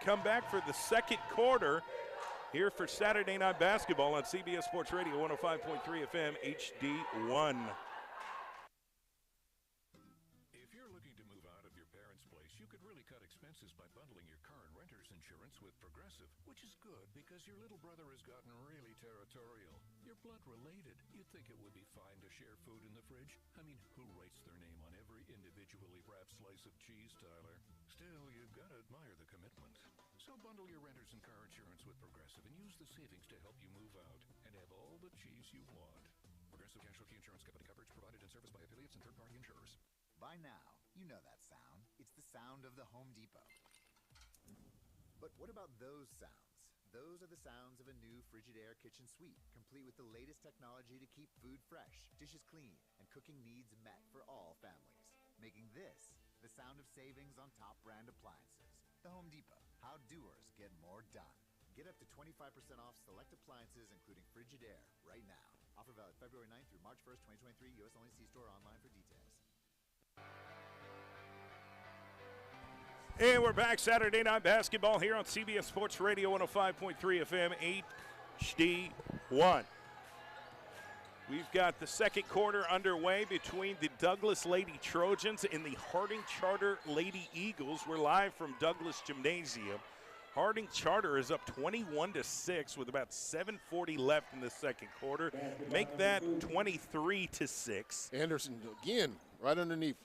come back for the second quarter here for Saturday Night Basketball on CBS Sports Radio 105.3 FM HD1. If you're looking to move out of your parents' place, you could really cut expenses by bundling your car and renter's insurance with Progressive, which is good because your little brother has gotten really territorial. You're blood related. You'd think it would be fine to share food in the fridge. I mean, who writes their name on every individually wrapped slice of cheese, Tyler? Still, you've got to admire the commitment. So bundle your renter's and car insurance with Progressive and use the savings to help you move out and have all the cheese you want. Progressive Casualty Insurance Company coverage provided and serviced by affiliates and third-party insurers. By now, you know that sound. It's the sound of the Home Depot. But what about those sounds? Those are the sounds of a new Frigidaire kitchen suite, complete with the latest technology to keep food fresh, dishes clean, and cooking needs met for all families. Making this the sound of savings on top brand appliances. The Home Depot. How doers get more done. Get up to 25% off select appliances, including Frigidaire, right now. Offer valid February 9th through March 1st, 2023. U.S. only. See store online for details. And we're back Saturday Night Basketball here on CBS Sports Radio 105.3 FM HD1. We've got the second quarter underway between the Douglas Lady Trojans and the Harding Charter Lady Eagles. We're live from Douglas Gymnasium. Harding Charter is up 21-6 with about 7:40 left in the second quarter. Make that 23-6. Anderson again, right underneath.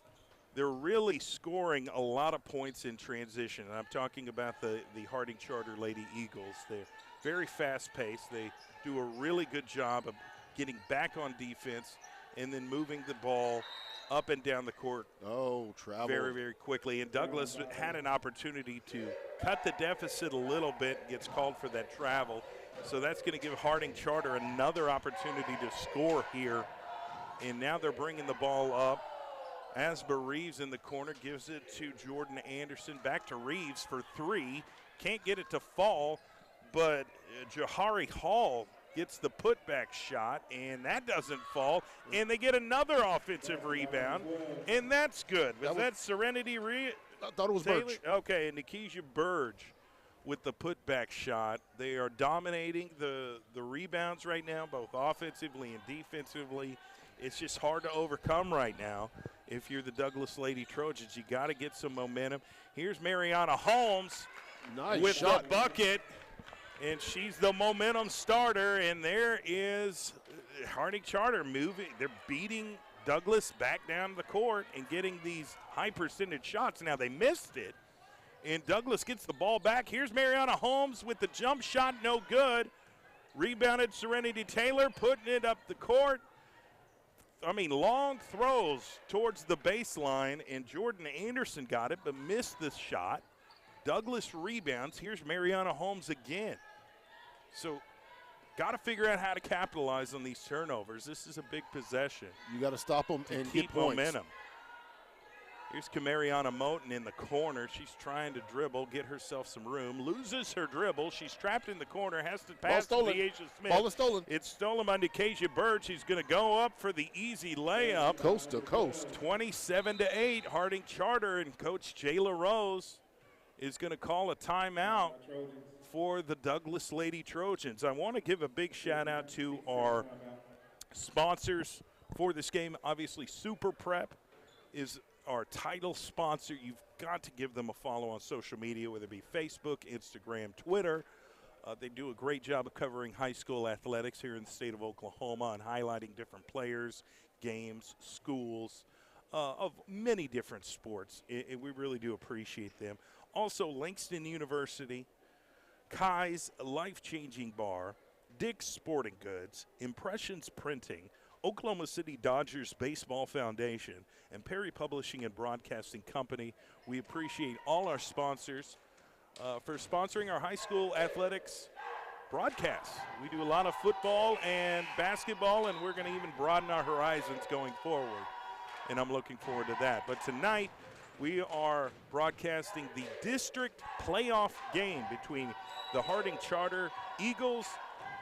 They're really scoring a lot of points in transition. And I'm talking about the Harding Charter Lady Eagles. They're very fast-paced. They do a really good job of getting back on defense and then moving the ball up and down the court. Oh, travel. Very, very quickly. And Douglas had an opportunity to cut the deficit a little bit, gets called for that travel. So that's going to give Harding Charter another opportunity to score here. And now they're bringing the ball up. Asba Reeves in the corner gives it to Jordan Anderson. Back to Reeves for three. Can't get it to fall, but Jahari Hall gets the putback shot, and that doesn't fall. And they get another offensive rebound, and that's good. Was that Serenity Reed? I thought it was Taylor? Burge. Okay, and Nikisha Burge with the putback shot. They are dominating the rebounds right now, both offensively and defensively. It's just hard to overcome right now. If you're the Douglas Lady Trojans, you got to get some momentum. Here's Mariana Holmes with the bucket, and she's the momentum starter. And there is Harding Charter moving. They're beating Douglas back down the court and getting these high percentage shots. Now they missed it, and Douglas gets the ball back. Here's Mariana Holmes with the jump shot, no good. Rebounded Serenity Taylor, putting it up the court. Long throws towards the baseline, and Jordan Anderson got it but missed the shot. Douglas rebounds. Here's Mariana Holmes again. So got to figure out how to capitalize on these turnovers. This is a big possession. You got to stop them and keep get points. Momentum. Here's Kamariana Moten in the corner. She's trying to dribble, get herself some room. Loses her dribble. She's trapped in the corner. Has to pass to Deasia Smith. Ball is stolen. It's stolen by Nikisha Bird. She's going to go up for the easy layup. Coast to coast. 27-8. Harding Charter, and Coach Jayla Rose is going to call a timeout for the Douglas Lady Trojans. I want to give a big shout out to our sponsors for this game. Obviously, Super Prep is our title sponsor. You've got to give them a follow on social media, whether it be Facebook, Instagram, Twitter. They do a great job of covering high school athletics here in the state of Oklahoma and highlighting different players, games, schools, of many different sports. And we really do appreciate them. Also, Langston University, Kai's Life-Changing Bar, Dick's Sporting Goods, Impressions Printing, Oklahoma City Dodgers Baseball Foundation, and Perry Publishing and Broadcasting Company. We appreciate all our sponsors for sponsoring our high school athletics broadcasts. We do a lot of football and basketball, and we're going to even broaden our horizons going forward, and I'm looking forward to that. But tonight, we are broadcasting the district playoff game between the Harding Charter Eagles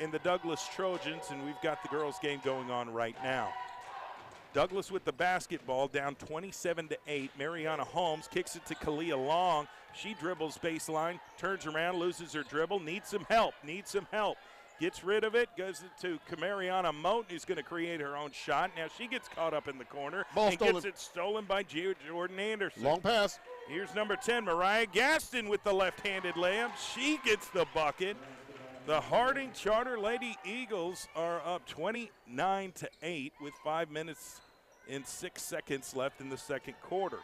and the Douglas Trojans, and we've got the girls' game going on right now. Douglas with the basketball, down 27-8. Mariana Holmes kicks it to Kalia Long. She dribbles baseline, turns around, loses her dribble, needs some help. Gets rid of it, goes to Mariana Moten, who's going to create her own shot. Now she gets caught up in the corner Ball and stolen. gets it stolen by Jordan Anderson. Long pass. Here's number 10, Mariah Gaston with the left-handed layup. She gets the bucket. The Harding Charter Lady Eagles are up 29-8 with 5 minutes and 6 seconds left in the second quarter.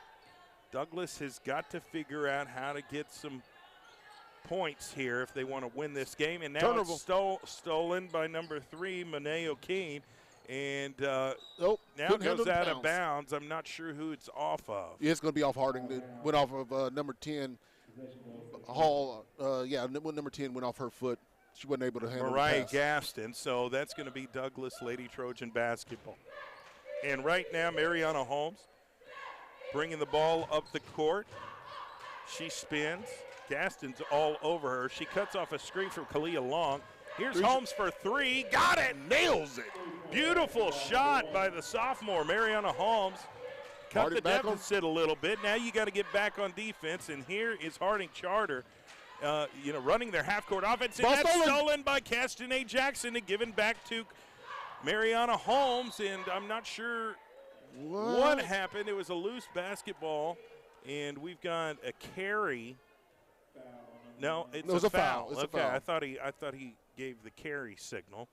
Douglas has got to figure out how to get some points here if they want to win this game. And now it's stolen by number 3, Monet O'Keen. And now it goes out of bounds. I'm not sure who it's off of. Yeah, it's going to be off Harding. It went off of number 10, Hall. Number 10 went off her foot. She wasn't able to handle Mariah the pass. Gaston. So that's going to be Douglas Lady Trojan basketball. And right now, Mariana Holmes bringing the ball up the court. She spins. Gaston's all over her. She cuts off a screen from Kalia Long. Here's Holmes for 3. Got it. Nails it. Beautiful shot by the sophomore, Mariana Holmes. Cut the deficit a little bit. Now you got to get back on defense. And here is Harding Charter, running their half-court offense. And that's stolen by Castanet Jackson and given back to Mariana Holmes. And I'm not sure what happened. It was a loose basketball. And we've got a carry. No, it was a foul. It's a foul. I thought he gave the carry signal.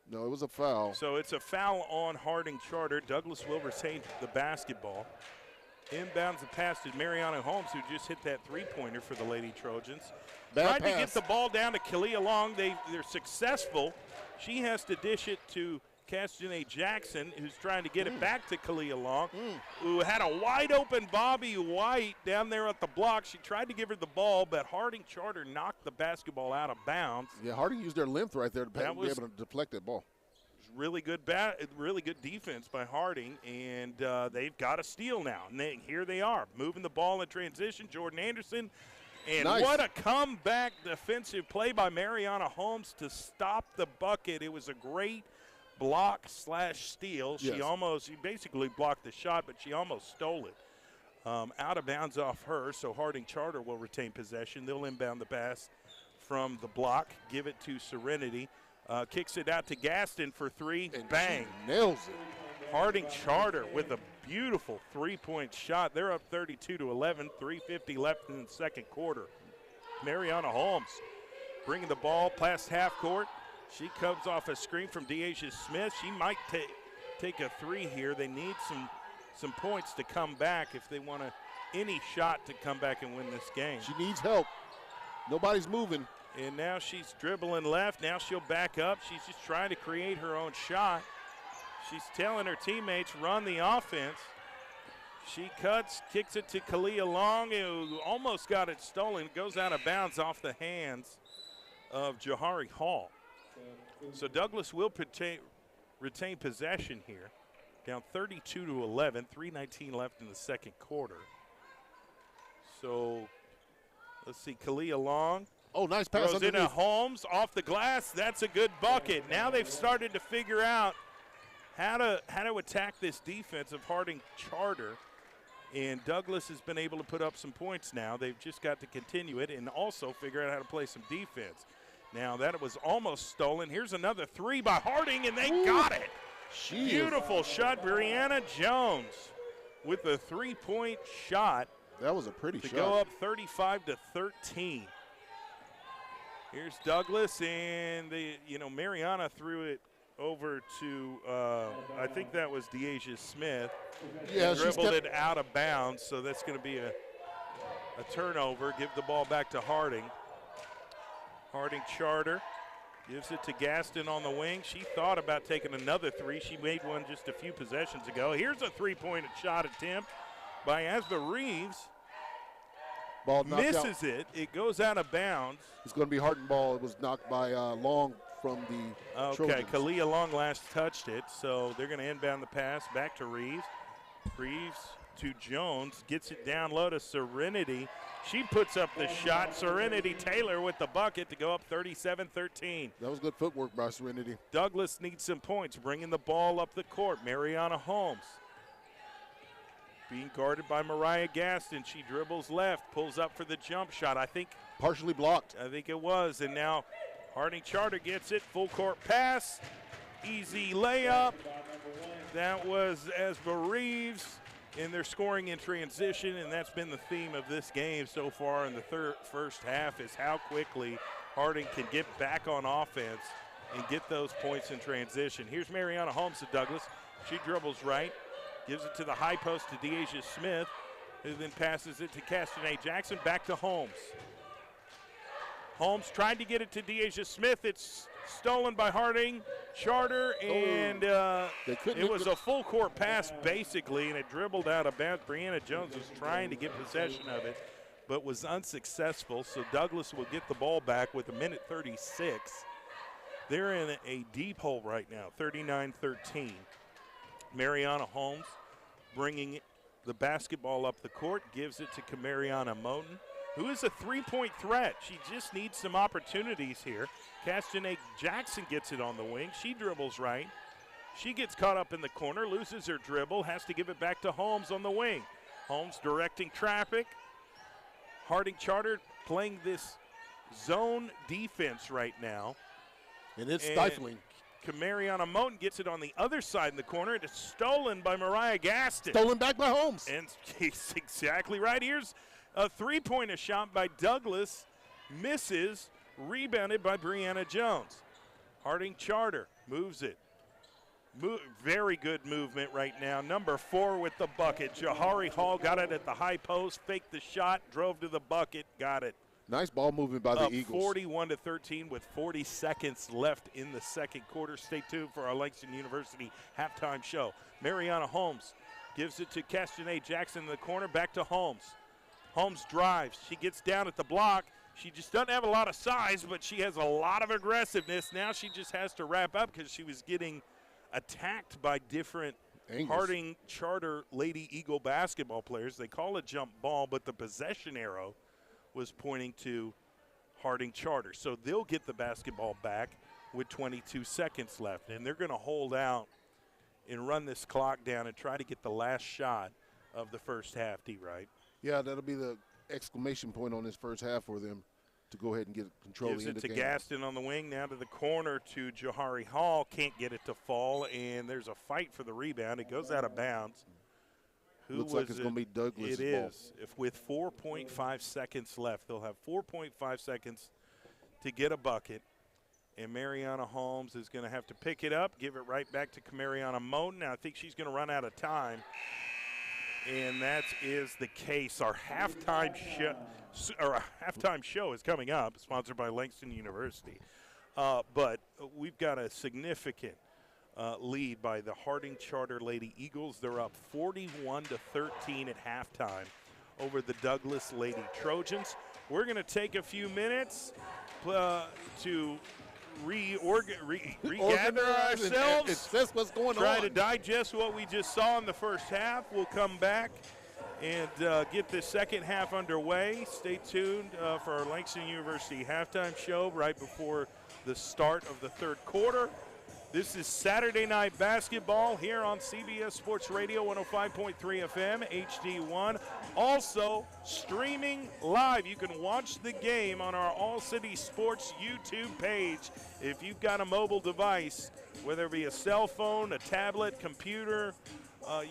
No, it was a foul. So it's a foul on Harding Charter. Douglas will retain the basketball. Inbounds the pass to Mariana Holmes, who just hit that three-pointer for the Lady Trojans. Tried to get the ball down to Kalia Long. They're successful. She has to dish it to Castanet Jackson, who's trying to get it back to Kalia Long, who had a wide-open Bobby White down there at the block. She tried to give her the ball, but Harding Charter knocked the basketball out of bounds. Yeah, Harding used their length right there to be able to deflect that ball. Really good defense by Harding, and they've got a steal now. And here they are, moving the ball in transition. Jordan Anderson, and what a comeback defensive play by Mariana Holmes to stop the bucket. It was a great block/steal. She basically blocked the shot, but she almost stole it. Out of bounds off her, so Harding Charter will retain possession. They'll inbound the pass from the block, give it to Serenity. Kicks it out to Gaston for 3. And bang. She nails it. Harding Charter with a beautiful three-point shot. They're up 32-11, 3:50 left in the second quarter. Mariana Holmes bringing the ball past half court. She comes off a screen from Deasia Smith. She might take a 3 here. They need some points to come back if they want any shot to come back and win this game. She needs help. Nobody's moving. And now she's dribbling left. Now she'll back up. She's just trying to create her own shot. She's telling her teammates, run the offense. She cuts, kicks it to Kalia Long, who almost got it stolen. It goes out of bounds off the hands of Jahari Hall. So Douglas will retain possession here. Down 32-11, 3:19 left in the second quarter. So let's see, Kalia Long. Oh, nice pass. Throws into Holmes off the glass. That's a good bucket. Now they've started to figure out how to attack this defense of Harding Charter. And Douglas has been able to put up some points now. They've just got to continue it and also figure out how to play some defense. Now that was almost stolen. Here's another 3 by Harding, and they got it. Beautiful shot. Brianna Jones with a 3-point shot. That was a pretty shot. To go up 35-13. Here's Douglas, and Mariana threw it over to, I think that was Deasia Smith. Yeah, dribbled it out of bounds, so that's going to be a turnover. Give the ball back to Harding. Harding Charter gives it to Gaston on the wing. She thought about taking another 3. She made one just a few possessions ago. Here's a 3-point shot attempt by Asba Reeves. Ball misses it. It goes out of bounds. It's going to be Harding ball. It was knocked by Long from the Trojans. Kalia Long last touched it, so they're going to inbound the pass back to Reeves. Reeves to Jones. Gets it down low to Serenity. She puts up the shot. Serenity Taylor with the bucket to go up 37-13. That was good footwork by Serenity. Douglas needs some points, bringing the ball up the court. Mariana Holmes being guarded by Mariah Gaston. She dribbles left, pulls up for the jump shot. I think Partially blocked. it was. And now Harding Charter gets it. Full court pass. Easy layup. That was Esba Reeves in their scoring in transition, and that's been the theme of this game so far in the first half, is how quickly Harding can get back on offense and get those points in transition. Here's Mariana Holmes to Douglas. She dribbles right, gives it to the high post to Deasia Smith, who then passes it to Castanet Jackson. Back to Holmes. Holmes tried to get it to Deasia Smith. It's stolen by Harding Charter, and it was a full court pass basically, and it dribbled out of bounds. Brianna Jones was trying to get possession of it, but was unsuccessful. So Douglas will get the ball back with 1:36. They're in a deep hole right now, 39-13. Mariana Holmes bringing the basketball up the court, gives it to Kamariana Moten, who is a three-point threat. She just needs some opportunities here. Castanet Jackson gets it on the wing. She dribbles right. She gets caught up in the corner, loses her dribble, has to give it back to Holmes on the wing. Holmes directing traffic. Harding Charter playing this zone defense right now. And it's stifling. Kamariana Moten gets it on the other side in the corner. It is stolen by Mariah Gaston. Stolen back by Holmes. And he's exactly right. Here's a three-pointer shot by Douglas. Misses. Rebounded by Brianna Jones. Harding Charter moves it. Very good movement right now. Number 4 with the bucket. Jahari Hall got it at the high post, faked the shot, drove to the bucket, got it. Nice ball movement by the Eagles. 41-13 with 40 seconds left in the second quarter. Stay tuned for our Langston University halftime show. Mariana Holmes gives it to Castanet Jackson in the corner. Back to Holmes. Holmes drives. She gets down at the block. She just doesn't have a lot of size, but she has a lot of aggressiveness. Now she just has to wrap up because she was getting attacked by different Harding Charter Lady Eagle basketball players. They call it jump ball, but the possession arrow was pointing to Harding Charter. So they'll get the basketball back with 22 seconds left, and they're going to hold out and run this clock down and try to get the last shot of the first half, D-Wright. Yeah, that'll be the exclamation point on this first half for them to go ahead and get control of the game. Gives it to Gaston on the wing, now to the corner to Jahari Hall. Can't get it to fall, and there's a fight for the rebound. It goes out of bounds. Looks like it's going to be Douglas' ball. It is. If with 4.5 seconds left, they'll have 4.5 seconds to get a bucket. And Mariana Holmes is going to have to pick it up, give it right back to Kamariana Moten. Now I think she's going to run out of time. And that is the case. Our halftime show is coming up, sponsored by Langston University. But we've got a significant lead by the Harding Charter Lady Eagles. They're up 41-13 at halftime over the Douglas Lady Trojans. We're going to take a few minutes to regather ourselves, assess what's going try on. to digest what we just saw in the first half. We'll come back and get the second half underway. Stay tuned for our Langston University halftime show right before the start of the third quarter. This is Saturday Night Basketball here on CBS Sports Radio 105.3 FM, HD1. Also streaming live. You can watch the game on our All City Sports YouTube page. If you've got a mobile device, whether it be a cell phone, a tablet, computer,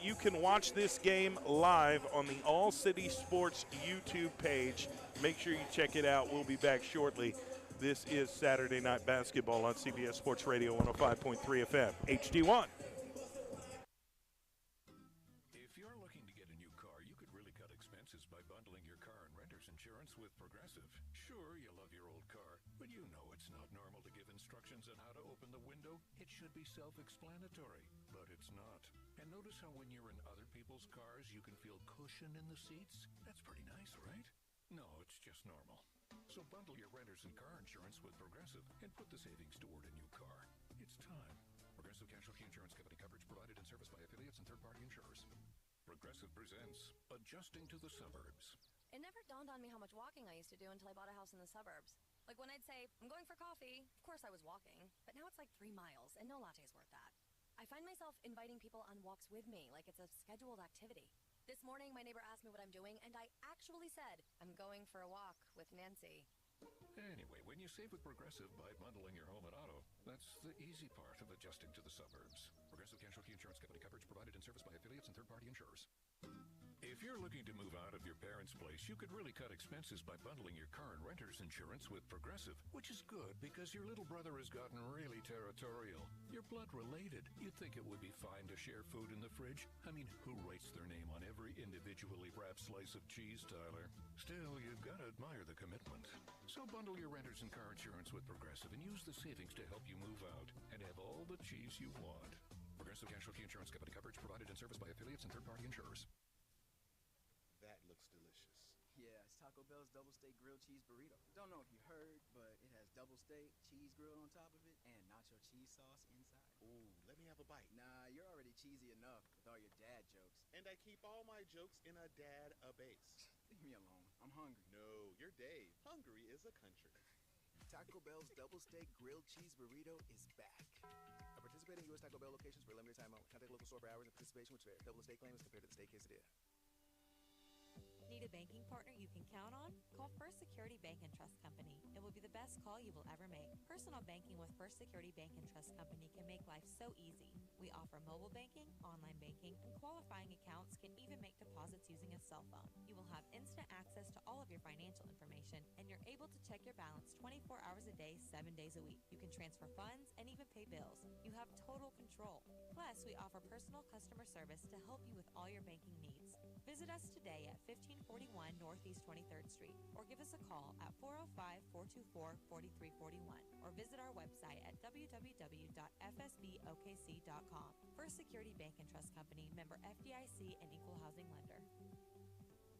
you can watch this game live on the All City Sports YouTube page. Make sure you check it out. We'll be back shortly. This is Saturday Night Basketball on CBS Sports Radio 105.3 FM, HD1. If you're looking to get a new car, you could really cut expenses by bundling your car and renter's insurance with Progressive. Sure, you love your old car, but you know it's not normal to give instructions on how to open the window. It should be self-explanatory, but it's not. And notice how when you're in other people's cars, you can feel cushion in the seats? That's pretty nice, right? No, it's just normal. So bundle your renters and car insurance with Progressive and put the savings toward a new car. It's time. Progressive Casualty Insurance Company, coverage provided and serviced by affiliates and third-party insurers. Progressive presents Adjusting to the Suburbs. It never dawned on me how much walking I used to do until I bought a house in the suburbs. Like when I'd say, I'm going for coffee, of course I was walking, but now it's like 3 miles, and no latte's worth that. I find myself inviting people on walks with me, like it's a scheduled activity. This morning, my neighbor asked me what I'm doing, and I actually said, I'm going for a walk with Nancy. Anyway, when you save with Progressive by bundling your home and auto, that's the easy part of adjusting to the suburbs. Progressive Casualty Insurance Company coverage provided and serviced by affiliates and third-party insurers. If you're looking to move out of your parents' place, you could really cut expenses by bundling your car and renter's insurance with Progressive, which is good because your little brother has gotten really territorial. You're blood related. You'd think it would be fine to share food in the fridge. I mean, who writes their name on every individually wrapped slice of cheese, Tyler? Still, you've got to admire the commitment. So bundle your renter's and car insurance with Progressive and use the savings to help you move out and have all the cheese you want. Progressive Casualty Insurance Company coverage provided and serviced by affiliates and third-party insurers. That looks delicious. Yeah, it's Taco Bell's double steak grilled cheese burrito. Don't know if you heard, but it has double steak, cheese grilled on top of it, and nacho cheese sauce inside. Ooh, let me have a bite. Nah, you're already cheesy enough with all your dad jokes. And I keep all my jokes in a dad-a-base. Leave me alone. I'm hungry. No, you're Dave. Hungry is a country. Taco Bell's double steak grilled cheese burrito is back. At participating U.S. Taco Bell locations for a limited time only. Contact local store for hours and participation, which vary. Double the steak claim is compared to the steak quesadilla. Need a banking partner you can count on? Call First Security Bank and Trust Company. It will be the best call you will ever make. Personal banking with First Security Bank and Trust Company can make life so easy. We offer mobile banking, online banking, and qualifying accounts can even make deposits using a cell phone. You will have instant access to all of your financial information, and you're able to check your balance 24 hours a day, 7 days a week. You can transfer funds and even pay bills. You have total control. Plus, we offer personal customer service to help you with all your banking needs. Visit us today at 1541 Northeast 23rd Street, or give us a call at 405-424-4341, or visit our website at www.fsbokc.com. First Security Bank and Trust Company, member FDIC and equal housing lender.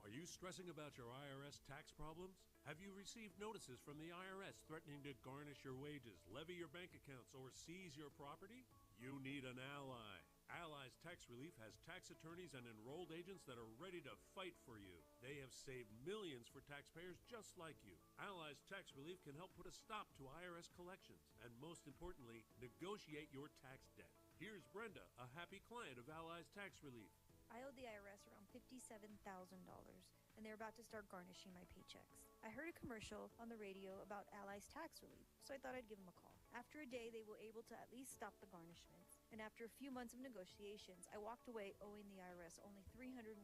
Are you stressing about your IRS tax problems? Have you received notices from the IRS threatening to garnish your wages, levy your bank accounts, or seize your property? You need an ally. Allies Tax Relief has tax attorneys and enrolled agents that are ready to fight for you. They have saved millions for taxpayers just like you. Allies Tax Relief can help put a stop to IRS collections and, most importantly, negotiate your tax debt. Here's Brenda, a happy client of Allies Tax Relief. I owed the IRS around $57,000, and they're about to start garnishing my paychecks. I heard a commercial on the radio about Allies Tax Relief, so I thought I'd give them a call. After a day, they were able to at least stop the garnishments, and after a few months of negotiations, I walked away owing the IRS only $301.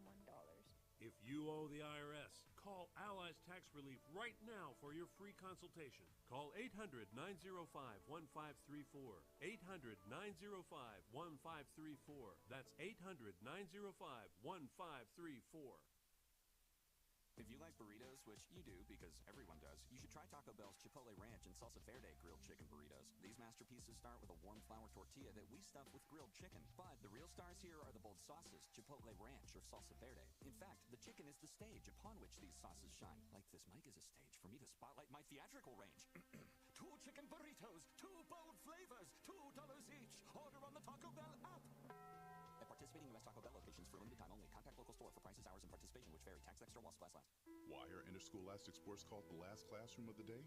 If you owe the IRS, call Allies Tax Relief right now for your free consultation. Call 800-905-1534. 800-905-1534. That's 800-905-1534. If you like burritos, which you do because everyone does, you should try Taco Bell's Chipotle Ranch and Salsa Verde grilled chicken burritos. These masterpieces start with a warm flour tortilla that we stuff with grilled chicken. But the real stars here are the bold sauces, Chipotle Ranch or Salsa Verde. In fact, the chicken is the stage upon which these sauces shine. Like this mic is a stage for me to spotlight my theatrical range. 2 chicken burritos, 2 bold flavors, $2 each. Order on the Taco Bell app. At participating U.S. Taco Bell locations for a limited time only. Contact local store for prices, hours, and participation, which vary. Tax extra while supplies last. Why are interscholastic sports called the last classroom of the day?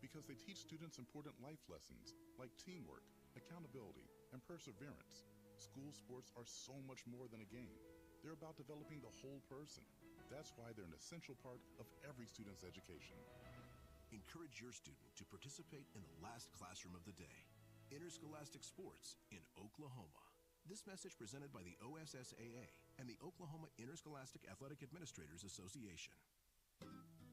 Because they teach students important life lessons like teamwork, accountability, and perseverance. School sports are so much more than a game. They're about developing the whole person. That's why they're an essential part of every student's education. Encourage your student to participate in the last classroom of the day. Interscholastic sports in Oklahoma. This message presented by the OSSAA and the Oklahoma Interscholastic Athletic Administrators Association.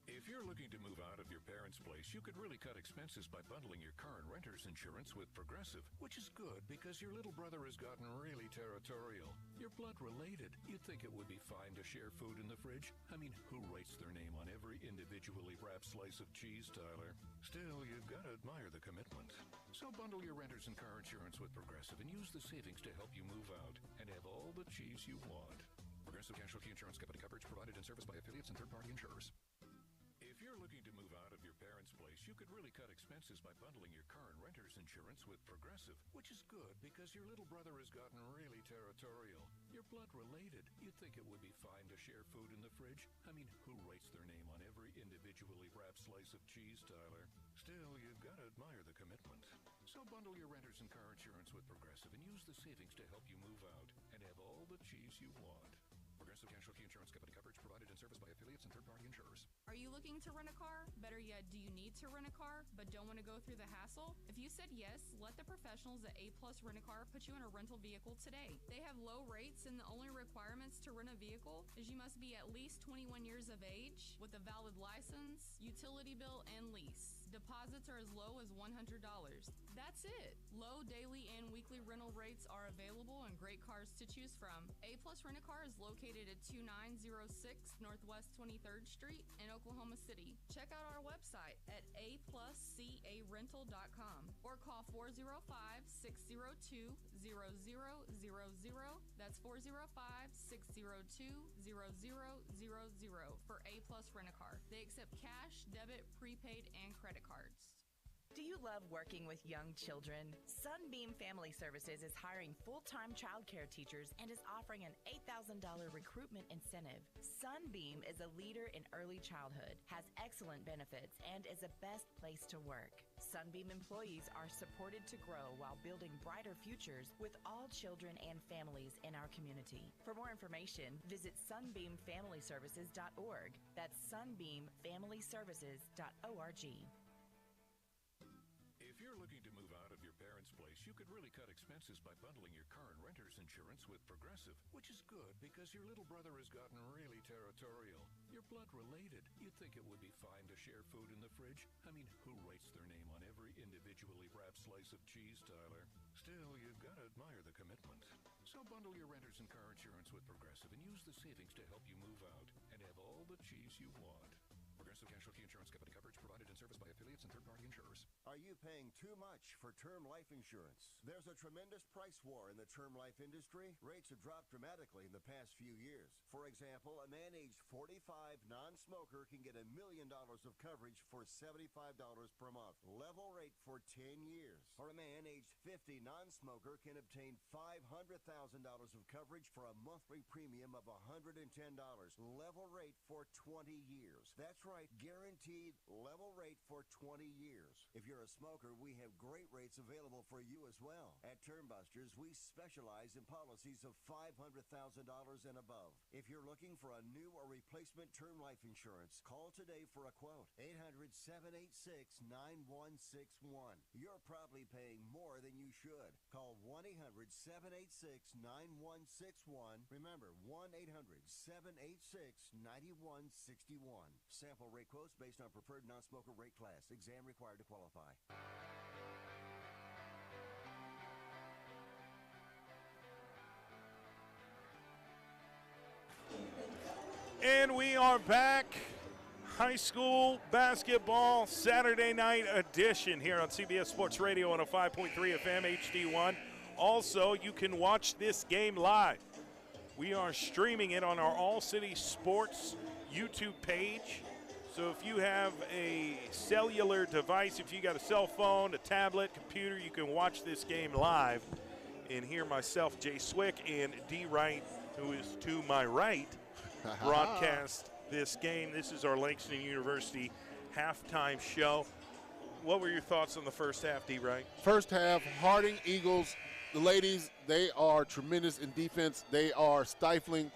If you're looking to move out of your parents' place, you could really cut expenses by bundling your car and renter's insurance with Progressive, which is good because your little brother has gotten really territorial. You're blood related. You'd think it would be fine to share food in the fridge. I mean, who writes their name on every individually wrapped slice of cheese, Tyler? Still, you've got to admire the commitment. So bundle your renter's and car insurance with Progressive and use the savings to help you move out and have all the cheese you want. Progressive Casualty Insurance Company coverage provided and serviced by affiliates and third-party insurers. If you're looking to move out of your parents' place, you could really cut expenses by bundling your car and renter's insurance with Progressive, which is good because your little brother has gotten really territorial. You're blood related. You'd think it would be fine to share food in the fridge. I mean, who writes their name on every individually wrapped slice of cheese, Tyler? Still, you've got to admire the commitment. So bundle your renters and car insurance with Progressive and use the savings to help you move out and have all the cheese you want. Progressive Casualty Insurance Company coverage provided and serviced by affiliates and third-party insurers. Are you looking to rent a car? Better yet, do you need to rent a car but don't want to go through the hassle? If you said yes, let the professionals at A Plus Rent a Car put you in a rental vehicle today. They have low rates, and the only requirements to rent a vehicle is you must be at least 21 years of age with a valid license, utility bill, and lease. Deposits are as low as $100. That's it. Low daily and weekly rental rates are available and great cars to choose from. A Plus Rent a Car is located at 2906 Northwest 23rd Street in Oklahoma City. Check out our website at apluscarental.com or call 405-602-0000. That's 405-602-0000 for A Plus Rent a Car. They accept cash, debit, prepaid, and credit cards. Do you love working with young children? Sunbeam Family Services is hiring full-time childcare teachers and is offering an $8,000 recruitment incentive. Sunbeam is a leader in early childhood, has excellent benefits, and is the best place to work. Sunbeam employees are supported to grow while building brighter futures with all children and families in our community. For more information, visit sunbeamfamilyservices.org. That's sunbeamfamilyservices.org. If you're looking to move out of your parents' place, you could really cut expenses by bundling your car and renter's insurance with Progressive, which is good because your little brother has gotten really territorial. You're blood related. You'd think it would be fine to share food in the fridge. I mean, who writes their name on every individually wrapped slice of cheese, Tyler? Still, you've got to admire the commitment. So bundle your renters and car insurance with Progressive and use the savings to help you move out and have all the cheese you want. Progressive Casualty Insurance Company coverage provided and serviced by affiliates and third-party insurers. Are you paying too much for term life insurance? There's a tremendous price war in the term life industry. Rates have dropped dramatically in the past few years. For example, a man aged 45 non-smoker can get $1 million of coverage for $75 per month. Level rate for 10 years. Or a man aged 50 non-smoker can obtain $500,000 of coverage for a monthly premium of $110. Level rate for 20 years. That's right, guaranteed level rate for 20 years. If you're a smoker, we have great rates available for you as well. At Termbusters, we specialize in policies of $500,000 and above. If you're looking for a new or replacement term life insurance, call today for a quote. 800-786-9161. You're probably paying more than you should. Call 1-800-786-9161. Remember, 1-800-786-9161. Sample rate quotes based on preferred non-smoker rate class. Exam required to qualify. And we are back. High school basketball Saturday night edition here on CBS Sports Radio on a 5.3 FM HD1. Also, you can watch this game live. We are streaming it on our All City Sports YouTube page. So if you have a cellular device, if you got a cell phone, a tablet, computer, you can watch this game live and hear myself, Jay Swick, and D. Wright, who is to my right, broadcast this game. This is our Langston University halftime show. What were your thoughts on the first half, D. Wright? First half, Harding Eagles, the ladies, they are tremendous in defense. They are stifling.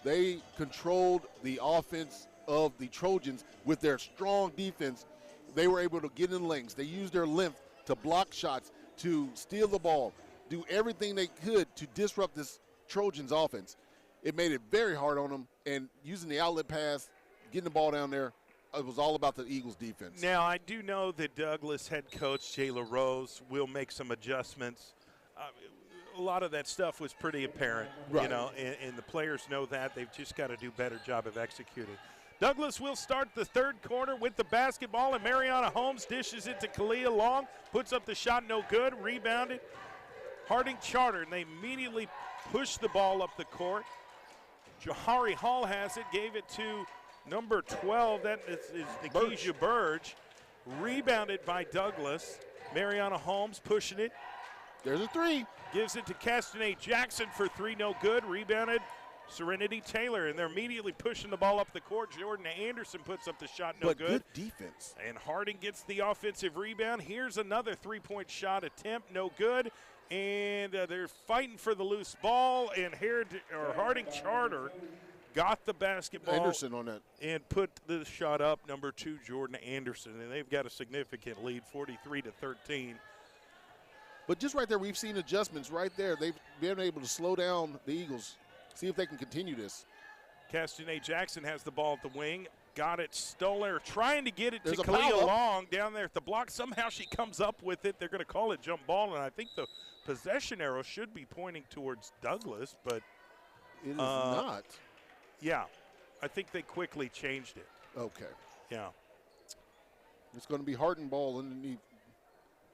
They controlled the offense of the Trojans with their strong defense. They were able to get in lanes. They used their length to block shots, to steal the ball, do everything they could to disrupt this Trojans offense. It made it very hard on them, and using the outlet pass, getting the ball down there, it was all about the Eagles defense. Now, I do know that Douglas head coach Jayla Rose will make some adjustments. A lot of that stuff was pretty apparent, right. You know, and the players know that. They've just got to do a better job of executing. Douglas will start the third quarter with the basketball, and Mariana Holmes dishes it to Kalia Long, puts up the shot, no good, rebounded. Harding Charter, and they immediately push the ball up the court. Jahari Hall has it, gave it to number 12, that is Nikisha Burge. Rebounded by Douglas. Mariana Holmes pushing it. There's a three. Gives it to Castanet Jackson for three, no good. Rebounded Serenity Taylor, and they're immediately pushing the ball up the court. Jordan Anderson puts up the shot, no But good. good defense. And Harding gets the offensive rebound. Here's another three-point shot attempt, no good. And they're fighting for the loose ball, and Harding Charter got the basketball. Anderson on that. And put the shot up, number 2, Jordan Anderson. And they've got a significant lead, 43-13. But just right there, we've seen adjustments right there. They've been able to slow down the Eagles, see if they can continue this. Castanet Jackson has the ball at the wing. Got it stolen, or trying to get it There's to a foul Kalia up. Long down there at the block. Somehow she comes up with it. They're going to call it jump ball, and I think the possession arrow should be pointing towards Douglas, but it is not. Yeah, I think they quickly changed it. Okay. Yeah. It's going to be Harding ball underneath.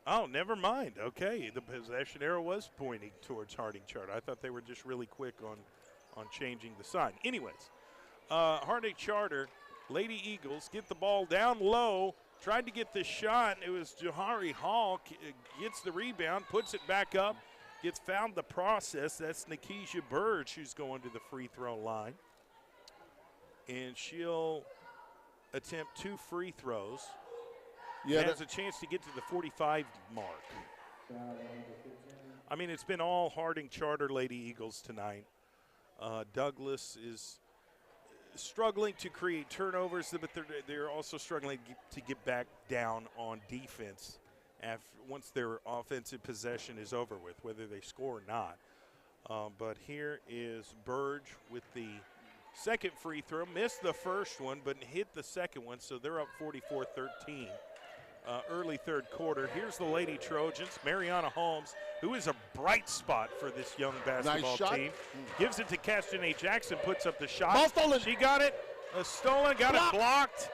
Oh, never mind. Okay, the possession arrow was pointing towards Harding Charter. I thought they were just really quick on changing the sign. Anyways, Harding Charter, Lady Eagles get the ball down low, tried to get the shot. It was Johari Hall gets the rebound, puts it back up, gets fouled in the process. That's Nikisha Burge who's going to the free throw line. And she'll attempt 2 free throws. Yeah, has a chance to get to the 45 mark. I mean, it's been all Harding Charter Lady Eagles tonight. Douglas is struggling to create turnovers, but they're also struggling to get back down on defense once their offensive possession is over with, whether they score or not. But here is Burge with the second free throw. Missed the first one, but hit the second one, so they're up 44-13. Early third quarter. Here's the Lady Trojans. Mariana Holmes, who is a bright spot for this young basketball team. Gives it to Castanet Jackson, puts up the shot. Ball stolen. She got it. Stolen, got it blocked.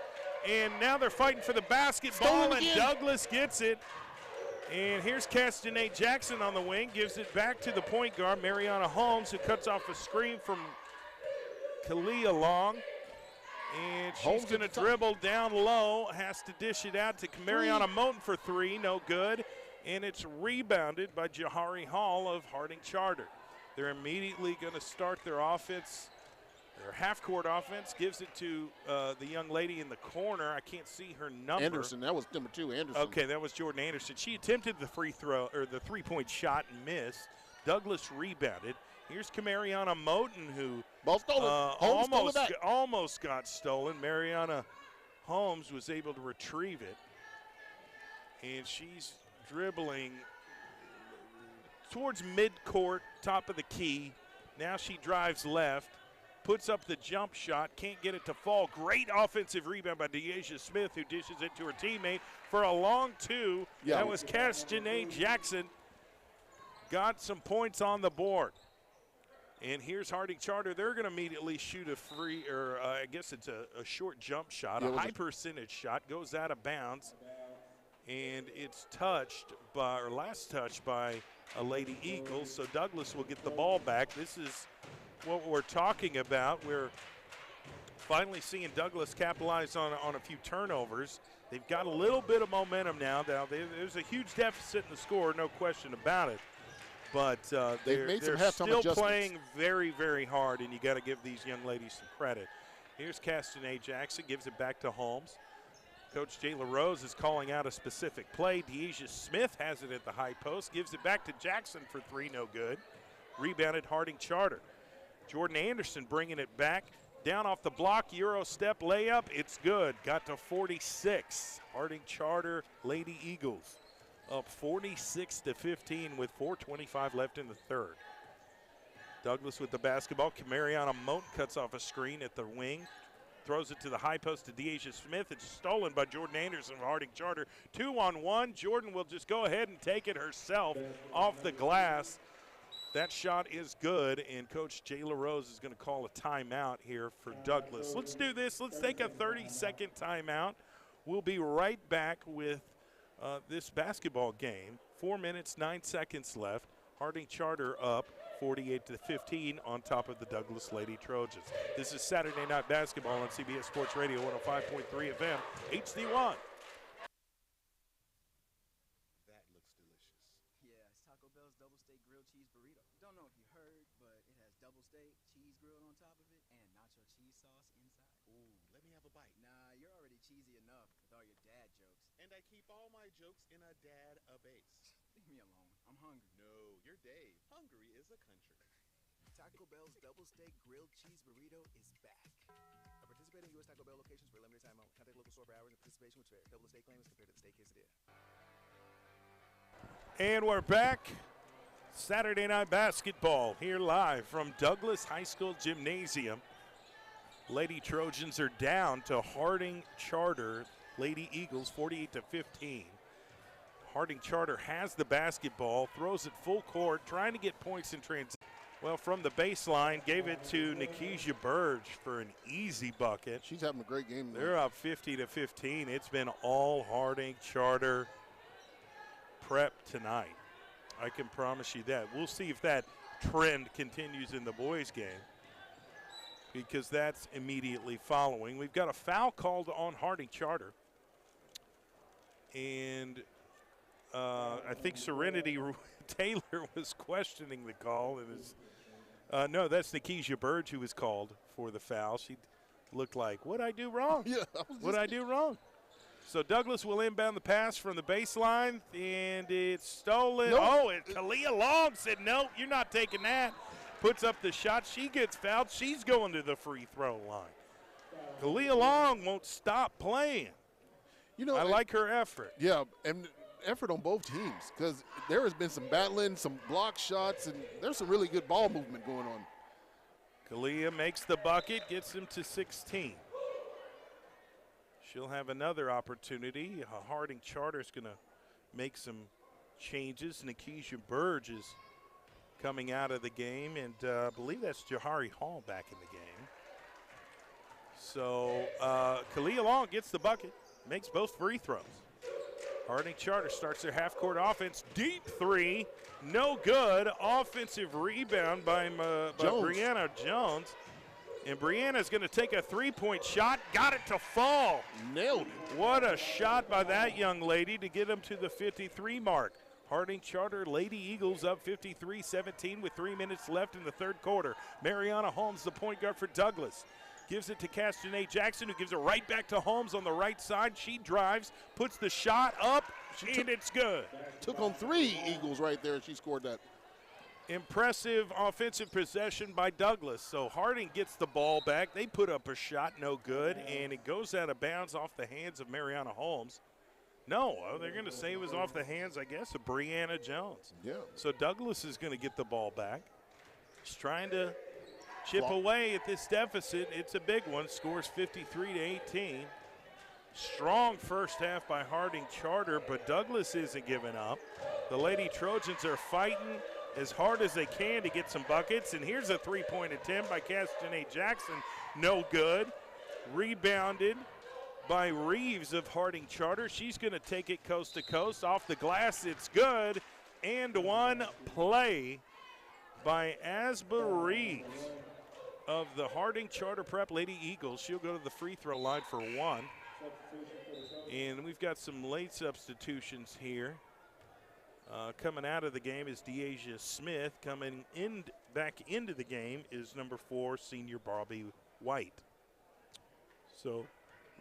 And now they're fighting for the basketball, and Douglas gets it. And here's Castanet Jackson on the wing. Gives it back to the point guard, Mariana Holmes, who cuts off a screen from Kalia Long. And she's going to dribble down low, has to dish it out to Mariana Moten for 3, no good. And it's rebounded by Johari Hall of Harding Charter. They're immediately going to start their offense, their half-court offense. Gives it to the young lady in the corner. I can't see her number. Anderson, that was number 2, Anderson. Okay, that was Jordan Anderson. She attempted the free throw, or the three-point shot and missed. Douglas rebounded. Here's Mariana Moten, who ball stolen. Almost got stolen. Mariana Holmes was able to retrieve it. And she's dribbling towards midcourt, top of the key. Now she drives left, puts up the jump shot, can't get it to fall. Great offensive rebound by Deasia Smith, who dishes it to her teammate for a long 2. Yeah. That was Castanet Jackson. Got some points on the board. And here's Harding Charter. They're going to immediately shoot a free, or I guess it's a short jump shot, a high percentage shot, goes out of bounds. And it's touched by, or last touched by a Lady Eagles. So Douglas will get the ball back. This is what we're talking about. We're finally seeing Douglas capitalize on a few turnovers. They've got a little bit of momentum now. There's a huge deficit in the score, no question about it. But they're still playing very, very hard, and you got to give these young ladies some credit. Here's Castanet Jackson, gives it back to Holmes. Coach Jay LaRose is calling out a specific play. Deasia Smith has it at the high post, gives it back to Jackson for 3, no good. Rebounded Harding Charter. Jordan Anderson bringing it back. Down off the block, Euro step layup, it's good. Got to 46. Harding Charter Lady Eagles up 46-15 with 4:25 left in the third. Douglas with the basketball. Mariana Moten cuts off a screen at the wing. Throws it to the high post to Deasia Smith. It's stolen by Jordan Anderson of Harding Charter. 2-on-1. Jordan will just go ahead and take it herself off the glass. That shot is good, and Coach Jay LaRose is going to call a timeout here for Douglas. Let's do this. Let's take a 30-second timeout. We'll be right back with this basketball game. 4 minutes, 9 seconds left. Harding Charter up 48-15 on top of the Douglas Lady Trojans. This is Saturday Night Basketball on CBS Sports Radio 105.3 FM, HD1. That looks delicious. Yeah, it's Taco Bell's double steak grilled cheese burrito. Don't know if you heard, but it has double steak, cheese grilled on top of it, and nacho cheese sauce inside. Ooh, let me have a bite. Nah, you're already cheesy enough with all your dad jokes. And I keep all my jokes in a dad-a-base. Leave me alone. I'm hungry. No, you're Dave. Hungary is a country. Taco Bell's double steak grilled cheese burrito is back. At participating U.S. Taco Bell locations for a limited time only. Contact local store for hours and participation which vary. Double the steak claim is compared to the steak quesadilla. And we're back. Saturday Night Basketball here live from Douglas High School Gymnasium. Lady Trojans are down to Harding Charter. Lady Eagles 48-15. Harding Charter has the basketball, throws it full court, trying to get points in transition. Well, from the baseline, gave it to Nikisha Burge for an easy bucket. She's having a great game. They're up 50-15. It's been all Harding Charter prep tonight. I can promise you that. We'll see if that trend continues in the boys' game, because that's immediately following. We've got a foul called on Harding Charter. And I think Serenity Taylor was questioning the call. It was no, that's Nikisha Burge who was called for the foul. She looked like, what'd I do wrong? Yeah, what'd I do wrong? So Douglas will inbound the pass from the baseline, and it's stolen. Nope. Oh, and Kalia Long said, no, you're not taking that. Puts up the shot. She gets fouled. She's going to the free throw line. Kalia Long won't stop playing. You know, I like her effort. Yeah, and effort on both teams, because there has been some battling, some block shots, and there's some really good ball movement going on. Kalia makes the bucket, gets him to 16. She'll have another opportunity. Harding Charter's going to make some changes. Nikisha Burge is coming out of the game, and I believe that's Jahari Hall back in the game. So Kalia Long gets the bucket, makes both free throws. Harding Charter starts their half-court offense. Deep three, no good. Offensive rebound by Brianna Jones. And Brianna's going to take a three-point shot. Got it to fall. Nailed it. What a shot by that young lady to get them to the 53 mark. Harding Charter Lady Eagles up 53-17 with 3 minutes left in the third quarter. Mariana Holmes, the point guard for Douglas. Gives it to Castanet Jackson, who gives it right back to Holmes on the right side. She drives, puts the shot up, and it's good. Took on 3 Eagles right there. She scored that. Impressive offensive possession by Douglas. So Harding gets the ball back. They put up a shot, no good, and it goes out of bounds off the hands of Mariana Holmes. No, they're going to say it was off the hands, I guess, of Brianna Jones. Yeah. So Douglas is going to get the ball back. He's trying to chip away at this deficit. It's a big one. Scores 53-18. Strong first half by Harding Charter, but Douglas isn't giving up. The Lady Trojans are fighting as hard as they can to get some buckets. And here's a three-point attempt by Castanet Jackson. No good. Rebounded by Reeves of Harding Charter. She's going to take it coast to coast. Off the glass, it's good. And one play by Asba Reeves of the Harding Charter Prep Lady Eagles. She'll go to the free throw line for one. And we've got some late substitutions here. Coming out of the game is Deasia Smith. Coming in back into the game is number 4, senior Bobby White. So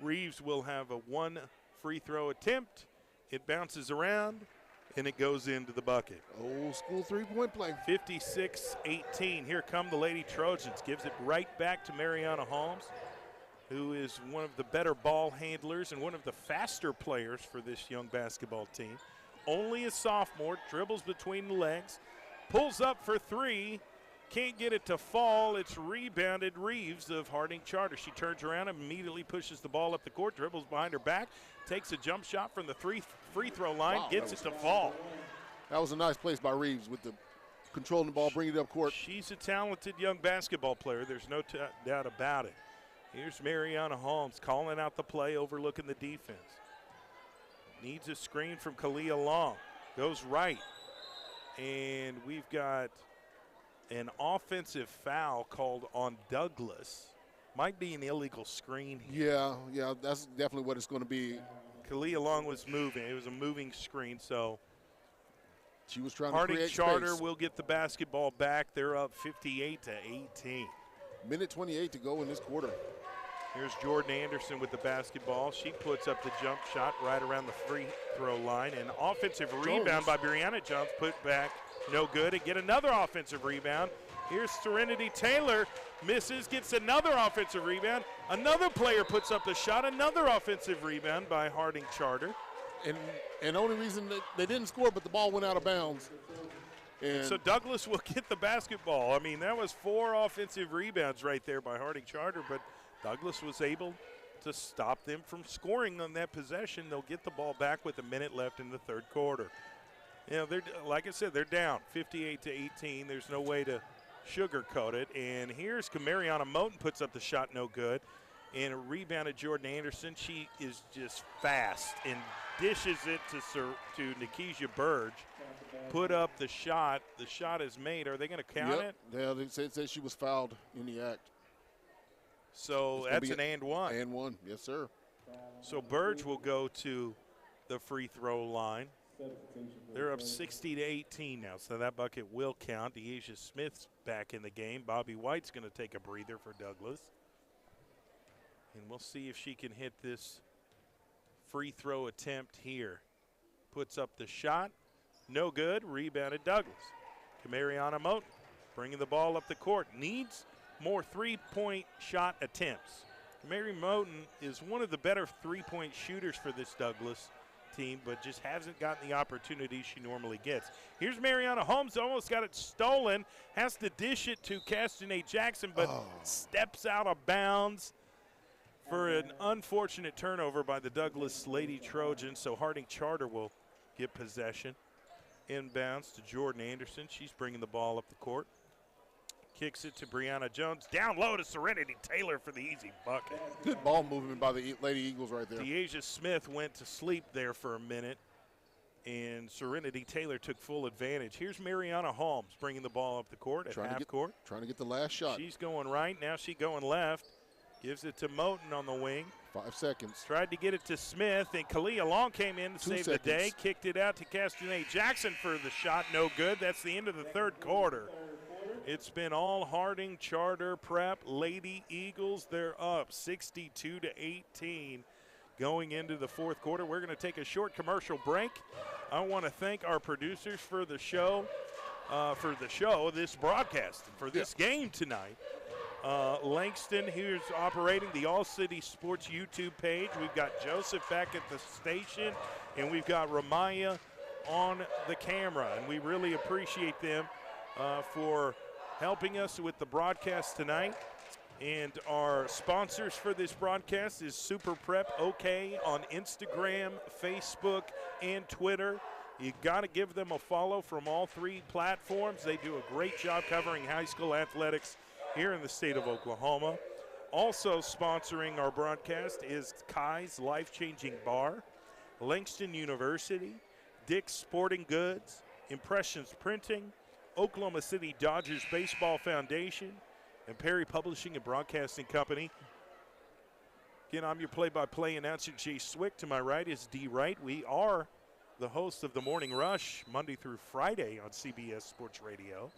Reeves will have a 1 free throw attempt. It bounces around, and it goes into the bucket. Old school three-point play. 56-18. Here come the Lady Trojans. Gives it right back to Mariana Holmes, who is one of the better ball handlers and one of the faster players for this young basketball team. Only a sophomore, dribbles between the legs, pulls up for 3, can't get it to fall. It's rebounded. Reeves of Harding Charter. She turns around and immediately pushes the ball up the court, dribbles behind her back, takes a jump shot from the free throw line, gets it to fall. That was a nice place by Reeves with the controlling the ball, bringing it up court. She's a talented young basketball player. There's no doubt about it. Here's Mariana Holmes calling out the play, overlooking the defense. Needs a screen from Kalia Long. Goes right. And we've got an offensive foul called on Douglas. Might be an illegal screen here. Yeah, that's definitely what it's going to be. Kalia Long was moving. It was a moving screen, so She was trying Harding to create Charter space. will get the basketball back. They're up 58-18. Minute 28 to go in this quarter. Here's Jordan Anderson with the basketball. She puts up the jump shot right around the free throw line. An offensive rebound by Brianna Jones, put back, no good. And get another offensive rebound. Here's Serenity Taylor, misses, gets another offensive rebound. Another player puts up the shot, another offensive rebound by Harding Charter. And the only reason that they didn't score, but the ball went out of bounds. And so Douglas will get the basketball. I mean, that was 4 offensive rebounds right there by Harding Charter, but Douglas was able to stop them from scoring on that possession. They'll get the ball back with a minute left in the third quarter. You know, they're, like I said, they're down 58-18. There's no way to sugarcoat it. And here's Camariana Moten puts up the shot, no good. And a rebound at Jordan Anderson. She is just fast and dishes it to Nikisha Burge. Put up the shot. The shot is made. Are they going to count it? Yeah, they said she was fouled in the act. So that's an and one. And one, yes, sir. So Burge will go to the free throw line. They're up 60-18 now, so that bucket will count. Deasia Smith's back in the game. Bobby White's going to take a breather for Douglas. And we'll see if she can hit this free throw attempt here. Puts up the shot. No good. Rebounded Douglas. Camariana Moten bringing the ball up the court. Needs more three-point shot attempts. Mary Moten is one of the better three-point shooters for this Douglas team, but just hasn't gotten the opportunity she normally gets. Here's Mariana Holmes, almost got it stolen, has to dish it to Castanet Jackson, but steps out of bounds for an unfortunate turnover by the Douglas Lady Trojans, so Harding Charter will get possession. Inbounds to Jordan Anderson. She's bringing the ball up the court. Kicks it to Brianna Jones. Down low to Serenity Taylor for the easy bucket. Good ball movement by the Lady Eagles right there. Deasia Smith went to sleep there for a minute, and Serenity Taylor took full advantage. Here's Mariana Holmes bringing the ball up the court at half court. Trying to get the last shot. She's going right. Now she's going left. Gives it to Moten on the wing. 5 seconds. Tried to get it to Smith, and Kalia Long came in to save the day. Kicked it out to Castanet Jackson for the shot. No good. That's the end of the third quarter. It's been all Harding Charter Prep Lady Eagles. They're up 62-18 going into the fourth quarter. We're going to take a short commercial break. I want to thank our producers for the show, this broadcast, for this game tonight. Langston, who's operating the All City Sports YouTube page. We've got Joseph back at the station, and we've got Ramaya on the camera. And we really appreciate them for helping us with the broadcast tonight. And our sponsors for this broadcast is Super Prep OK on Instagram, Facebook, and Twitter. You got to give them a follow from all 3 platforms. They do a great job covering high school athletics here in the state of Oklahoma. Also sponsoring our broadcast is Kai's Life-Changing Bar, Langston University, Dick's Sporting Goods, Impressions Printing, Oklahoma City Dodgers Baseball Foundation, and Perry Publishing and Broadcasting Company. Again, I'm your play-by-play announcer, Jay Swick. To my right is D. Wright. We are the hosts of The Morning Rush, Monday through Friday on CBS Sports Radio.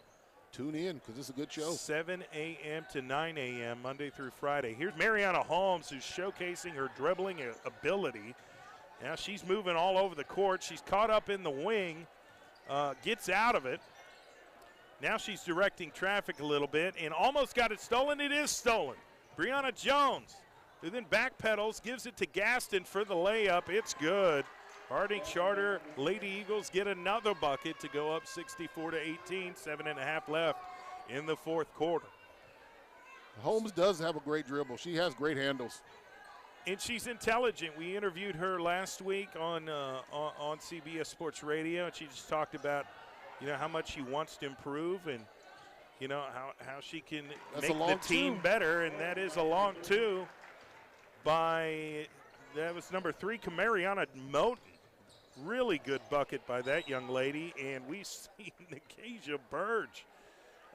Tune in, because it's a good show. 7 a.m. to 9 a.m. Monday through Friday. Here's Mariana Holmes, who's showcasing her dribbling ability. Now she's moving all over the court. She's caught up in the wing, gets out of it. Now she's directing traffic a little bit and almost got it stolen. It is stolen. Brianna Jones, who then backpedals, gives it to Gaston for the layup. It's good. Harding Charter Lady Eagles get another bucket to go up 64-18, 7.5 left in the fourth quarter. Holmes does have a great dribble. She has great handles. And she's intelligent. We interviewed her last week on CBS Sports Radio, and she just talked about, how much she wants to improve and, how she can make the team better. And that is a long 2 by, that was number 3, Camariana Moten. Really good bucket by that young lady. And we see Nikisha Burge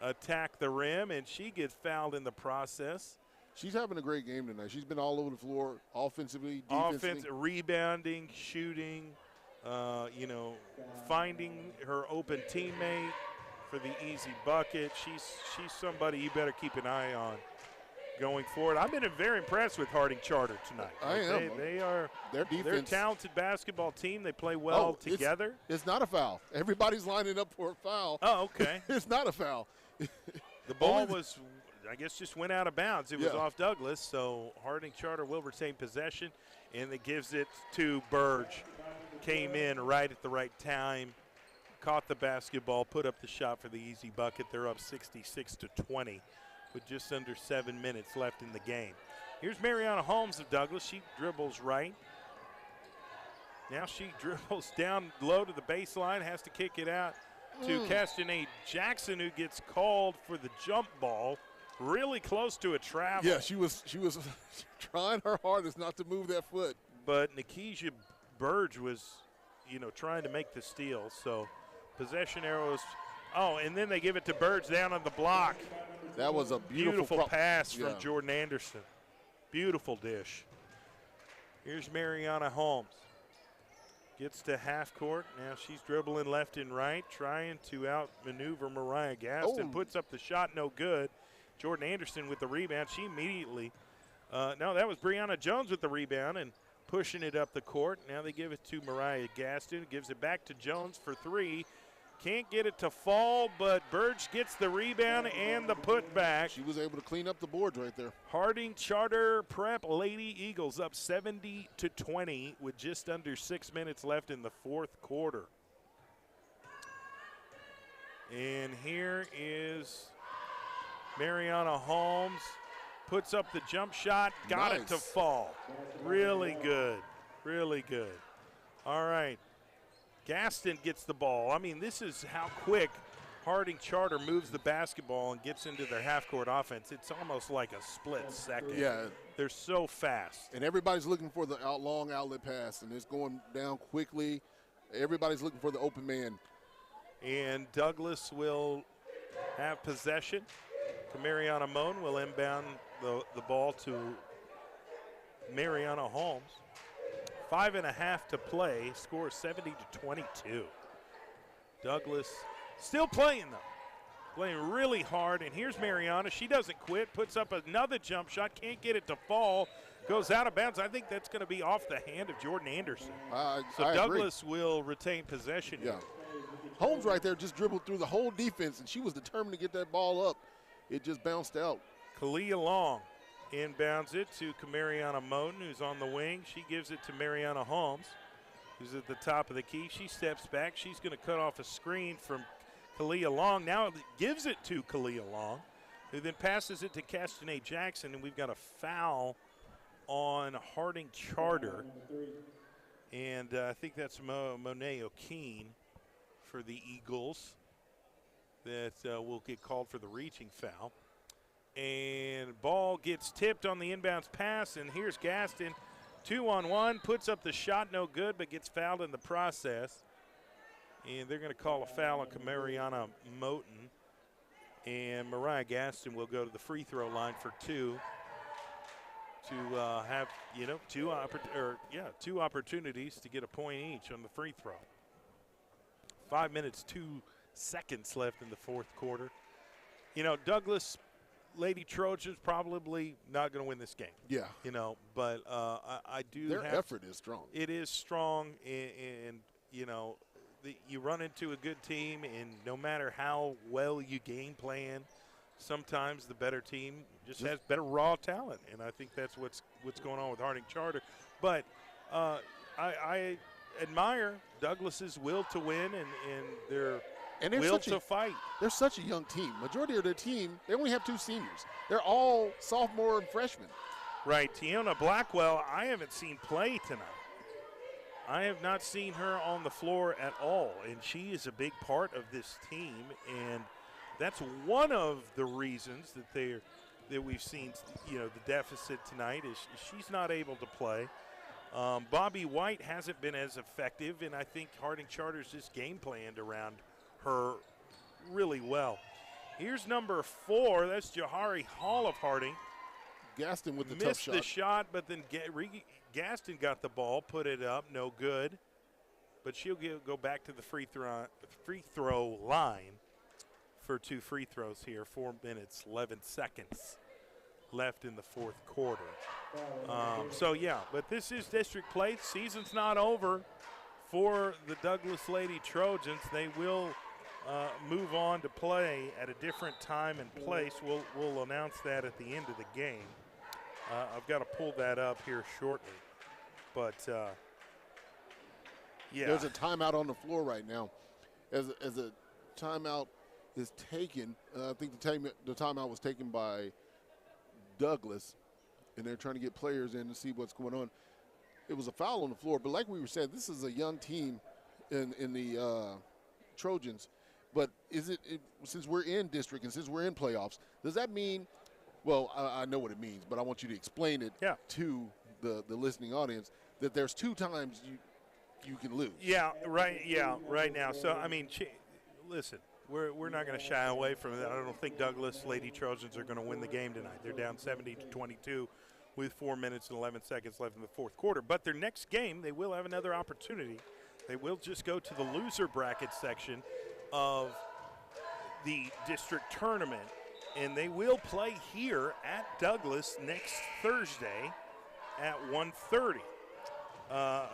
attack the rim, and she gets fouled in the process. She's having a great game tonight. She's been all over the floor, offensively, defensively. Rebounding, shooting. finding her open teammate for the easy bucket. She's somebody you better keep an eye on going forward. I've been very impressed with Harding Charter tonight. I am. They are. Their defense. They're a talented basketball team. They play well together. It's not a foul. Everybody's lining up for a foul. Oh, okay. It's not a foul. The ball was, I guess, just went out of bounds. It was off Douglas, so Harding Charter will retain possession, and it gives it to Burge. Came in right at the right time, caught the basketball, put up the shot for the easy bucket. They're up 66-20 with just under 7 minutes left in the game. Here's Mariana Holmes of Douglas. She dribbles right. Now she dribbles down low to the baseline, has to kick it out to Castanet Jackson, who gets called for the jump ball, really close to a travel. Yeah, she was trying her hardest not to move that foot. But Nikisha Burge was, trying to make the steal. So possession arrows. Oh, and then they give it to Burge down on the block. That was a beautiful pass from Jordan Anderson. Beautiful dish. Here's Mariana Holmes. Gets to half court. Now she's dribbling left and right, trying to outmaneuver Mariah Gaston. Puts up the shot, no good. Jordan Anderson with the rebound. She immediately, no, that was Brianna Jones with the rebound and pushing it up the court. Now they give it to Mariah Gaston. Gives it back to Jones for three. Can't get it to fall, but Burge gets the rebound and the putback. She was able to clean up the boards right there. Harding Charter Prep Lady Eagles up 70-20 with just under 6 minutes left in the fourth quarter. And here is Mariana Holmes. Puts up the jump shot, got it to fall. Really good, really good. All right. Gaston gets the ball. I mean, this is how quick Harding Charter moves the basketball and gets into their half-court offense. It's almost like a split second. Yeah. They're so fast. And everybody's looking for the long outlet pass, and it's going down quickly. Everybody's looking for the open man. And Douglas will have possession. Mariana Moan will inbound the ball to Mariana Holmes. 5.5 to play, score 70-22. Douglas still playing though, playing really hard. And here's Mariana. She doesn't quit, puts up another jump shot, can't get it to fall, goes out of bounds. I think that's going to be off the hand of Jordan Anderson. So I Douglas will retain possession. Yeah. Holmes right there just dribbled through the whole defense, and she was determined to get that ball up. It just bounced out. Kalia Long inbounds it to Mariana Moten, who's on the wing. She gives it to Mariana Holmes, who's at the top of the key. She steps back. She's going to cut off a screen from Kalia Long. Now gives it to Kalia Long, who then passes it to Castanet Jackson, and we've got a foul on Harding Charter. And I think that's Monet O'Keen for the Eagles that will get called for the reaching foul. And ball gets tipped on the inbounds pass, and here's Gaston. 2-on-1, puts up the shot, no good, but gets fouled in the process. And they're going to call a foul on Mariana Moten. And Mariah Gaston will go to the free throw line for two to have, two opportunities to get a point each on the free throw. 5 minutes, 2 seconds left in the fourth quarter. Douglas Lady Trojans probably not going to win this game. Yeah. But I do. Their effort is strong. It is strong, and you run into a good team, and no matter how well you game plan, sometimes the better team just has better raw talent, and I think that's what's going on with Harding Charter. But I admire Douglas's will to win and their will to fight. They're such a young team. Majority of their team, they only have 2 seniors. They're all sophomore and freshmen. Right. Tiona Blackwell, I haven't seen play tonight. I have not seen her on the floor at all, and she is a big part of this team, and that's one of the reasons that we've seen, the deficit tonight is she's not able to play. Bobby White hasn't been as effective, and I think Harding Charter's just game planned around her really well. Here's number 4. That's Jahari Hall of Harding. Gaston with the tough shot. Missed the shot, but then Gaston got the ball, put it up, no good. but she'll go back to the free throw line for 2 free throws here. 4 minutes, 11 seconds left in the fourth quarter. So, yeah, but this is district play. Season's not over for the Douglas Lady Trojans. They will move on to play at a different time and place. We'll announce that at the end of the game. I've got to pull that up here shortly. But, yeah. There's a timeout on the floor right now. As a timeout is taken, I think the timeout was taken by Douglas, and they're trying to get players in to see what's going on. It was a foul on the floor, but like we were saying, this is a young team in the Trojans. But since we're in district and since we're in playoffs, does that mean, well, I know what it means, but I want you to explain it to the listening audience, that there's 2 times you can lose. Yeah, right now. So, I mean, listen, we're not going to shy away from that. I don't think Douglas Lady Trojans are going to win the game tonight. They're down 70-22 with 4 minutes and 11 seconds left in the fourth quarter. But their next game, they will have another opportunity. They will just go to the loser bracket section of the district tournament, and they will play here at Douglas next Thursday at 1:30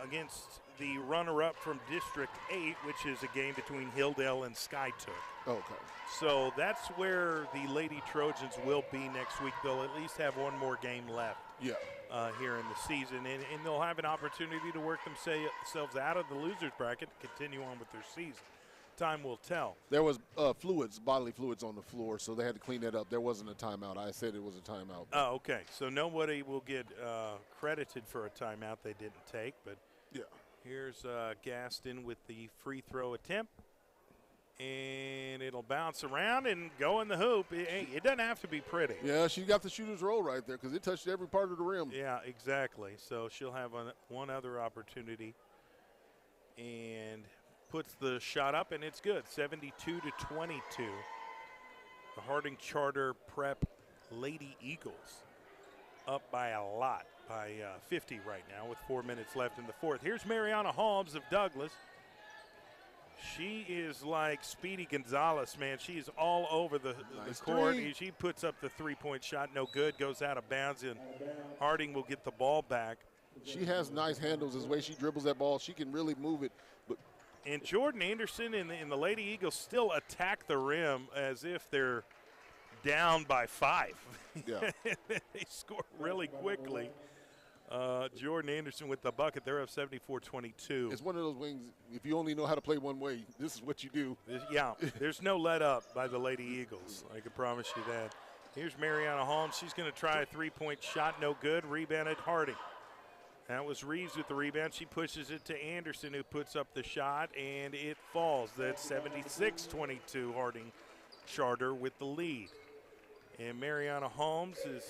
against the runner-up from District 8, which is a game between Hilldale and Skytook. Okay. So that's where the Lady Trojans will be next week. They'll at least have one more game left here in the season, and they'll have an opportunity to work themselves out of the losers bracket to continue on with their season. Time will tell. There was bodily fluids on the floor, so they had to clean that up. There wasn't a timeout. I said it was a timeout. Oh, okay. So nobody will get credited for a timeout they didn't take, but here's Gaston with the free throw attempt, and it'll bounce around and go in the hoop. It doesn't have to be pretty. Yeah, she got the shooter's roll right there because it touched every part of the rim. Yeah, exactly. So she'll have one other opportunity and puts the shot up, and it's good. 72-22. The Harding Charter Prep Lady Eagles up by a lot, by 50 right now with 4 minutes left in the fourth. Here's Mariana Holmes of Douglas. She is like Speedy Gonzalez, man. She's all over the court. She puts up the three-point shot, no good, goes out of bounds, and Harding will get the ball back. She has nice handles. The way she dribbles that ball, she can really move it. And Jordan Anderson and the Lady Eagles still attack the rim as if they're down by 5. Yeah. They score really quickly. Jordan Anderson with the bucket. They're up 74-22. It's one of those wings, if you only know how to play one way, this is what you do. There's no let up by the Lady Eagles. I can promise you that. Here's Mariana Holmes. She's going to try a three-point shot. No good. Rebounded Harding. That was Reeves with the rebound. She pushes it to Anderson, who puts up the shot, and it falls. That's 76-22, Harding Charter with the lead. And Mariana Holmes is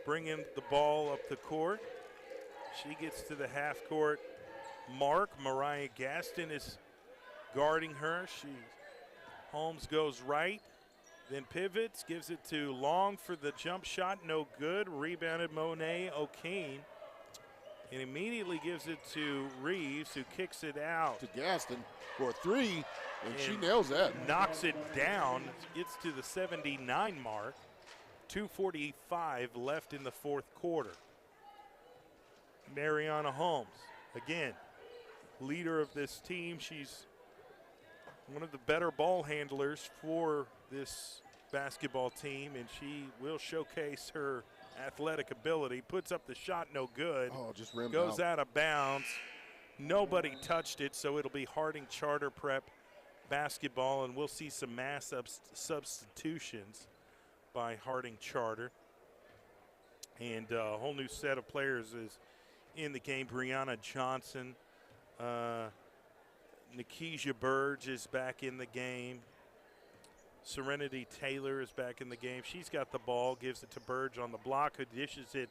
bringing the ball up the court. She gets to the half-court mark. Mariah Gaston is guarding her. Holmes goes right, then pivots, gives it to Long for the jump shot. No good. Rebounded Monet O'Kane. And immediately gives it to Reeves, who kicks it out to Gaston for a 3, and she nails that. Knocks it down, gets to the 79 mark. 2:45 left in the fourth quarter. Mariana Holmes, again, leader of this team. She's one of the better ball handlers for this basketball team, and she will showcase her athletic ability. Puts up the shot, no good. Just rimmed Goes out of bounds. Nobody touched it, so it'll be Harding Charter Prep basketball, and we'll see some mass substitutions by Harding Charter. And a whole new set of players is in the game. Brianna Johnson, Nikisha Burge is back in the game. Serenity Taylor is back in the game. She's got the ball, gives it to Burge on the block, who dishes it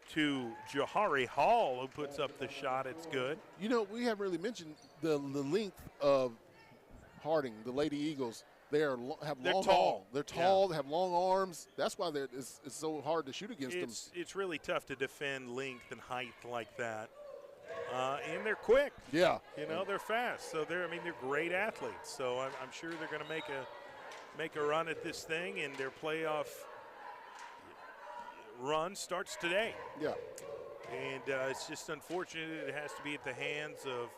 to Johari Hall, who puts up the shot. It's good. You know, we haven't really mentioned the length of Harding, the Lady Eagles. They're tall. They're tall. They have long arms. That's why it's so hard to shoot against them. It's really tough to defend length and height like that. And they're quick. Yeah. You know, they're fast. So they're great athletes. So I'm sure they're going to make a run at this thing, and their playoff run starts today. Yeah. And it's just unfortunate it has to be at the hands of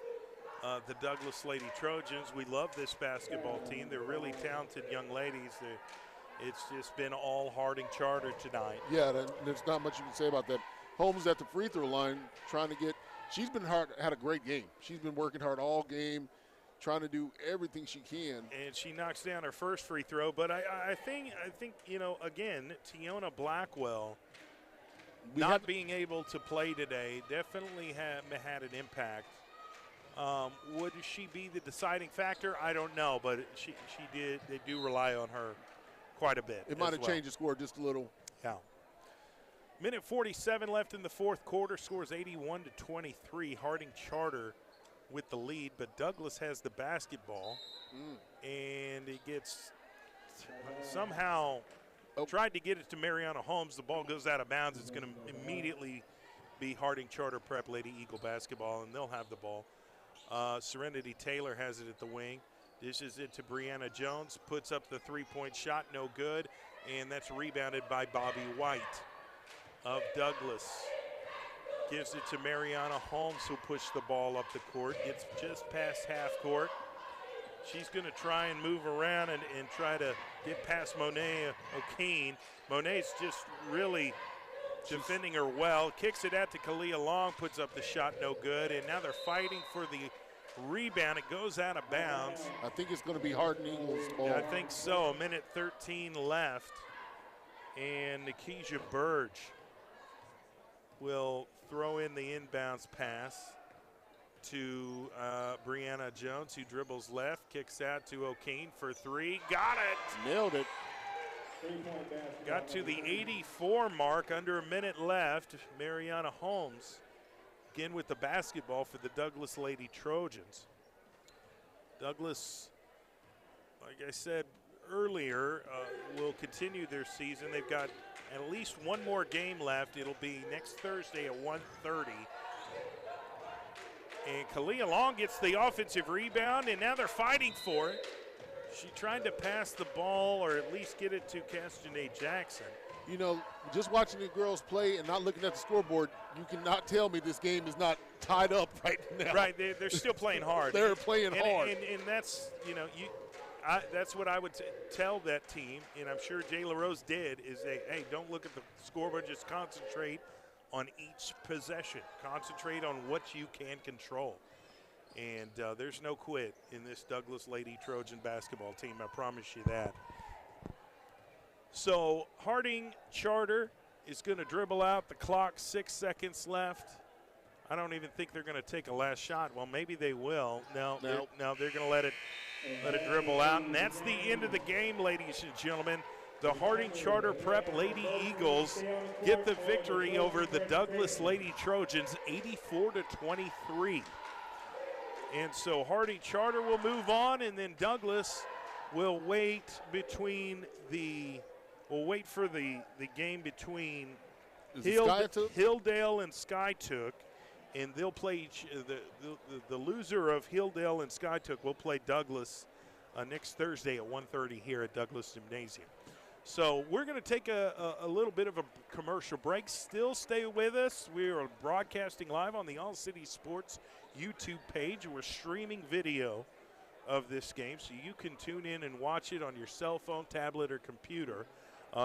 the Douglas Lady Trojans. We love this basketball team. They're really talented young ladies. It's just been all Harding Charter tonight. Yeah, there's not much you can say about that. Holmes at the free throw line trying to get – she's been had a great game. She's been working hard all game, trying to do everything she can. And she knocks down her first free throw. But I think you know, again, Tiona Blackwell not being able to play today definitely had an impact. Would she be the deciding factor? I don't know, but she did. They do rely on her quite a bit. It might have changed the score just a little. Yeah. Minute 47 left in the fourth quarter. Scores 81-23. Harding Charter with the lead, but Douglas has the basketball, and it gets somehow tried to get it to Mariana Holmes. The ball goes out of bounds. It's going to immediately be Harding Charter Prep Lady Eagle basketball, and they'll have the ball. Serenity Taylor has it at the wing. Dishes it to Brianna Jones, puts up the three-point shot, no good, and that's rebounded by Bobby White of Douglas. Gives it to Mariana Holmes, who pushed the ball up the court, gets just past half court. She's going to try and move around and try to get past Monet O'Kane. Monet's just really defending her well. Kicks it out to Kalia Long, puts up the shot, no good, and now they're fighting for the rebound. It goes out of bounds. I think it's going to be Harding Eagles' ball. I think so. A minute 13 left, and Nikisha Burge will throw in the inbounds pass to Brianna Jones, who dribbles left, kicks out to O'Kane for three. Got it. Nailed it. Got to the 84 mark, under a minute left. Mariana Holmes again with the basketball for the Douglas Lady Trojans. Douglas, like I said earlier, will continue their season. They've got at least one more game left. It'll be next Thursday at 1:30. And Kalia Long gets the offensive rebound, and now they're fighting for it. She tried to pass the ball or at least get it to Castanet Jackson. You know, just watching the girls play and not looking at the scoreboard, you cannot tell me this game is not tied up right now. Right, they're still playing hard. They're playing hard. And that's, you know, that's what I would tell that team, and I'm sure Jay LaRose did, is hey, don't look at the scoreboard, just concentrate on each possession. Concentrate on what you can control. And there's no quit in this Douglas Lady Trojan basketball team, I promise you that. So Harding Charter is going to dribble out the clock, 6 seconds left. I don't even think they're going to take a last shot. Well, maybe they will. No, they're going to let it dribble out. And that's the end of the game, ladies and gentlemen. The Harding Charter Prep Lady Eagles get the victory over the Douglas Lady Trojans, 84-23. And so Harding Charter will move on, and then Douglas will wait for the game between Hilldale and Skytook, and they'll play the loser of Hilldale and Skytook will play Douglas next Thursday at 1:30 here at Douglas Gymnasium. So we're going to take a little bit of a commercial break. Still stay with us. We are broadcasting live on the All City Sports YouTube page. We're streaming video of this game, so you can tune in and watch it on your cell phone, tablet, or computer.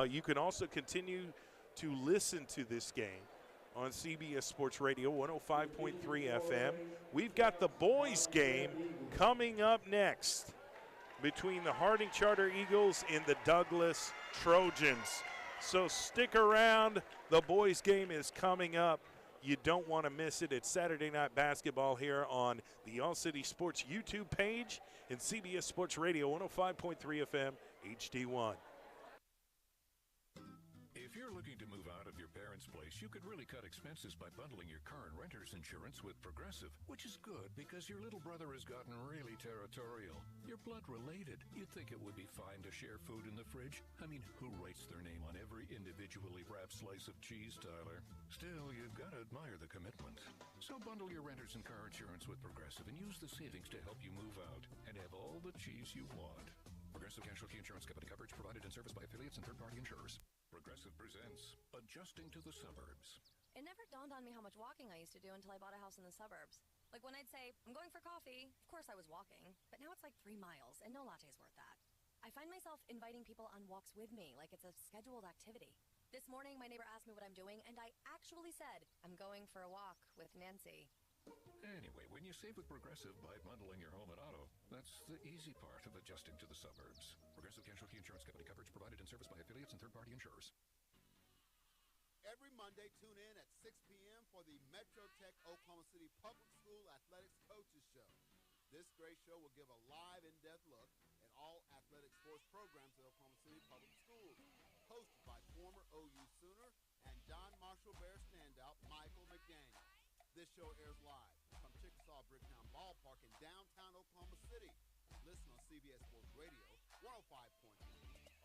You can also continue to listen to this game on CBS Sports Radio 105.3 FM. We've got the boys game coming up next between the Harding Charter Eagles and the Douglas Trojans. So stick around. The boys game is coming up. You don't want to miss it. It's Saturday Night Basketball here on the All City Sports YouTube page and CBS Sports Radio 105.3 FM HD1. If you're looking looking to move out of your parents' place, you could really cut expenses by bundling your car and renter's insurance with Progressive, which is good because your little brother has gotten really territorial. You're blood related. You'd think it would be fine to share food in the fridge. I mean, who writes their name on every individually wrapped slice of cheese, Tyler? Still, you've got to admire the commitment. So bundle your renter's and car insurance with Progressive and use the savings to help you move out and have all the cheese you want. Progressive Casualty Insurance Company. Coverage provided and serviced by affiliates and third-party insurers. Progressive presents Adjusting to the Suburbs. It never dawned on me how much walking I used to do until I bought a house in the suburbs. Like when I'd say, I'm going for coffee, of course I was walking, but now it's like 3 miles and no latte's worth that. I find myself inviting people on walks with me like it's a scheduled activity. This morning, my neighbor asked me what I'm doing, and I actually said, I'm going for a walk with Nancy. Anyway, when you save with Progressive by bundling your home and auto, that's the easy part of adjusting to the suburbs. Progressive Casualty Insurance Company. Coverage provided and serviced by affiliates and third-party insurers. Every Monday, tune in at 6 p.m. for the Metro Tech Oklahoma City Public School Athletics Coaches Show. This great show will give a live, in-depth look at all athletic sports programs at Oklahoma City Public Schools. Hosted by former OU Sooner and John Marshall Bear standout Michael McDaniel. This show airs live from Chickasaw Bricktown Ballpark in downtown Oklahoma City. Listen on CBS Sports Radio 105.3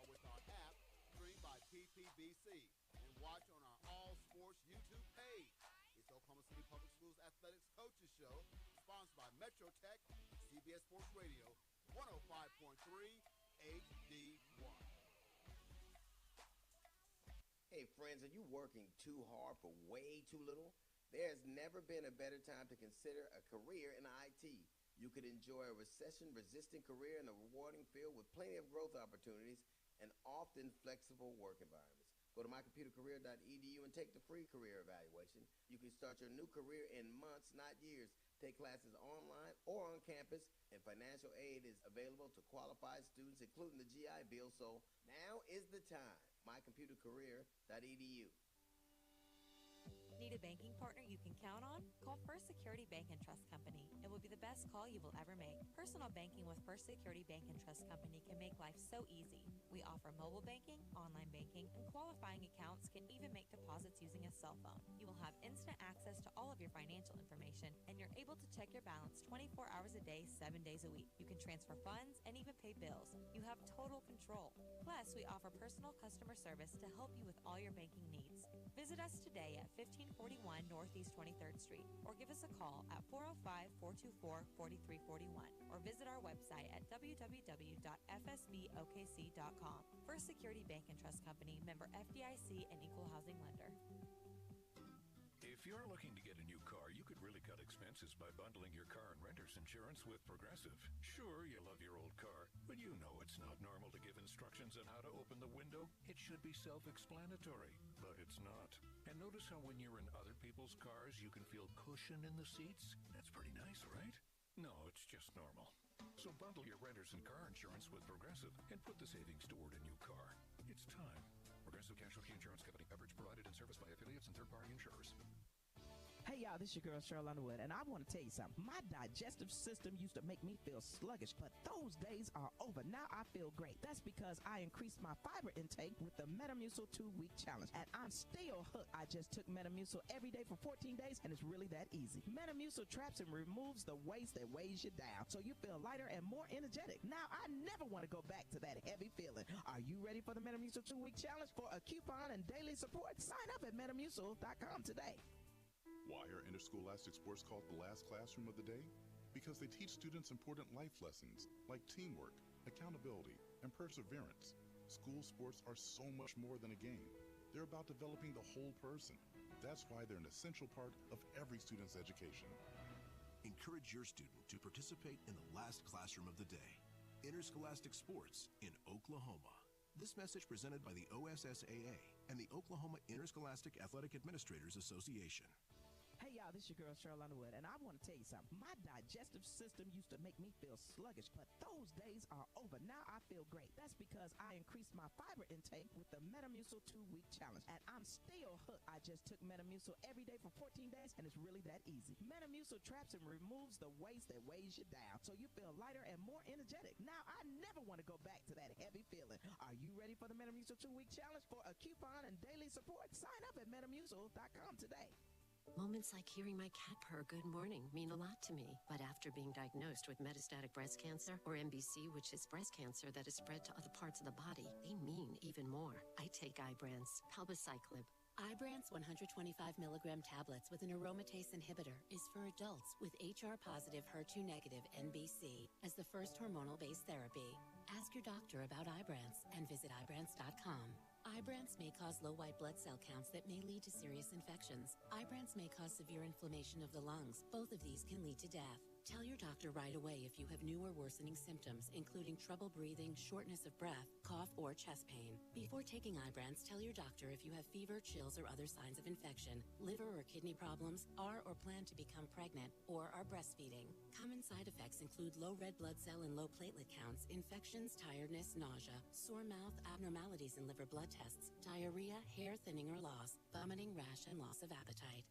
or with our app streamed by PPBC and watch on our All Sports YouTube page. It's Oklahoma City Public Schools Athletics Coaches Show, sponsored by Metro Tech, CBS Sports Radio 105.3 HD1. Hey friends, are you working too hard for way too little? There's never been a better time to consider a career in IT. You could enjoy a recession-resistant career in a rewarding field with plenty of growth opportunities and often flexible work environments. Go to mycomputercareer.edu and take the free career evaluation. You can start your new career in months, not years. Take classes online or on campus, and financial aid is available to qualified students, including the GI Bill. So now is the time. mycomputercareer.edu. Need a banking partner you can count on? Call First Security Bank and Trust Company. It will be the best call you will ever make. Personal banking with First Security Bank and Trust Company can make life so easy. We offer mobile banking, online banking, and qualifying accounts can even make deposits using a cell phone. You will have instant access to all of your financial information, and you're able to check your balance 24 hours a day, 7 days a week. You can transfer funds and even pay bills. You have total control. Plus, we offer personal customer service to help you with all your banking needs. Visit us today at 1541 Northeast 23rd Street, or give us a call at 405-424-4341, or visit our website at www.fsbokc.com. First Security Bank and Trust Company, member FDIC and equal housing lender. If you're looking to get a new car, you could really cut expenses by bundling your car and renter's insurance with Progressive. Sure, you love your old car, but you know it's not normal to give instructions on how to open the window. It should be self-explanatory, but it's not. And notice how when you're in other people's cars, you can feel cushion in the seats? That's pretty nice, right? No, it's just normal. So bundle your renter's and car insurance with Progressive and put the savings toward a new car. It's time. Progressive Casualty Insurance Company. Coverage provided and serviced by affiliates and third-party insurers. Hey y'all, this is your girl Cheryl Underwood, and I want to tell you something. My digestive system used to make me feel sluggish, but those days are over. Now I feel great. That's because I increased my fiber intake with the Metamucil 2-week challenge, and I'm still hooked. I just took Metamucil every day for 14 days, and it's really that easy. Metamucil traps and removes the waste that weighs you down, so you feel lighter and more energetic. Now I never want to go back to that heavy feeling. Are you ready for the Metamucil 2-week challenge? For a coupon and daily support, sign up at Metamucil.com today. Why are interscholastic sports called the last classroom of the day? Because they teach students important life lessons like teamwork, accountability, and perseverance. School sports are so much more than a game. They're about developing the whole person. That's why they're an essential part of every student's education. Encourage your student to participate in the last classroom of the day. Interscholastic sports in Oklahoma. This message presented by the OSSAA and the Oklahoma Interscholastic Athletic Administrators Association. Hey y'all, this your girl Cheryl Underwood, and I want to tell you something. My digestive system used to make me feel sluggish, but those days are over. Now I feel great. That's because I increased my fiber intake with the Metamucil 2-week challenge, and I'm still hooked. I just took Metamucil every day for 14 days, and it's really that easy. Metamucil traps and removes the waste that weighs you down, so you feel lighter and more energetic. Now I never want to go back to that heavy feeling. Are you ready for the Metamucil 2-week challenge? For a coupon and daily support, sign up at Metamucil.com today. Moments like hearing my cat purr good morning mean a lot to me. But after being diagnosed with metastatic breast cancer, or MBC, which is breast cancer that is spread to other parts of the body, they mean even more. I take Ibrance, palbociclib. Ibrance 125 milligram tablets with an aromatase inhibitor is for adults with HR-positive, HER2-negative MBC as the first hormonal-based therapy. Ask your doctor about Ibrance and visit Ibrance.com. Ibrance may cause low white blood cell counts that may lead to serious infections. Ibrance may cause severe inflammation of the lungs. Both of these can lead to death. Tell your doctor right away if you have new or worsening symptoms, including trouble breathing, shortness of breath, cough, or chest pain. Before taking Ibrance, tell your doctor if you have fever, chills, or other signs of infection, liver or kidney problems, are or plan to become pregnant, or are breastfeeding. Common side effects include low red blood cell and low platelet counts, infections, tiredness, nausea, sore mouth, abnormalities in liver blood tests, diarrhea, hair thinning or loss, vomiting, rash, and loss of appetite.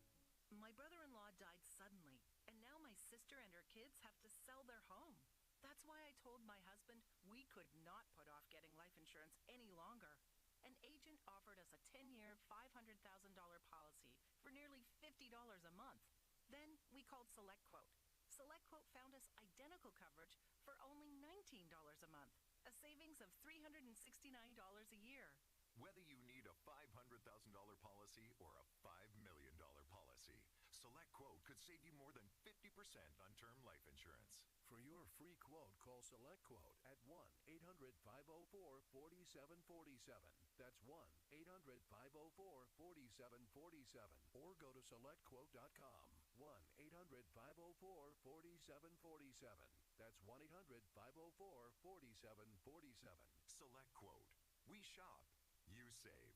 My brother-in-law died suddenly, and now my sister and her kids have to sell their home. That's why I told my husband we could not put off getting life insurance any longer. An agent offered us a 10-year, $500,000 policy for nearly $50 a month. Then we called SelectQuote. SelectQuote found us identical coverage for only $19 a month, a savings of $369 a year. Whether you need a $500,000 policy or a $5 million policy, SelectQuote could save you more than 50% on term life insurance. For your free quote, call SelectQuote at 1-800-504-4747. That's 1-800-504-4747. Or go to SelectQuote.com. 1-800-504-4747. That's 1-800-504-4747. SelectQuote. We shop. You save.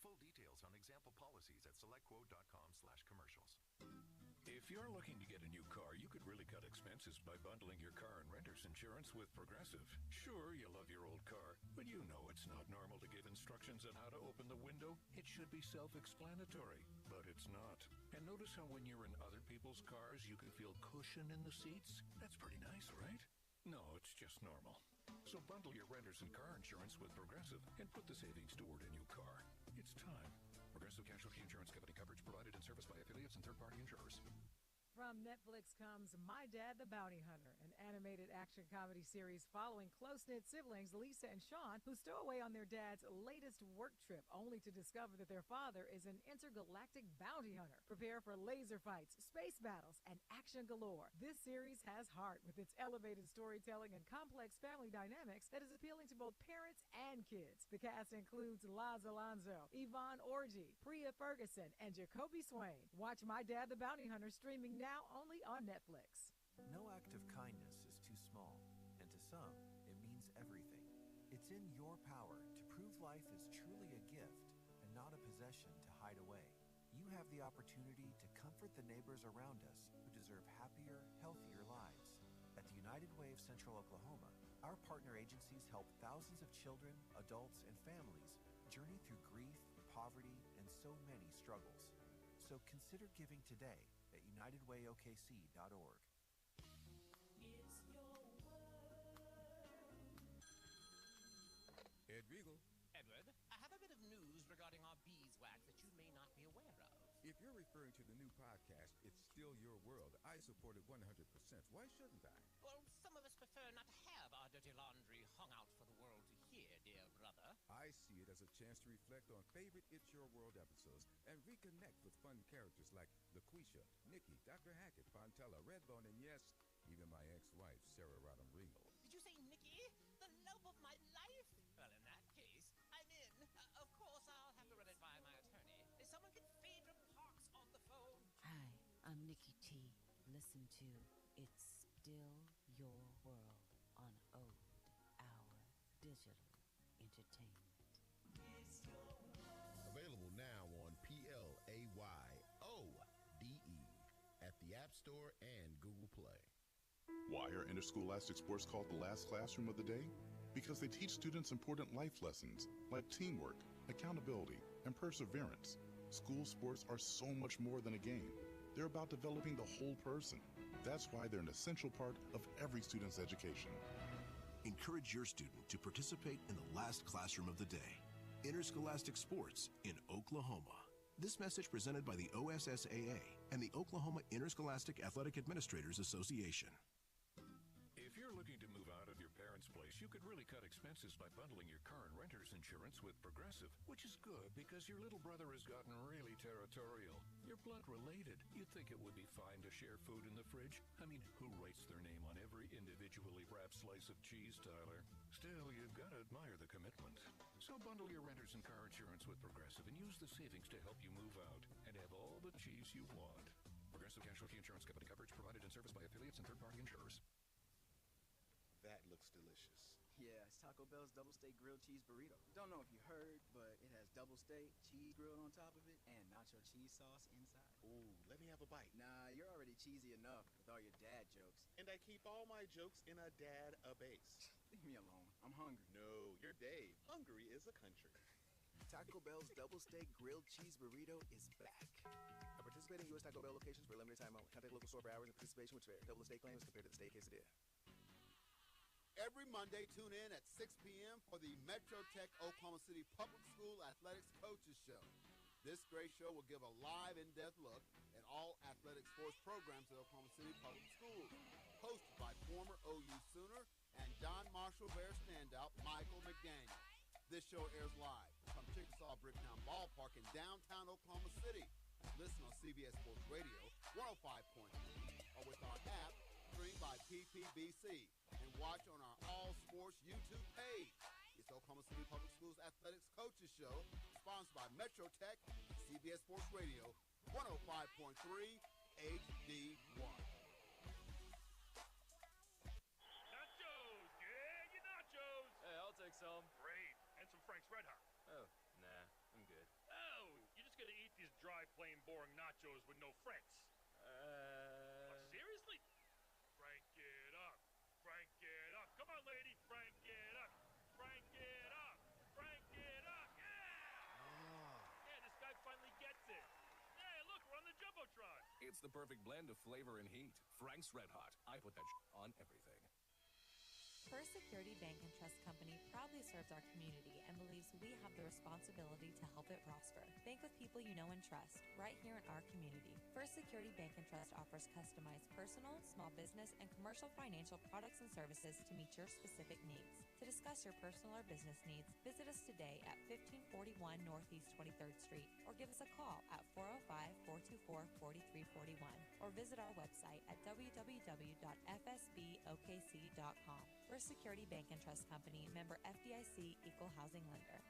Full details on example policies at selectquote.com/commercials. If you're looking to get a new car, you could really cut expenses by bundling your car and renter's insurance with Progressive. Sure, you love your old car, but you know it's not normal to give instructions on how to open the window. It should be self-explanatory, but it's not. And notice how when you're in other people's cars, you can feel cushion in the seats? That's pretty nice, right? No, it's just normal. So bundle your renters and car insurance with Progressive and put the savings toward a new car. It's time. Progressive Casualty Insurance Company. Coverage provided and serviced by affiliates and third-party insurers. From Netflix comes My Dad the Bounty Hunter, an animated action comedy series following close-knit siblings Lisa and Sean, who stow away on their dad's latest work trip, only to discover that their father is an intergalactic bounty hunter. Prepare for laser fights, space battles, and action galore. This series has heart with its elevated storytelling and complex family dynamics that is appealing to both parents and kids. The cast includes Laz Alonso, Yvonne Orji, Priya Ferguson, and Jacoby Swain. Watch My Dad the Bounty Hunter streaming now only on Netflix. No act of kindness is too small, and to some, it means everything. It's in your power to prove life is truly a gift and not a possession to hide away. You have the opportunity to comfort the neighbors around us who deserve happier, healthier lives. At the United Way of Central Oklahoma, our partner agencies help thousands of children, adults, and families journey through grief, poverty, and so many struggles. So consider giving today at UnitedWayOKC.org. Ed Regal. Edward, I have a bit of news regarding our beeswax that you may not be aware of. If you're referring to the new podcast, It's Still Your World, I support it 100%. Why shouldn't I? Well, some of us prefer not to have our dirty laundry hung out for the world to hear, dear brother. I see it as a chance to reflect on favorite It's Your World episodes and reconnect with fun characters like LaQuisha, Nikki, Dr. Hackett, Fontella, Redbone, and yes, even my ex-wife, Sarah Rodham Ringel. Did you say Nikki? The love of my life? Well, in that case, I'm in. Of course, I'll have to run it by my attorney. Someone get Phaedra Parks on the phone. Hi, I'm Nikki T. Listen to It's Still Your World on Ode, our digital entertainment. Available now on PLAYODE. Store and Google Play. Why are interscholastic sports called the last classroom of the day? Because they teach students important life lessons like teamwork, accountability, and perseverance. School sports are so much more than a game. They're about developing the whole person. That's why they're an essential part of every student's education. Encourage your student to participate in the last classroom of the day, interscholastic sports in Oklahoma. This message presented by the OSSAA and the Oklahoma Interscholastic Athletic Administrators Association. If you're looking to move out of your parents' place, you could really cut expenses by bundling your car and renter's insurance with Progressive, which is good because your little brother has gotten really territorial. You're blood related. You'd think it would be fine to share food in the fridge. I mean, who writes their name on every individually wrapped slice of cheese, Tyler? Still, you've got to admire the commitment. So bundle your renter's and car insurance with Progressive and use the savings to help you move out and have all the cheese you want. Progressive Casualty Insurance Company coverage provided and serviced by affiliates and third-party insurers. That looks delicious. Yeah, it's Taco Bell's double steak grilled cheese burrito. Don't know if you heard, but it has double steak, cheese grilled on top of it, and nacho cheese sauce inside. Ooh, let me have a bite. Nah, you're already cheesy enough with all your dad jokes. And I keep all my jokes in a dad-a-base. Leave me alone. I'm hungry. No, you're Dave. Hungry is a country. Taco Bell's double steak grilled cheese burrito is back. At participating U.S. Taco Bell locations for a limited time only. Contact local store for hours and participation which vary. Double the steak claims compared to the steak quesadilla. Every Monday, tune in at 6 p.m. for the Metro Tech Oklahoma City Public School Athletics Coaches Show. This great show will give a live, in-depth look at all athletic sports programs at Oklahoma City Public Schools. Hosted by former OU Sooner and John Marshall Bear standout Michael McDaniel. This show airs live from Chickasaw Bricktown Ballpark in downtown Oklahoma City. Listen on CBS Sports Radio 105.3 or with our app streamed by PPBC. And watch on our All Sports YouTube page. It's Oklahoma City Public Schools Athletics Coaches Show, sponsored by Metro Tech, CBS Sports Radio, 105.3 HD1. Nachos! Yeah, you nachos! Hey, I'll take some. Great. And some Frank's Red Hot. Oh, nah, I'm good. Oh, you're just gonna eat these dry, plain, boring nachos with no Franks. Seriously? Frank it up. Frank it up. Come on, lady. Frank it up. Frank it up. Frank it up. Yeah! Yeah, this guy finally gets it. Hey, look, we're on the Jumbotron. It's the perfect blend of flavor and heat. Frank's Red Hot. I put that on everything. First Security Bank and Trust Company proudly serves our community and believes we have the responsibility to help it prosper. Bank with people you know and trust, right here in our community. First Security Bank and Trust offers customized personal, small business, and commercial financial products and services to meet your specific needs. To discuss your personal or business needs, visit us today at 1541 Northeast 23rd Street or give us a call at 405-424-4341 or visit our website at www.fsbokc.com. First Security Bank and Trust Company, member FDIC, equal housing lender.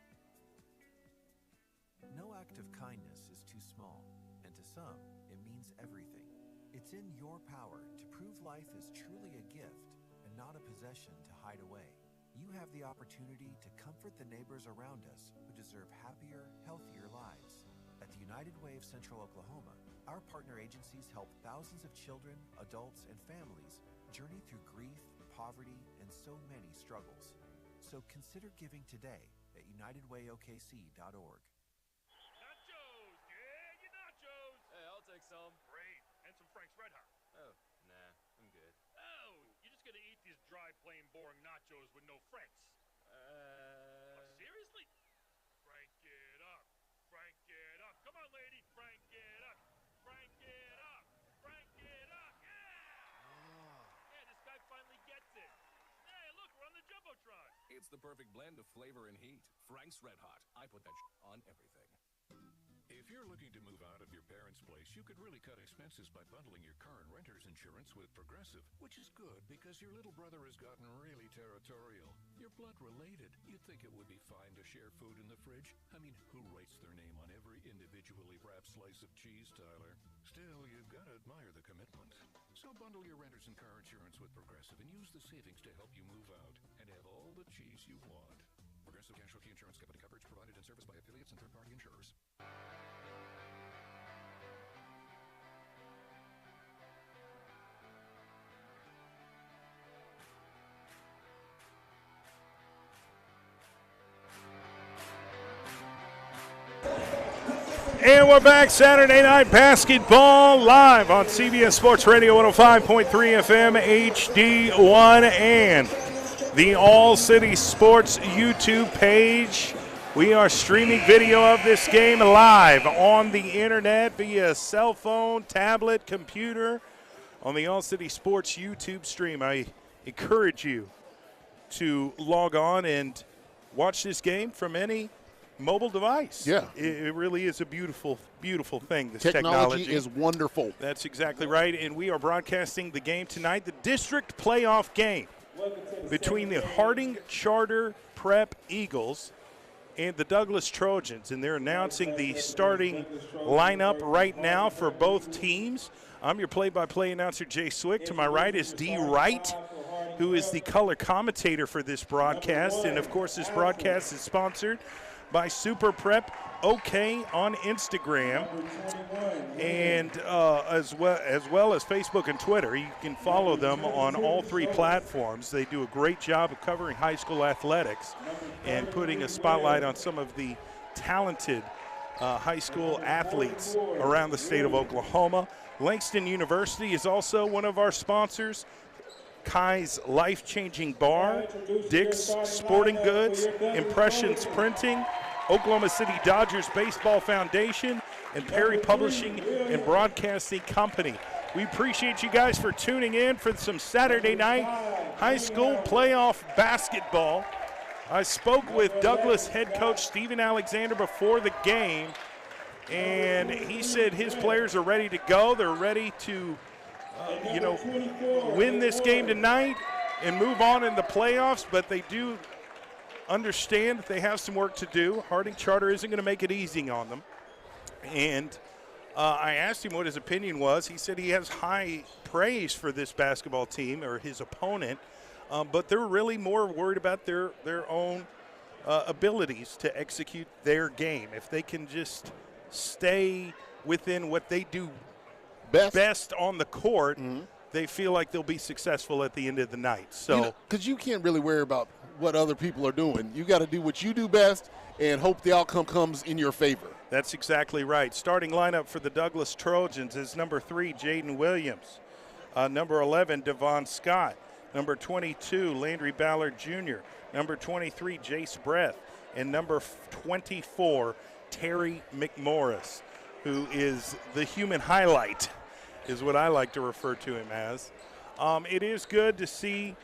No act of kindness is too small, and to some, it means everything. It's in your power to prove life is truly a gift and not a possession to hide away. You have the opportunity to comfort the neighbors around us who deserve happier, healthier lives. At the United Way of Central Oklahoma, our partner agencies help thousands of children, adults, and families journey through grief, poverty, and so many struggles. So consider giving today at unitedwayokc.org. Nachos! Yeah, you nachos! Hey, I'll take some. Great. And some Frank's Red Hot. Oh, nah, I'm good. Oh, you're just gonna eat these dry, plain, boring nachos with no Franks. Seriously? Frank it up. Frank it up. Come on, lady. Frank it up. Frank it up. Frank it up. Yeah! Yeah, this guy finally gets it. Hey, look, we're on the Jumbotron. It's the perfect blend of flavor and heat. Frank's Red Hot. I put that on everything. If you're looking to move out of your parents' place, you could really cut expenses by bundling your car and renter's insurance with Progressive, which is good because your little brother has gotten really territorial. You're blood related. You'd think it would be fine to share food in the fridge. I mean, who writes their name on every individually wrapped slice of cheese, Tyler? Still, you've got to admire the commitment. So bundle your renter's and car insurance with Progressive and use the savings to help you move out and have all the cheese you want. Progressive Casualty Insurance Company coverage provided and serviced by affiliates and third-party insurers. And we're back, Saturday Night Basketball live on CBS Sports Radio 105.3 FM HD1 and the All City Sports YouTube page. We are streaming video of this game live on the internet via cell phone, tablet, computer on the All City Sports YouTube stream. I encourage you to log on and watch this game from any mobile device. Yeah. It really is a beautiful, beautiful thing, this Technology is wonderful. That's exactly right, and we are broadcasting the game tonight, the district playoff game between the Harding Charter Prep Eagles and the Douglas Trojans, and they're announcing the starting lineup right now for both teams. I'm your play-by-play announcer, Jay Swick. To my right is Dee Wright, who is the color commentator for this broadcast, and of course this broadcast is sponsored by Super Prep OK on Instagram, and as well as Facebook and Twitter. You can follow them on all three platforms. They do a great job of covering high school athletics and putting a spotlight on some of the talented high school athletes around the state of Oklahoma. Langston University is also one of our sponsors. Kai's Life-Changing Bar, Dick's Sporting Goods, Impressions Printing, Oklahoma City Dodgers Baseball Foundation, and Perry Publishing and Broadcasting Company. We appreciate you guys for tuning in for some Saturday night high school playoff basketball. I spoke with Douglas head coach Steven Alexander before the game, and he said his players are ready to go. They're ready to win this game tonight and move on in the playoffs, but they do understand that they have some work to do. Harding Charter isn't going to make it easy on them. And I asked him what his opinion was. He said he has high praise for this basketball team or his opponent, but they're really more worried about their own abilities to execute their game. If they can just stay within what they do best on the court, they feel like they'll be successful at the end of the night. So, because you can't really worry about what other people are doing. You got to do what you do best and hope the outcome comes in your favor. That's exactly right. Starting lineup for the Douglas Trojans is number 3, Jaden Williams. Number 11, Devon Scott. Number 22, Landry Ballard Jr. Number 23, Jace Breath. And number 24, Terry McMorris, who is the human highlight, is what I like to refer to him as. It is good to see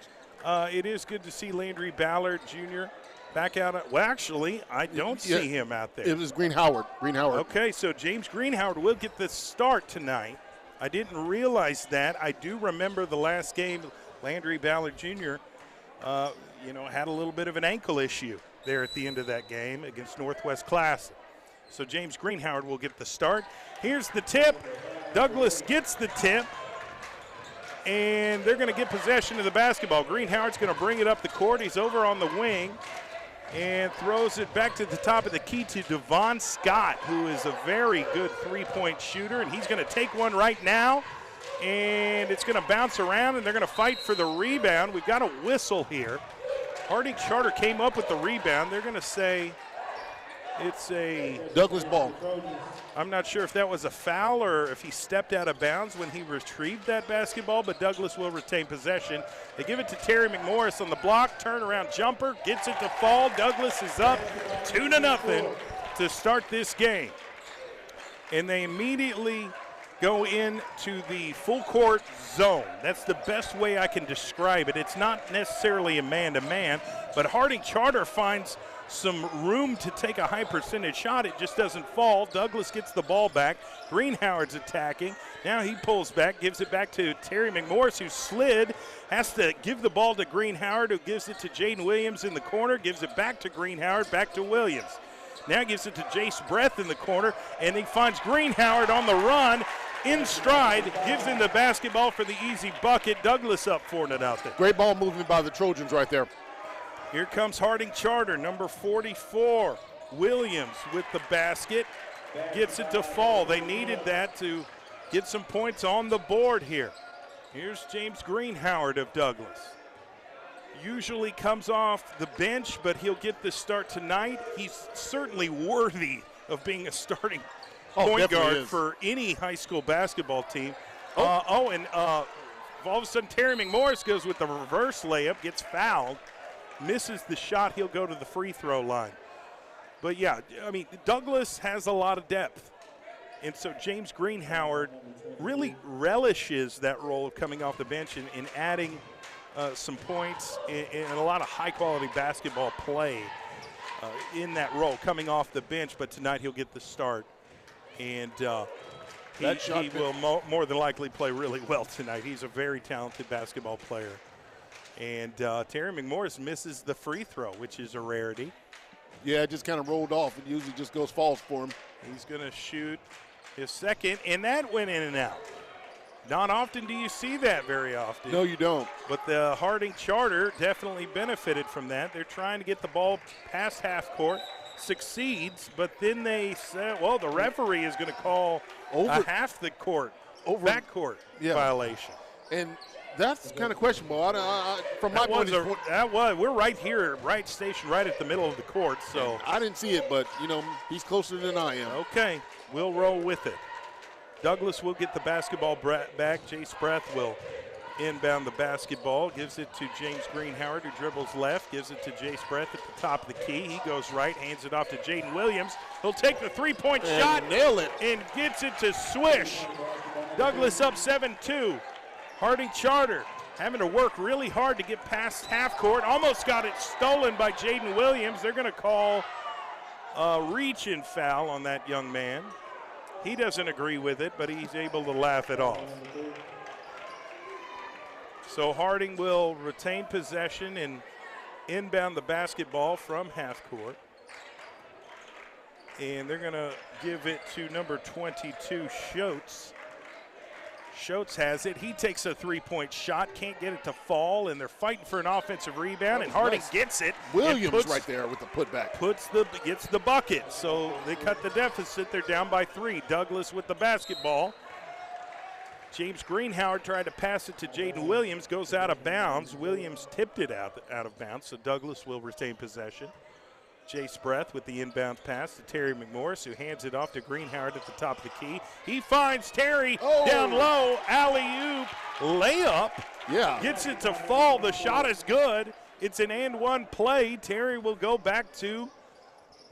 Landry Ballard Jr. back out. Well, actually, I don't see him out there. It was Green Howard. Okay, so James Greenhoward will get the start tonight. I didn't realize that. I do remember the last game, Landry Ballard Jr. Had a little bit of an ankle issue there at the end of that game against Northwest Classic. So James Greenhoward will get the start. Here's the tip. Douglas gets the tip, and they're going to get possession of the basketball. Greenhoward's going to bring it up the court. He's over on the wing and throws it back to the top of the key to Devon Scott, who is a very good three-point shooter, and he's going to take one right now, and it's going to bounce around, and they're going to fight for the rebound. We've got a whistle here. Harding Charter came up with the rebound. They're going to say it's a Douglas ball. I'm not sure if that was a foul or if he stepped out of bounds when he retrieved that basketball, but Douglas will retain possession. They give it to Terry McMorris on the block, turnaround jumper, gets it to fall. Douglas is up 2-0 to start this game. And they immediately go into the full court zone. That's the best way I can describe it. It's not necessarily a man-to-man, but Harding Charter finds some room to take a high percentage shot. It just doesn't fall. Douglas gets the ball back. Greenhoward's attacking. Now he pulls back, gives it back to Terry McMorris, who slid, has to give the ball to Greenhoward, who gives it to Jaden Williams in the corner, gives it back to Greenhoward, back to Williams. Now gives it to Jace Breath in the corner, and he finds Greenhoward on the run, in stride, gives him the basketball for the easy bucket. Douglas up 4-0. Great ball movement by the Trojans right there. Here comes Harding Charter, number 44. Williams with the basket, gets it to fall. They needed that to get some points on the board here. Here's James Greenhoward of Douglas. Usually comes off the bench, but he'll get the start tonight. He's certainly worthy of being a starting point definitely guard is. for any high school basketball team. All of a sudden Terry McMorris goes with the reverse layup, gets fouled, misses the shot. He'll go to the free throw line. But, yeah, I mean, Douglas has a lot of depth. And so James Greenhoward really relishes that role of coming off the bench and adding some points and a lot of high-quality basketball play in that role, coming off the bench. But tonight he'll get the start. And he will more than likely play really well tonight. He's a very talented basketball player. And Terry McMorris misses the free throw, which is a rarity. Yeah, it just kind of rolled off. It usually just goes false for him. He's going to shoot his second, and that went in and out. Not often do you see that very often. No, you don't. But the Harding Charter definitely benefited from that. They're trying to get the ball past half court, succeeds, but then they said, well, the referee is going to call a half the court, backcourt violation. And that's kind of questionable. From my point of view, we're right here, right stationed right at the middle of the court. So I didn't see it, but, he's closer than I am. Okay, we'll roll with it. Douglas will get the basketball back. Jay Spreth will inbound the basketball, gives it to James Greenhoward, who dribbles left, gives it to Jay Spreth at the top of the key. He goes right, hands it off to Jaden Williams. He'll take the three-point shot. Nail it. And gets it to swish. Douglas up 7-2. Harding Charter having to work really hard to get past half court. Almost got it stolen by Jaden Williams. They're going to call a reach-in foul on that young man. He doesn't agree with it, but he's able to laugh it off. So Harding will retain possession and inbound the basketball from half court. And they're going to give it to number 22, Schultz. Schultz has it. He takes a three-point shot, can't get it to fall, and they're fighting for an offensive rebound, and Harding gets it. Williams right there with the putback. Gets the bucket, so they cut the deficit. They're down by 3. Douglas with the basketball. James Greenhoward tried to pass it to Jaden Williams, goes out of bounds. Williams tipped it out of bounds, so Douglas will retain possession. Jay Spreth with the inbound pass to Terry McMorris, who hands it off to Greenhoward at the top of the key. He finds Terry down low, alley-oop, layup. Yeah. Gets it to fall. The shot is good. It's an and-one play. Terry will go back to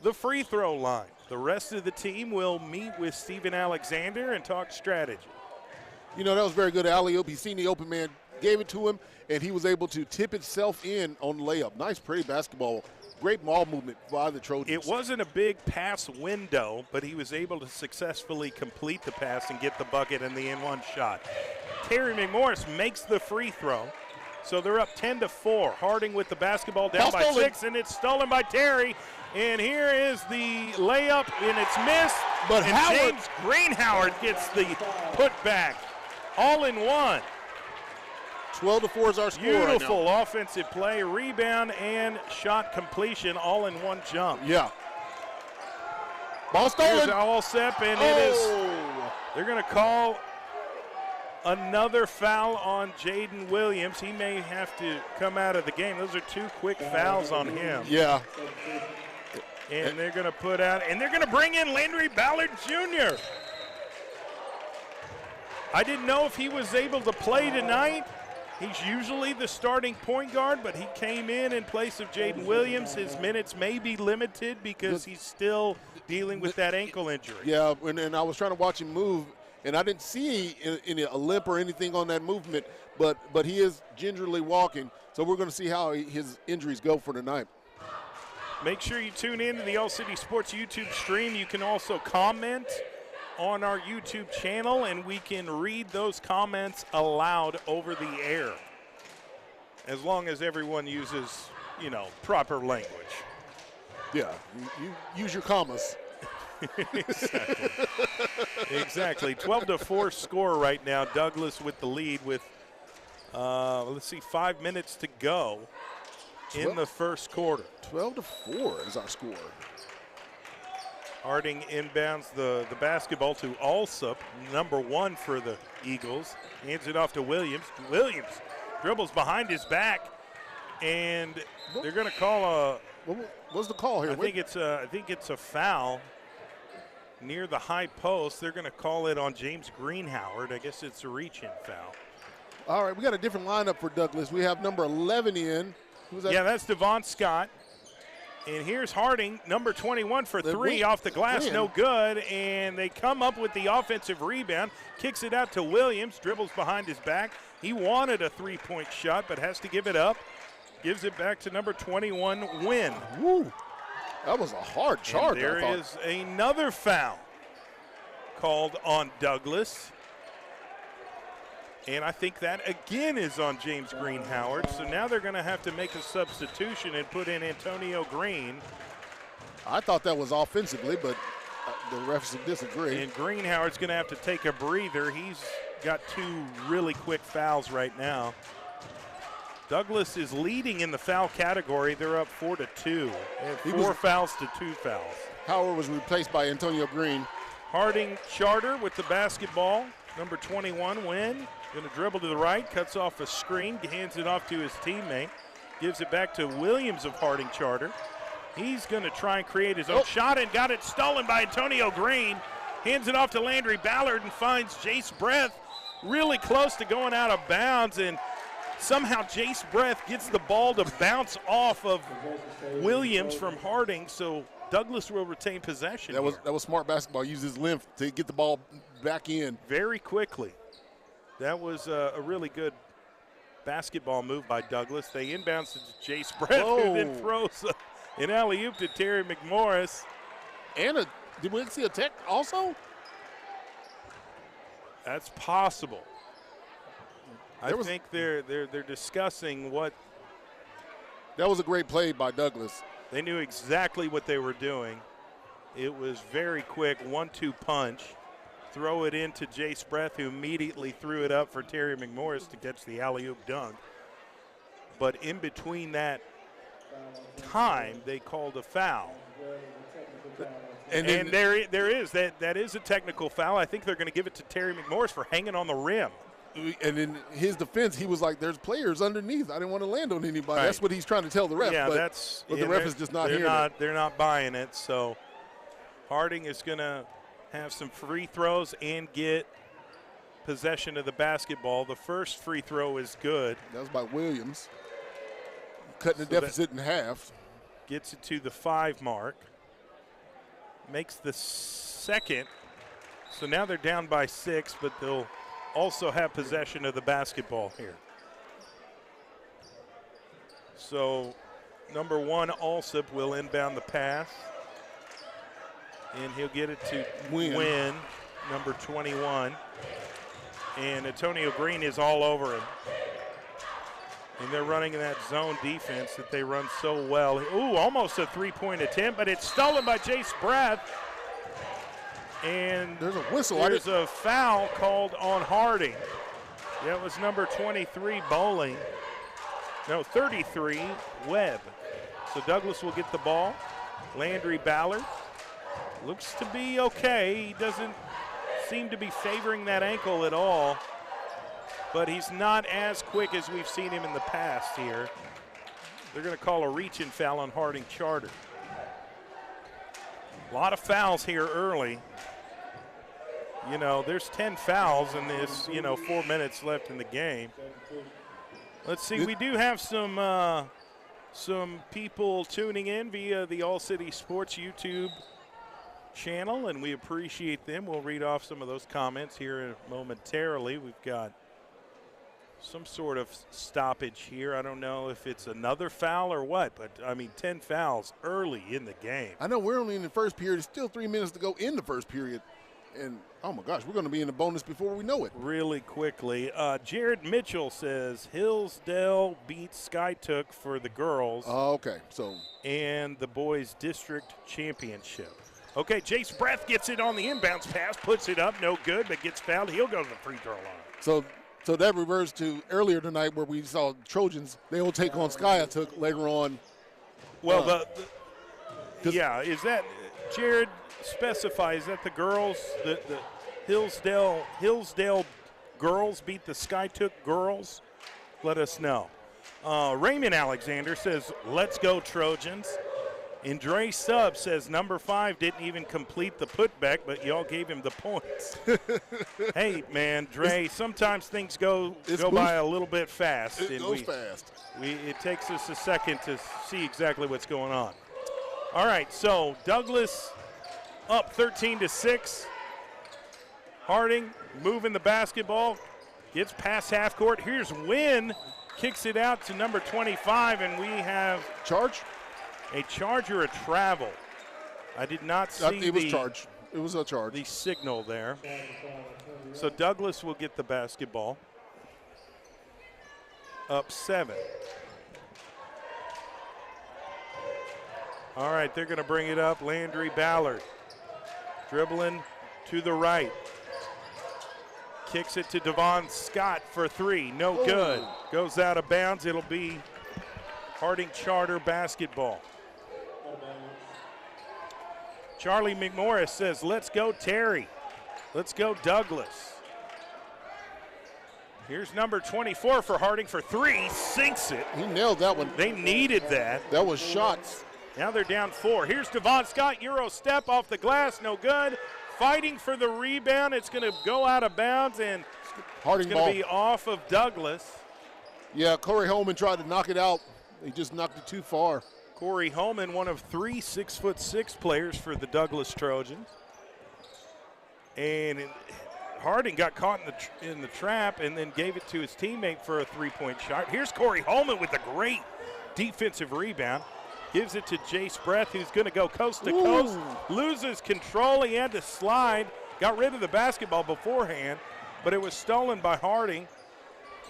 the free throw line. The rest of the team will meet with Steven Alexander and talk strategy. That was very good alley-oop. He seen the open man, gave it to him, and he was able to tip itself in on the layup. Nice, pretty basketball. Great ball movement by the Trojans. It wasn't a big pass window, but he was able to successfully complete the pass and get the bucket and the in-one shot. Terry McMorris makes the free throw, so they're up 10-4. Harding with the basketball down by 6, and it's stolen by Terry. And here is the layup, and it's missed. But James Greenhoward gets the putback. All in one. 12-4 is our score right now. Beautiful offensive play, rebound, and shot completion all in one jump. Yeah. Ball stolen. Here's Allsep, and they're going to call another foul on Jaden Williams. He may have to come out of the game. Those are 2 quick fouls on him. Yeah. And they're going to put out, and they're going to bring in Landry Ballard Jr. I didn't know if he was able to play tonight. He's usually the starting point guard, but he came in place of Jaden Williams. His minutes may be limited because he's still dealing with that ankle injury. Yeah, and I was trying to watch him move, and I didn't see a limp or anything on that movement, but he is gingerly walking, so we're going to see how his injuries go for tonight. Make sure you tune in to the All City Sports YouTube stream. You can also comment on our YouTube channel, and we can read those comments aloud over the air, as long as everyone uses, proper language. Yeah, you use your commas. Exactly. 12-4 score right now. Douglas with the lead with, 5 minutes to go in the first quarter. 12-4 is our score. Harding inbounds the basketball to Allsup, number 1 for the Eagles. Hands it off to Williams. Williams dribbles behind his back, and they're going to call What's the call here? I think it's a foul. near the high post. They're going to call it on James Greenhoward. I guess it's a reach-in foul. All right, we got a different lineup for Douglas. We have number 11 in. Who's that? Yeah, that's Devon Scott. And here's Harding, number 21 for three off the glass, no good. And they come up with the offensive rebound, kicks it out to Williams, dribbles behind his back. He wanted a three-point shot, but has to give it up. Gives it back to number 21, Wynn. Woo. That was a hard charge. And there is another foul called on Douglas. And I think that again is on James Greenhoward. So now they're going to have to make a substitution and put in Antonio Green. I thought that was offensively, but the refs disagree. And Greenhoward's going to have to take a breather. He's got two really quick fouls right now. Douglas is leading in the foul category. They're up 4-2. They have four fouls to 2 fouls. Howard was replaced by Antonio Green. Harding Charter with the basketball. Number 21, Wynn. Going to dribble to the right, cuts off a screen, hands it off to his teammate, gives it back to Williams of Harding Charter. He's going to try and create his own shot and got it stolen by Antonio Green. Hands it off to Landry Ballard and finds Jace Breath really close to going out of bounds, and somehow Jace Breath gets the ball to bounce off of Williams from Harding, so Douglas will retain possession. That was smart basketball. Use his length to get the ball back in very quickly. That was a really good basketball move by Douglas. They inbounds to Jace Breath, who then throws an alley-oop to Terry McMorris. And did we see a tech also? That's possible. I think they're discussing what. That was a great play by Douglas. They knew exactly what they were doing. It was very quick, 1-2 punch. Throw it into Jace Breath, who immediately threw it up for Terry McMorris to catch the alley-oop dunk. But in between that time, they called a foul. And there is that is a technical foul. I think they're going to give it to Terry McMorris for hanging on the rim. And in his defense, he was like, "There's players underneath. I didn't want to land on anybody." Right. That's what he's trying to tell the ref. Yeah, but the ref is just not hearing it. They're not buying it. So Harding is going to have some free throws and get possession of the basketball. The first free throw is good. That was by Williams, cutting the deficit in half. Gets it to the 5 mark. Makes the second. So now they're down by 6, but they'll also have possession of the basketball here. So number 1, Alsop, will inbound the pass. And he'll get it to Wynn, number 21. And Antonio Green is all over him. And they're running that zone defense that they run so well. Ooh, almost a three-point attempt, but it's stolen by Jace Breath. And there's a whistle. There's a foul called on Harding. That was number 23, Bowling. No, 33, Webb. So Douglas will get the ball. Landry Ballard looks to be okay. He doesn't seem to be favoring that ankle at all, but he's not as quick as we've seen him in the past here. They're going to call a reach-in foul on Harding Charter. A lot of fouls here early. You know, there's 10 fouls in this, 4 minutes left in the game. Let's see, we do have some people tuning in via the All City Sports YouTube channel, and we appreciate them. We'll read off some of those comments here momentarily. We've got some sort of stoppage here. I don't know if it's another foul or what, but, 10 fouls early in the game. I know we're only in the first period. There's still 3 minutes to go in the first period. And, oh, my gosh, we're going to be in the bonus before we know it. Really quickly. Jared Mitchell says Hillsdale beats Skytook for the girls. Oh, okay. And the boys' district championship. Okay, Jace Breath gets it on the inbounds pass, puts it up, no good, but gets fouled. He'll go to the free throw line. So that reverts to earlier tonight where we saw Trojans. They will take on Skytook later on. Well, is that Jared specify? Is that the girls? The Hillsdale girls beat the Skytook girls? Let us know. Raymond Alexander says, "Let's go Trojans." And Dre Sub says number 5 didn't even complete the putback, but y'all gave him the points. Hey, man, Dre, sometimes things go by a little bit fast. It goes fast. It takes us a second to see exactly what's going on. All right, so Douglas up 13-6. Harding moving the basketball, gets past half court. Here's Wynn, kicks it out to number 25, and we have a charge or a travel. I did not see it was charge. It was a charge. The signal there. So Douglas will get the basketball. Up 7. All right, they're going to bring it up. Landry Ballard dribbling to the right. Kicks it to Devon Scott for 3. No good. Goes out of bounds. It'll be Harding Charter basketball. Charlie McMorris says, let's go Terry. Let's go Douglas. Here's number 24 for Harding for 3. Sinks it. He nailed that one. They needed that. That was shots. Now they're down 4. Here's Devon Scott. Euro step off the glass. No good. Fighting for the rebound. It's going to go out of bounds, and Harding it's going to be off of Douglas. Yeah, Corey Holman tried to knock it out. He just knocked it too far. Corey Holman, one of 3 6'6" players for the Douglas Trojans. And Harding got caught in the trap and then gave it to his teammate for a 3-point shot. Here's Corey Holman with a great defensive rebound. Gives it to Jace Breath, who's going to go coast to coast. Loses control. He had to slide. Got rid of the basketball beforehand, but it was stolen by Harding.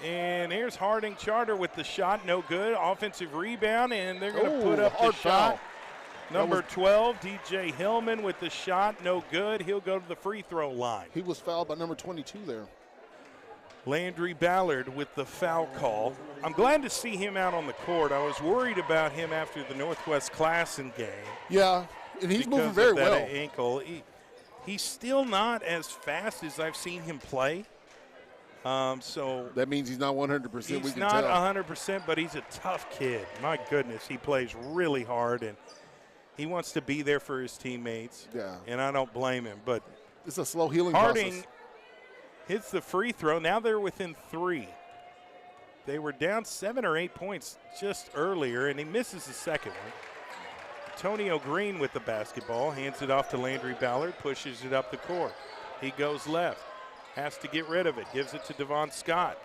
And here's Harding Charter with the shot. No good. Offensive rebound, and they're going to put up the shot. Number 12, DJ Hillman with the shot. No good. He'll go to the free throw line. He was fouled by number 22 there. Landry Ballard with the foul call. I'm glad to see him out on the court. I was worried about him after the Northwest Classen game. Yeah, and he's moving very well. Ankle. He's still not as fast as I've seen him play. So that means he's not 100%. He's not 100%, but he's a tough kid. My goodness, he plays really hard, and he wants to be there for his teammates. Yeah, and I don't blame him. But it's a slow healing Harding process. Hits the free throw. Now they're within 3. They were down 7 or 8 points just earlier, and he misses the second one. Antonio Green with the basketball, hands it off to Landry Ballard, pushes it up the court. He goes left, has to get rid of it, gives it to Devon Scott,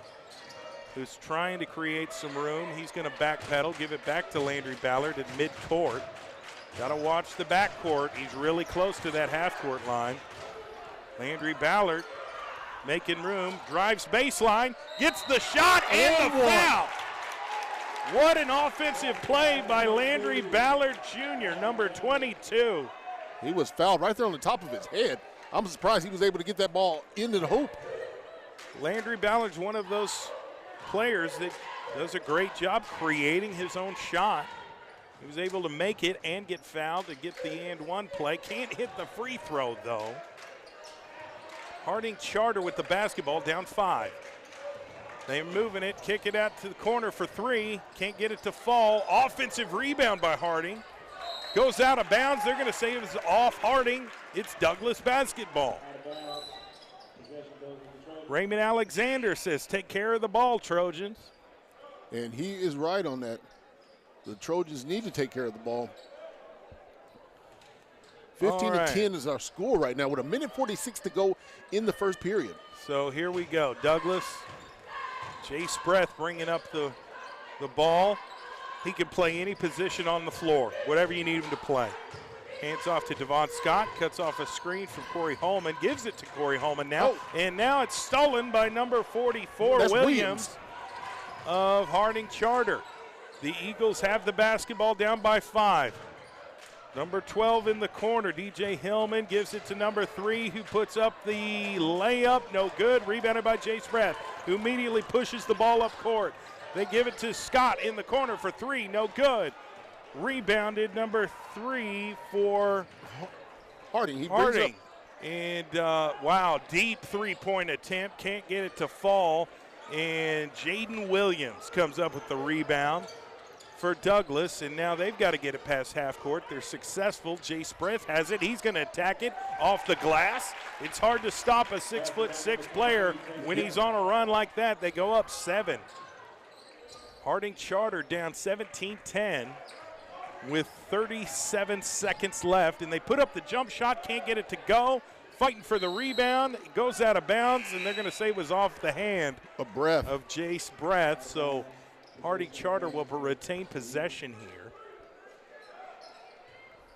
who's trying to create some room. He's going to backpedal, give it back to Landry Ballard at midcourt. Got to watch the backcourt. He's really close to that half-court line. Landry Ballard making room, drives baseline, gets the shot and the foul. What an offensive play by Landry Ballard Jr., number 22. He was fouled right there on the top of his head. I'm surprised he was able to get that ball into the hoop. Landry Ballard's one of those players that does a great job creating his own shot. He was able to make it and get fouled to get the and one play. Can't hit the free throw, though. Harding Charter with the basketball, down 5. They're moving it, kick it out to the corner for 3. Can't get it to fall. Offensive rebound by Harding. Goes out of bounds. They're going to say it was off Harding. It's Douglas basketball. Raymond Alexander says, take care of the ball, Trojans. And he is right on that. The Trojans need to take care of the ball. 15-10 is our score right now with 1:46 to go in the first period. So here we go. Douglas, Jace Breath bringing up the ball. He can play any position on the floor, whatever you need him to play. Hands off to Devon Scott, cuts off a screen from Corey Holman, gives it to Corey Holman now, and now it's stolen by number 44, That's Williams of Harding Charter. The Eagles have the basketball down by 5. Number 12 in the corner, DJ Hillman gives it to number 3, who puts up the layup, no good, rebounded by Jace Breath, who immediately pushes the ball up court. They give it to Scott in the corner for 3, no good. Rebounded number 3 for Harding. Harding. And wow, deep three-point attempt, can't get it to fall. And Jaden Williams comes up with the rebound for Douglas, and now they've got to get it past half court. They're successful. Jace Breth has it. He's going to attack it off the glass. It's hard to stop a 6'6" player when he's on a run like that. They go up 7. Harding Charter down 17-10 with 37 seconds left, and they put up the jump shot, can't get it to go. Fighting for the rebound, it goes out of bounds, and they're going to say it was off the hand of Jace Breth. So Harding Charter will retain possession here.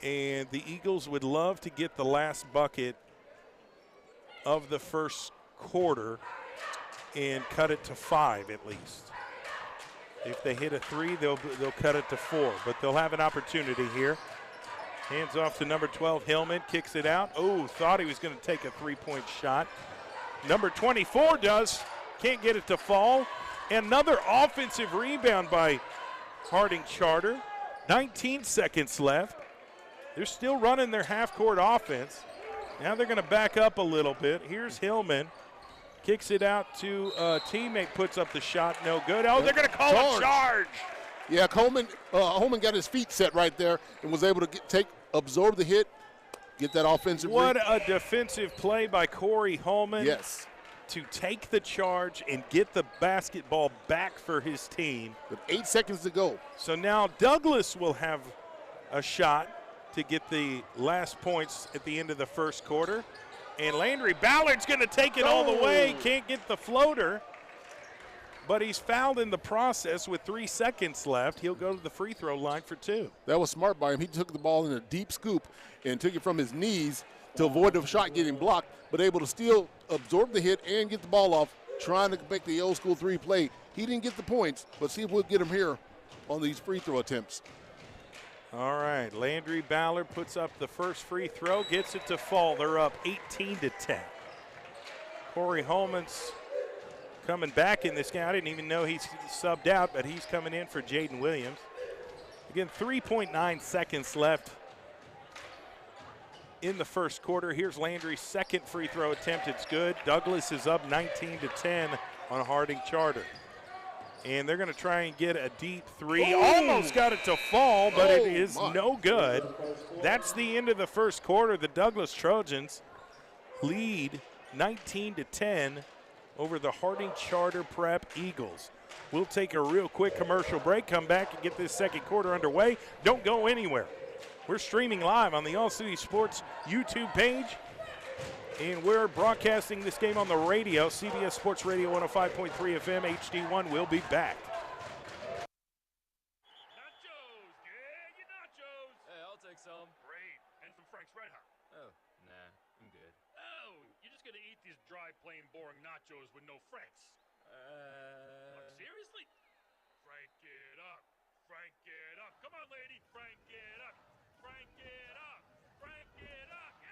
And the Eagles would love to get the last bucket of the first quarter and cut it to 5 at least. If they hit a 3, they'll cut it to 4, but they'll have an opportunity here. Hands off to number 12, Hillman, kicks it out. Oh, thought he was going to take a 3-point shot. Number 24 does, can't get it to fall. Another offensive rebound by Harding Charter. 19 seconds left. They're still running their half-court offense. Now they're going to back up a little bit. Here's Hillman. Kicks it out to a teammate, puts up the shot, no good. Oh, they're going to call a charge. Yeah, Holman got his feet set right there and was able to absorb the hit, get that offensive. What a defensive play by Corey Holman. Yes. To take the charge and get the basketball back for his team. With 8 seconds to go. So now Douglas will have a shot to get the last points at the end of the first quarter. And Landry Ballard's going to take it all the way. Can't get the floater. But he's fouled in the process with 3 seconds left. He'll go to the free throw line for 2. That was smart by him. He took the ball in a deep scoop and took it from his knees to avoid the shot getting blocked, but able to still absorb the hit and get the ball off, trying to make the old school 3 play. He didn't get the points, but see if we'll get him here on these free throw attempts. All right, Landry Ballard puts up the first free throw, gets it to fall. They're up 18-10. Corey Holman's coming back in this game. I didn't even know he's subbed out, but he's coming in for Jaden Williams. Again, 3.9 seconds left in the first quarter. Here's Landry's second free throw attempt. It's good. Douglas is up 19-10 on Harding Charter. And they're going to try and get a deep 3. Almost got it to fall, but it is no good. That's the end of the first quarter. The Douglas Trojans lead 19-10 over the Harding Charter Prep Eagles. We'll take a real quick commercial break, come back and get this second quarter underway. Don't go anywhere. We're streaming live on the All City Sports YouTube page, and we're broadcasting this game on the radio, CBS Sports Radio 105.3 FM, HD1. We'll be back. Nachos! Yeah, your nachos! Hey, I'll take some. Great. And some Frank's Red Hot. Oh, nah, I'm good. Oh, you're just gonna eat these dry, plain, boring nachos with no Frank's? Like, seriously? Frank it up. Frank it up. Come on, lady. Frank it up. Frank it up. Frank it up. Yeah!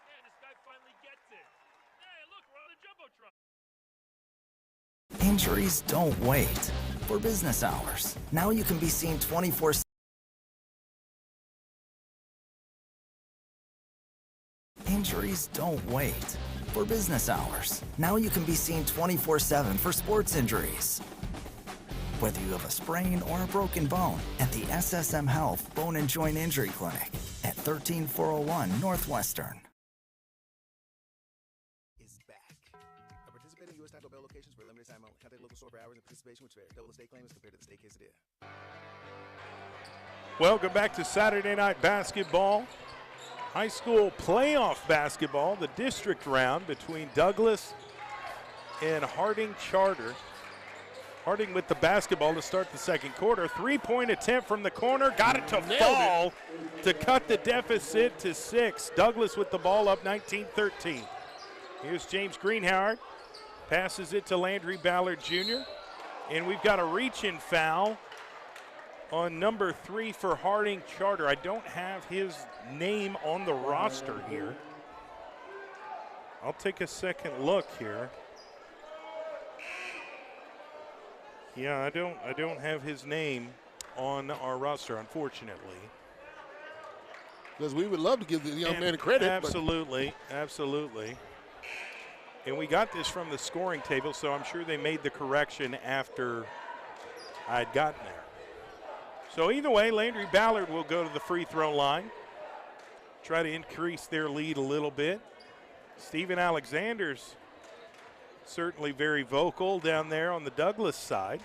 Yeah, this guy finally gets it. Hey, look, we're on the Jumbotron. Injuries don't wait. For business hours, now you can be seen 24/7. Injuries don't wait. For business hours, now you can be seen 24/7 for sports injuries. Whether you have a sprain or a broken bone, at the SSM Health Bone and Joint Injury Clinic at 13401 Northwestern. Is back. A participating U.S. Taco Bell locations for a limited time only. Contact local store for hours and participation which vary. Double the state claim as compared to the state quesadilla. Welcome back to Saturday Night Basketball. High school playoff basketball, the district round between Douglas and Harding Charter. Harding with the basketball to start the second quarter. 3-point attempt from the corner. Got it to fall to cut the deficit to 6. Douglas with the ball up 19-13. Here's James Greenhoward. Passes it to Landry Ballard Jr. And we've got a reach-in foul on number 3 for Harding Charter. I don't have his name on the roster here. I'll take a second look here. Yeah, I don't have his name on our roster, unfortunately. Because we would love to give the young man credit. Absolutely, absolutely. And we got this from the scoring table, so I'm sure they made the correction after I'd gotten there. So either way, Landry Ballard will go to the free throw line, try to increase their lead a little bit. Steven Alexander's certainly very vocal down there on the Douglas side,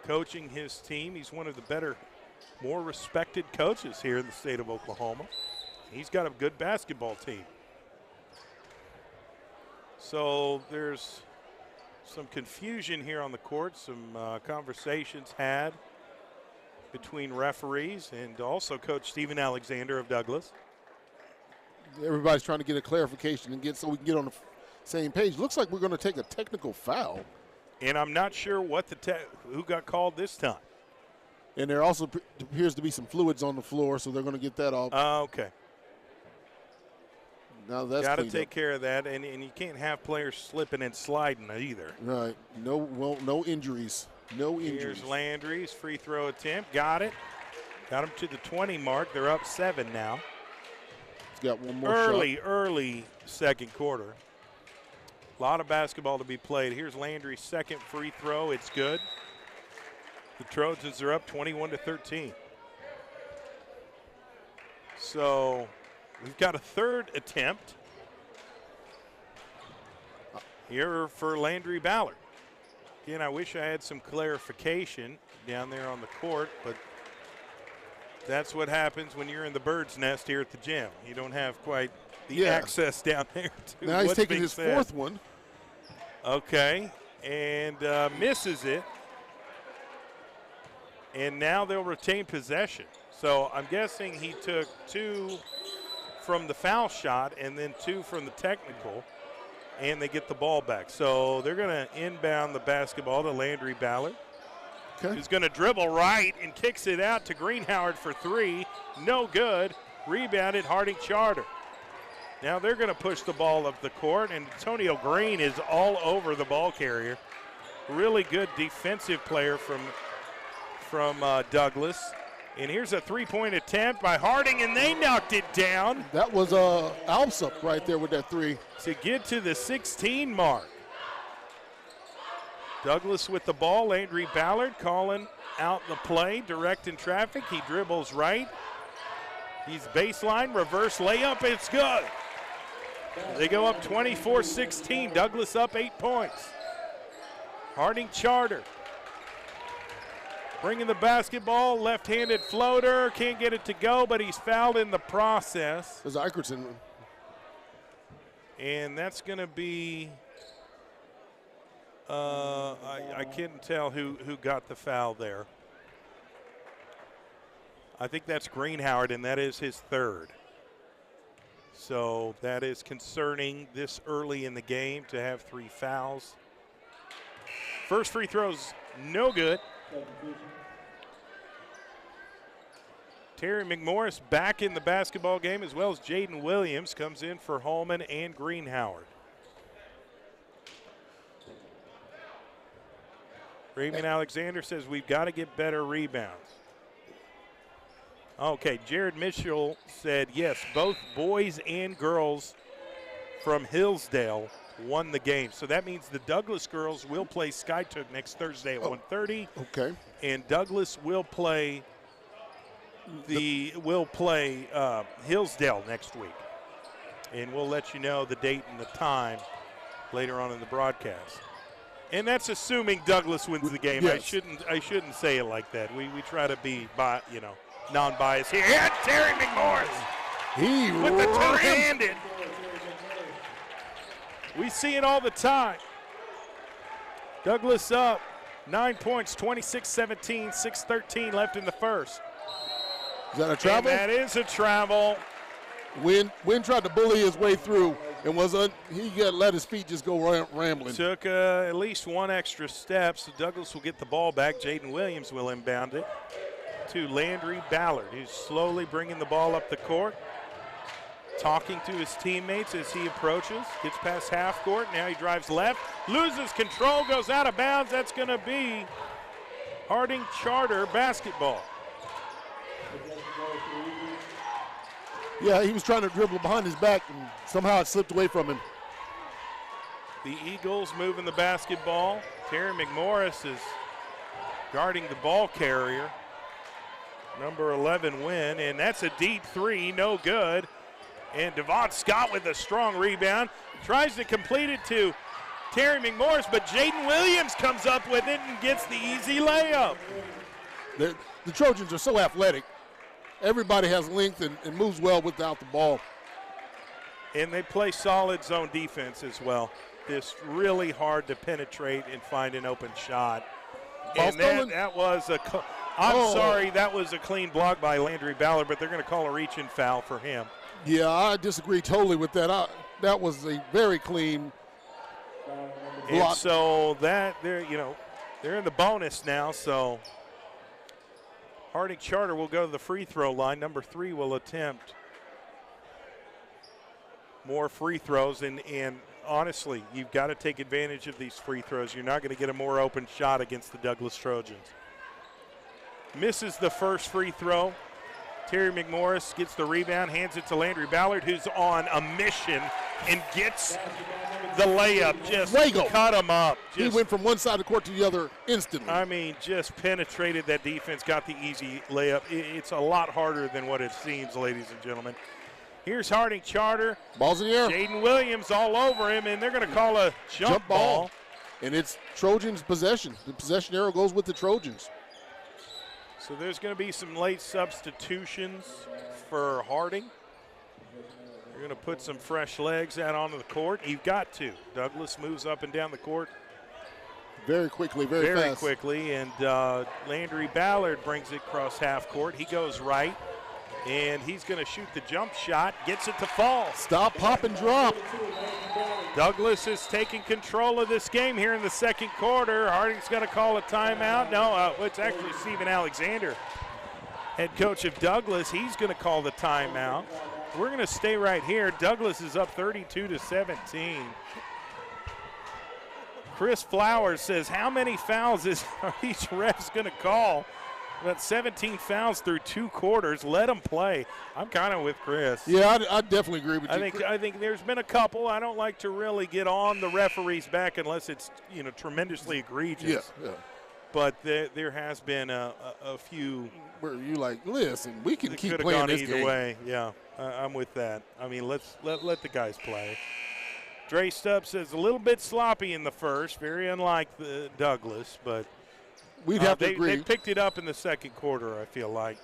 coaching his team. He's one of the better, more respected coaches here in the state of Oklahoma. He's got a good basketball team. So there's some confusion here on the court, some conversations had between referees and also Coach Steven Alexander of Douglas. Everybody's trying to get a clarification and so we can get on the same page. Looks like we're going to take a technical foul. And I'm not sure what who got called this time. And there also appears to be some fluids on the floor, so they're going to get that off. Okay. Now that's got to cleaned take up. care of that, and you can't have players slipping and sliding either. Right. No injuries. No injuries. Here's Landry's free throw attempt. Got it. Got him to the 20 mark. They're up 7 now. He's got one more early, shot. Early second quarter. A lot of basketball to be played. Here's Landry's second free throw. It's good. The Trojans are up 21-13. So we've got a third attempt here for Landry Ballard. Again, I wish I had some clarification down there on the court, but that's what happens when you're in the bird's nest here at the gym. You don't have quite the access down there to now he's what's taking being his said. fourth one. Okay, and misses it. And now they'll retain possession. So I'm guessing he took 2 from the foul shot and then 2 from the technical, and they get the ball back. So they're going to inbound the basketball to Landry Ballard. Okay. Who's going to dribble right and kicks it out to Greenhoward for 3. No good. Rebounded Harding Charter. Now they're going to push the ball up the court, and Antonio Green is all over the ball carrier. Really good defensive player from Douglas. And here's a three-point attempt by Harding, and they knocked it down. That was Alsop right there with that 3. To get to the 16 mark. Douglas with the ball. Landry Ballard calling out the play, directing traffic. He dribbles right. He's baseline, reverse layup. It's good. They go up 24-16. Douglas up 8 points. Harding Charter bringing the basketball, left-handed floater. Can't get it to go, but he's fouled in the process. There's Eichertson. And that's going to be I can't tell who got the foul there. I think that's Greenhoward, and that is his third. So that is concerning this early in the game to have 3 fouls. First free throw's no good. Terry McMorris back in the basketball game, as well as Jaden Williams comes in for Holman and Greenhoward. Raymond Alexander says we've got to get better rebounds. Okay, Jared Mitchell said yes, both boys and girls from Hillsdale won the game. So that means the Douglas girls will play Skytook next Thursday at 1:30. Okay. And Douglas will play Hillsdale next week. And we'll let you know the date and the time later on in the broadcast. And that's assuming Douglas wins the game. Yes. I shouldn't say it like that. We try to be non-biased here. And Terry McMorris. He with the two-handed. We see it all the time. Douglas up 9 points, 26-17, 6:13 left in the first. Is that a travel? And that is a travel. Wynn tried to bully his way through and let his feet just go rambling. Took at least one extra step, so Douglas will get the ball back. Jaden Williams will inbound it to Landry Ballard, who's slowly bringing the ball up the court, talking to his teammates as he approaches, gets past half court. Now he drives left, loses control, goes out of bounds. That's going to be Harding Charter basketball. Yeah, he was trying to dribble behind his back, and somehow it slipped away from him. The Eagles moving the basketball. Terry McMorris is guarding the ball carrier. number 11 win, and that's a deep three, no good. And Devon Scott with a strong rebound. Tries to complete it to Terry McMorris, but Jaden Williams comes up with it and gets the easy layup. The Trojans are so athletic. Everybody has length and moves well without the ball. And they play solid zone defense as well. It's really hard to penetrate and find an open shot. And that was sorry, that was a clean block by Landry Ballard, but they're going to call a reach-in foul for him. Yeah, I disagree totally with that. That was a very clean block. And so that they're in the bonus now. So Harding Charter will go to the free throw line. Number 3 will attempt more free throws, and honestly, you've got to take advantage of these free throws. You're not going to get a more open shot against the Douglas Trojans. Misses the first free throw. Terry McMorris gets the rebound, hands it to Landry Ballard, who's on a mission and gets the layup. Just cut him up. He went from one side of the court to the other instantly. I mean, just penetrated that defense, got the easy layup. It's a lot harder than what it seems, ladies and gentlemen. Here's Harding Charter. Ball's in the air. Jaden Williams all over him, and they're going to call a jump ball. And it's Trojans' possession. The possession arrow goes with the Trojans. So there's going to be some late substitutions for Harding. They're going to put some fresh legs out onto the court. You've got to. Douglas moves up and down the court very quickly, very fast. Quickly, and Landry Ballard brings it across half court. He goes right, and he's going to shoot the jump shot, gets it to fall. Stop, pop, and drop. Douglas is taking control of this game here in the second quarter. Harding's going to call a timeout. No, it's actually Stephen Alexander, head coach of Douglas. He's going to call the timeout. We're going to stay right here. Douglas is up 32-17. Chris Flowers says, how many fouls are these refs going to call? About 17 fouls through 2 quarters. Let them play. I'm kind of with Chris. Yeah, I definitely agree with you. I think there's been a couple. I don't like to really get on the referee's back unless it's tremendously egregious. Yeah. But there has been a few where you like, listen, we can keep could have playing gone this either game. way. Yeah, I'm with that. I mean, let the guys play. Dre Stubbs says a little bit sloppy in the first, very unlike the Douglas, but. We'd have to agree. They picked it up in the second quarter, I feel like.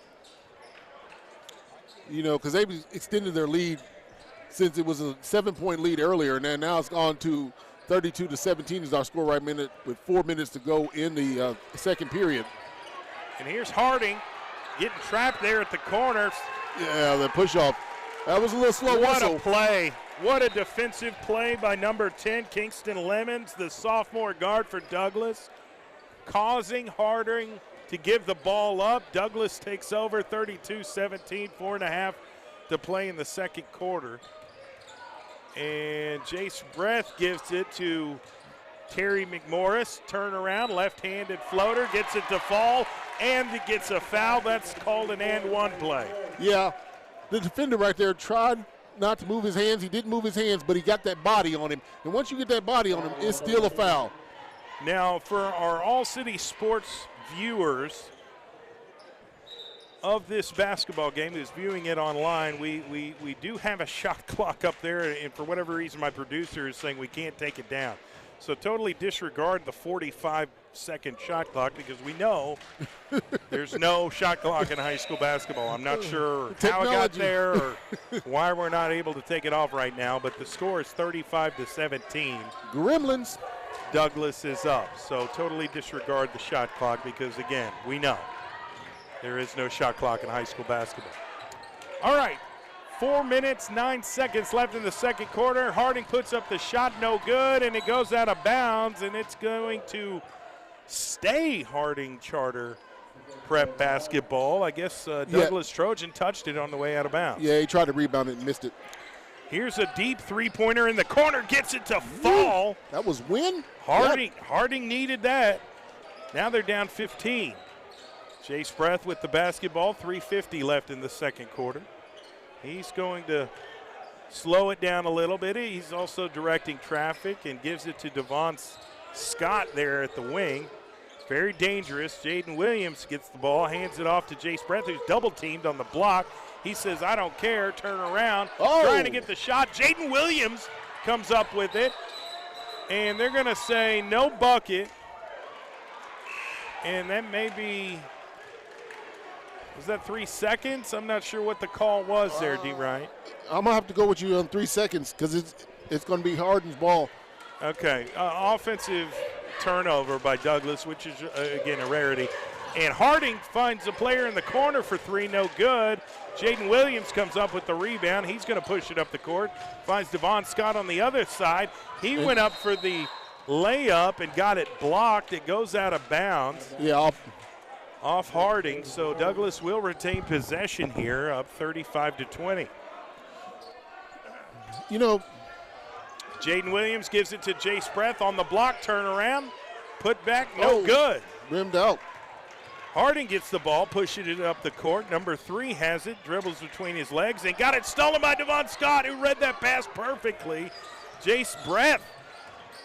Because they extended their lead since it was a 7-point lead earlier, and then now it's gone to 32-17 is our score right minute with 4 minutes to go in the second period. And here's Harding getting trapped there at the corner. Yeah, the push-off. That was a little slow whistle. What a play. What a defensive play by number 10, Kingston Lemons, the sophomore guard for Douglas, causing Harding to give the ball up. Douglas takes over 32-17, 4.5 to play in the second quarter. And Jace Breath gives it to Terry McMorris. Turnaround, left-handed floater, gets it to fall, and it gets a foul. That's called an and-one play. Yeah, the defender right there tried not to move his hands. He didn't move his hands, but he got that body on him. And once you get that body on him, it's still a foul. Now, for our All-City Sports viewers of this basketball game who's viewing it online, we do have a shot clock up there, and for whatever reason my producer is saying we can't take it down. So totally disregard the 45-second shot clock because we know there's no shot clock in high school basketball. I'm not sure how it got there or why we're not able to take it off right now, but the score is 35-17. Gremlins. Douglas is up, so totally disregard the shot clock because, again, we know there is no shot clock in high school basketball. All right, 4 minutes, 9 seconds left in the second quarter. Harding puts up the shot, no good, and it goes out of bounds, and it's going to stay Harding Charter Prep basketball. I guess Douglas Trojan touched it on the way out of bounds. Yeah, he tried to rebound it and missed it. Here's a deep three-pointer in the corner, gets it to fall. That was win? Harding needed that. Now they're down 15. Jace Breath with the basketball, 3:50 left in the second quarter. He's going to slow it down a little bit. He's also directing traffic and gives it to Devon Scott there at the wing. Very dangerous. Jaden Williams gets the ball, hands it off to Jace Breath, who's double teamed on the block. He says, I don't care, turn around. Trying to get the shot. Jaden Williams comes up with it. And they're going to say no bucket. And that may be, was that 3 seconds? I'm not sure what the call was there, D. Wright. I'm going to have to go with you on 3 seconds because it's going to be Harding's ball. Okay, offensive turnover by Douglas, which is, again, a rarity. And Harding finds a player in the corner for three, no good. Jaden Williams comes up with the rebound. He's going to push it up the court. Finds Devon Scott on the other side. He went up for the layup and got it blocked. It goes out of bounds. Yeah, off Harding. So Douglas will retain possession here, up 35-20. You know, Jaden Williams gives it to Jace Breath on the block, turnaround, put back, no good. Rimmed out. Harding gets the ball, pushing it up the court. Number 3 has it, dribbles between his legs, and got it stolen by Devon Scott, who read that pass perfectly. Jace Breath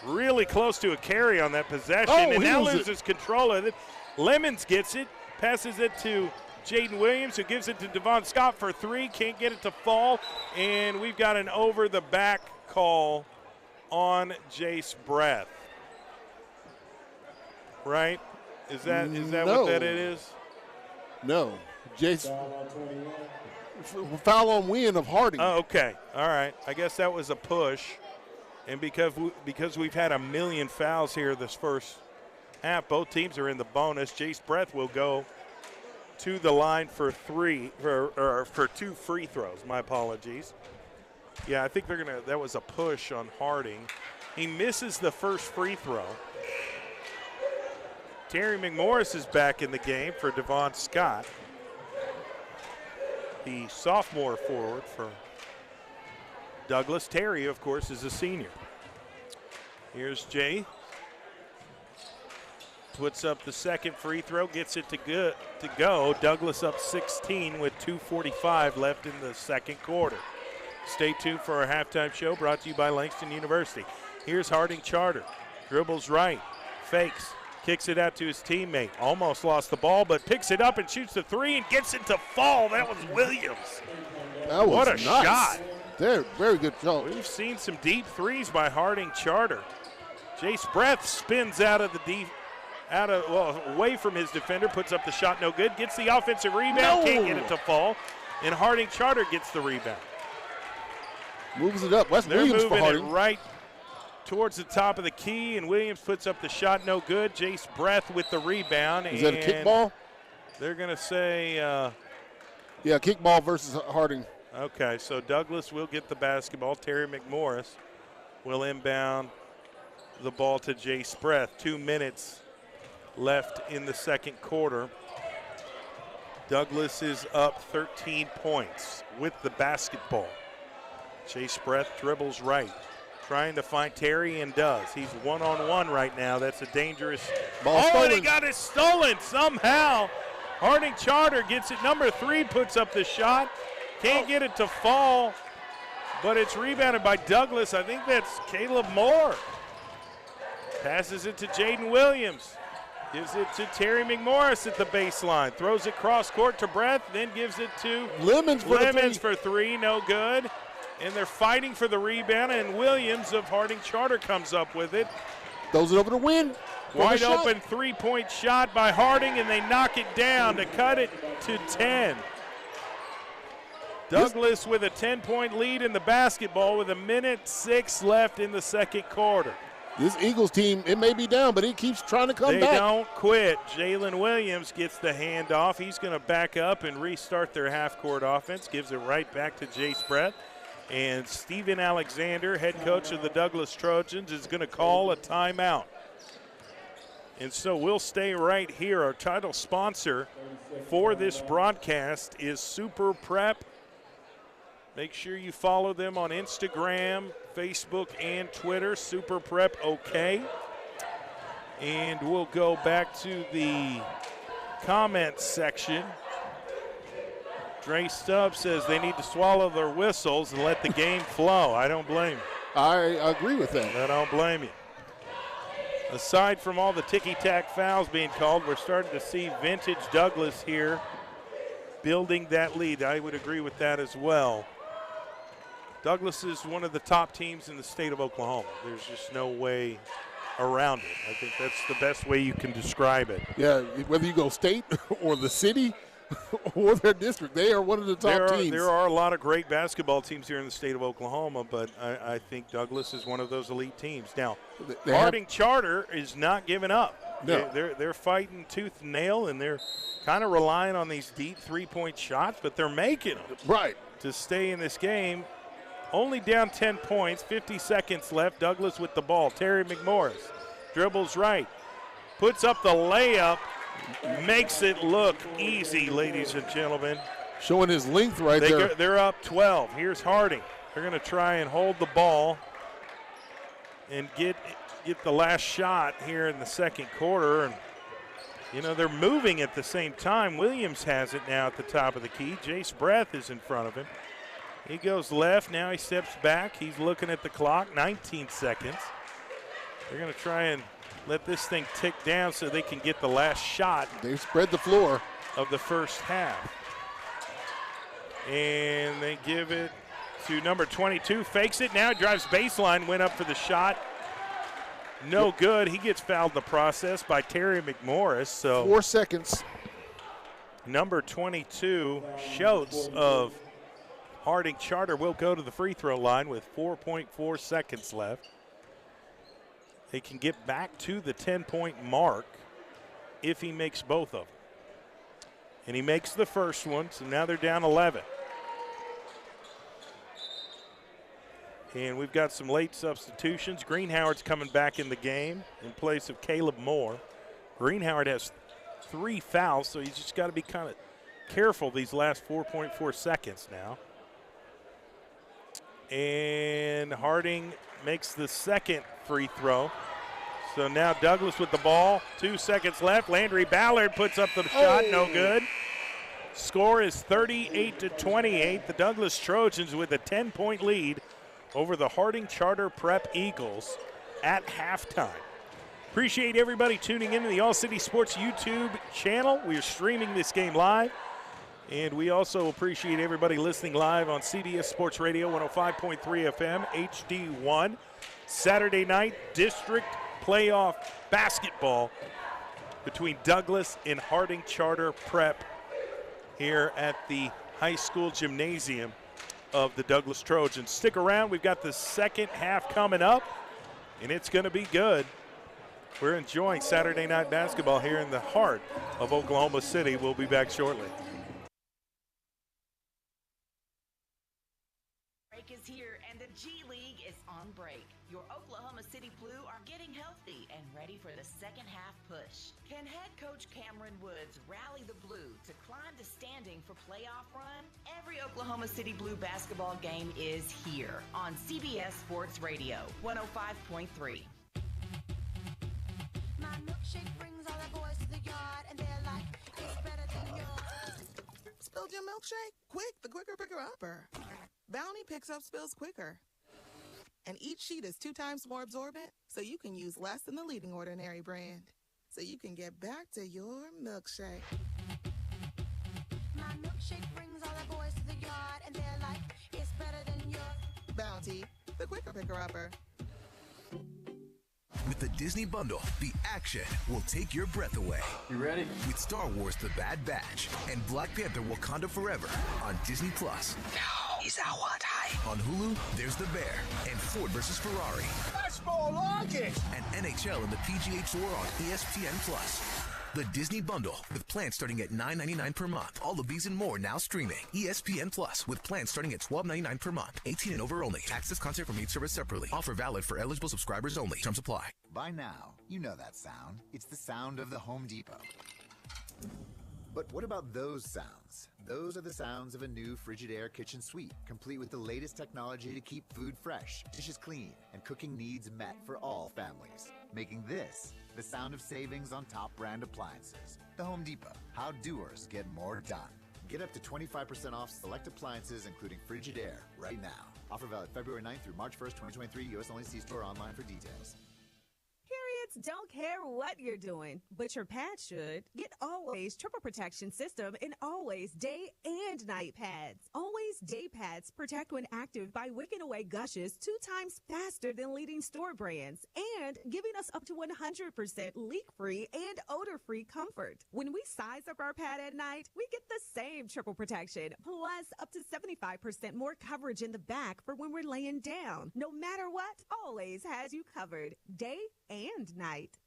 really close to a carry on that possession, and now loses control of it. Lemons gets it, passes it to Jaden Williams, who gives it to Devon Scott for 3, can't get it to fall, and we've got an over-the-back call on Jace Breath. Right? Is that what that it is? No. Jace. Foul on Wynn of Harding. Oh, okay. All right. I guess that was a push. And because we've had a million fouls here this first half, both teams are in the bonus. Jace Breath will go to the line for 2 free throws. My apologies. Yeah, I think that was a push on Harding. He misses the first free throw. Terry McMorris is back in the game for Devon Scott, the sophomore forward for Douglas. Terry, of course, is a senior. Here's Jay. Puts up the second free throw, gets it to go. Douglas up 16 with 2:45 left in the second quarter. Stay tuned for our halftime show brought to you by Langston University. Here's Harding Charter. Dribbles right, fakes, kicks it out to his teammate. Almost lost the ball, but picks it up and shoots the 3 and gets it to fall. That was Williams. That was what a nice shot. Very good shot. We've seen some deep threes by Harding Charter. Jace Breath spins away from his defender, puts up the shot, no good. Gets the offensive rebound, can't get it to fall. And Harding Charter gets the rebound. Moves it up. Wes They're Williams for moving Harding. it right towards the top of the key, and Williams puts up the shot, no good. Jace Breath with the rebound. Is that a kickball? They're going to say. Yeah, kickball versus Harding. Okay, so Douglas will get the basketball. Terry McMorris will inbound the ball to Jace Breath. 2 minutes left in the second quarter. Douglas is up 13 points with the basketball. Jace Breath dribbles right, trying to find Terry and does. He's one-on-one right now. That's a dangerous ball. Oh, they got it stolen somehow. Harding Charter gets it. Number 3 puts up the shot. Can't get it to fall, but it's rebounded by Douglas. I think that's Caleb Moore. Passes it to Jaden Williams. Gives it to Terry McMorris at the baseline. Throws it cross court to Breath, then gives it to Lemons for 3, no good. And they're fighting for the rebound, and Williams of Harding Charter comes up with it. Throws it over to Wynn. Wide open three-point shot by Harding, and they knock it down to cut it to 10. Douglas with a 10-point lead in the basketball with 1:06 left in the second quarter. This Eagles team, it may be down, but it keeps trying to come back. They don't quit. Jalen Williams gets the handoff. He's going to back up and restart their half-court offense. Gives it right back to Jace Breath. And Steven Alexander, head coach of the Douglas Trojans, is going to call a timeout. And so we'll stay right here. Our title sponsor for this broadcast is Super Prep. Make sure you follow them on Instagram, Facebook, and Twitter, Super Prep OK. And we'll go back to the comments section. Dre Stubbs says they need to swallow their whistles and let the game flow. I don't blame you. I agree with that. I don't blame you. Aside from all the ticky-tack fouls being called, we're starting to see vintage Douglas here building that lead. I would agree with that as well. Douglas is one of the top teams in the state of Oklahoma. There's just no way around it. I think that's the best way you can describe it. Yeah, whether you go state or the city or their district, they are one of the top teams. There are a lot of great basketball teams here in the state of Oklahoma, but I think Douglas is one of those elite teams. Now, Harding Charter is not giving up. No. They're fighting tooth and nail, and they're kind of relying on these deep three-point shots, but they're making them. Right. To stay in this game. Only down 10 points, 50 seconds left. Douglas with the ball. Terry McMorris dribbles right, puts up the layup, makes it look easy, ladies and gentlemen. Showing his length right there. They're up 12. Here's Harding. They're going to try and hold the ball and get the last shot here in the second quarter. And, you know, they're moving at the same time. Williams has it now at the top of the key. Jace Breath is in front of him. He goes left. Now he steps back. He's looking at the clock. 19 seconds. They're going to try and let this thing tick down so they can get the last shot. They spread the floor of the first half. And they give it to number 22. Fakes it now. Drives baseline. Went up for the shot. No good. He gets fouled in the process by Terry McMorris. So 4 seconds. Number 22, Schultz of Harding Charter, will go to the free throw line with 4.4 seconds left. They can get back to the 10-point mark if he makes both of them. And he makes the first one, so now they're down 11. And we've got some late substitutions. Greenhoward's coming back in the game in place of Caleb Moore. Greenhoward has 3 fouls, so he's just got to be kind of careful these last 4.4 seconds now. And Harding makes the second free throw. So now Douglas with the ball. 2 seconds left. Landry Ballard puts up the shot. No good. Score is 38-28. The Douglas Trojans with a 10-point lead over the Harding Charter Prep Eagles at halftime. Appreciate everybody tuning into the All City Sports YouTube channel. We are streaming this game live. And we also appreciate everybody listening live on CBS Sports Radio 105.3 FM, HD1. Saturday night, district playoff basketball between Douglas and Harding Charter Prep here at the high school gymnasium of the Douglas Trojans. Stick around. We've got the second half coming up, and it's going to be good. We're enjoying Saturday night basketball here in the heart of Oklahoma City. We'll be back shortly. Is here and the G League is on break. Your Oklahoma City Blue are getting healthy and ready for the second half push. Can head coach Cameron Woods rally the Blue to climb the standing for playoff run? Every Oklahoma City Blue basketball game is here on CBS Sports Radio 105.3. My milkshake brings all the boys to the yard and they're like, it's better than yours. Spilled your milkshake? Quick, the quicker picker upper. Bounty picks up spills quicker. And each sheet is 2 times more absorbent, so you can use less than the leading ordinary brand. So you can get back to your milkshake. My milkshake brings all the boys to the yard and they're like, it's better than yours. Bounty, the quicker picker upper. With the Disney Bundle, the action will take your breath away. You ready? With Star Wars The Bad Batch and Black Panther Wakanda Forever on Disney+. Now is our time. On Hulu, there's The Bear and Ford vs. Ferrari. That's more like it. And NHL and the PGA Tour on ESPN+. The Disney Bundle with plans starting at $9.99 per month. All of these and more now streaming. ESPN Plus with plans starting at $12.99 per month. 18 and over only. Access content from each service separately. Offer valid for eligible subscribers only. Terms apply. By now, you know that sound. It's the sound of the Home Depot. But what about those sounds? Those are the sounds of a new Frigidaire kitchen suite, complete with the latest technology to keep food fresh, dishes clean, and cooking needs met for all families. Making this the sound of savings on top brand appliances. The Home Depot. How doers get more done. Get up to 25% off select appliances, including Frigidaire, right now. Offer valid February 9th through March 1st, 2023. U.S. only. See store online for details. Kids don't care what you're doing, but your pads should. Get Always Triple Protection System in Always Day and Night Pads. Always Day Pads protect when active by wicking away gushes 2 times faster than leading store brands and giving us up to 100% leak-free and odor-free comfort. When we size up our pad at night, we get the same triple protection, plus up to 75% more coverage in the back for when we're laying down. No matter what, Always has you covered, day and night.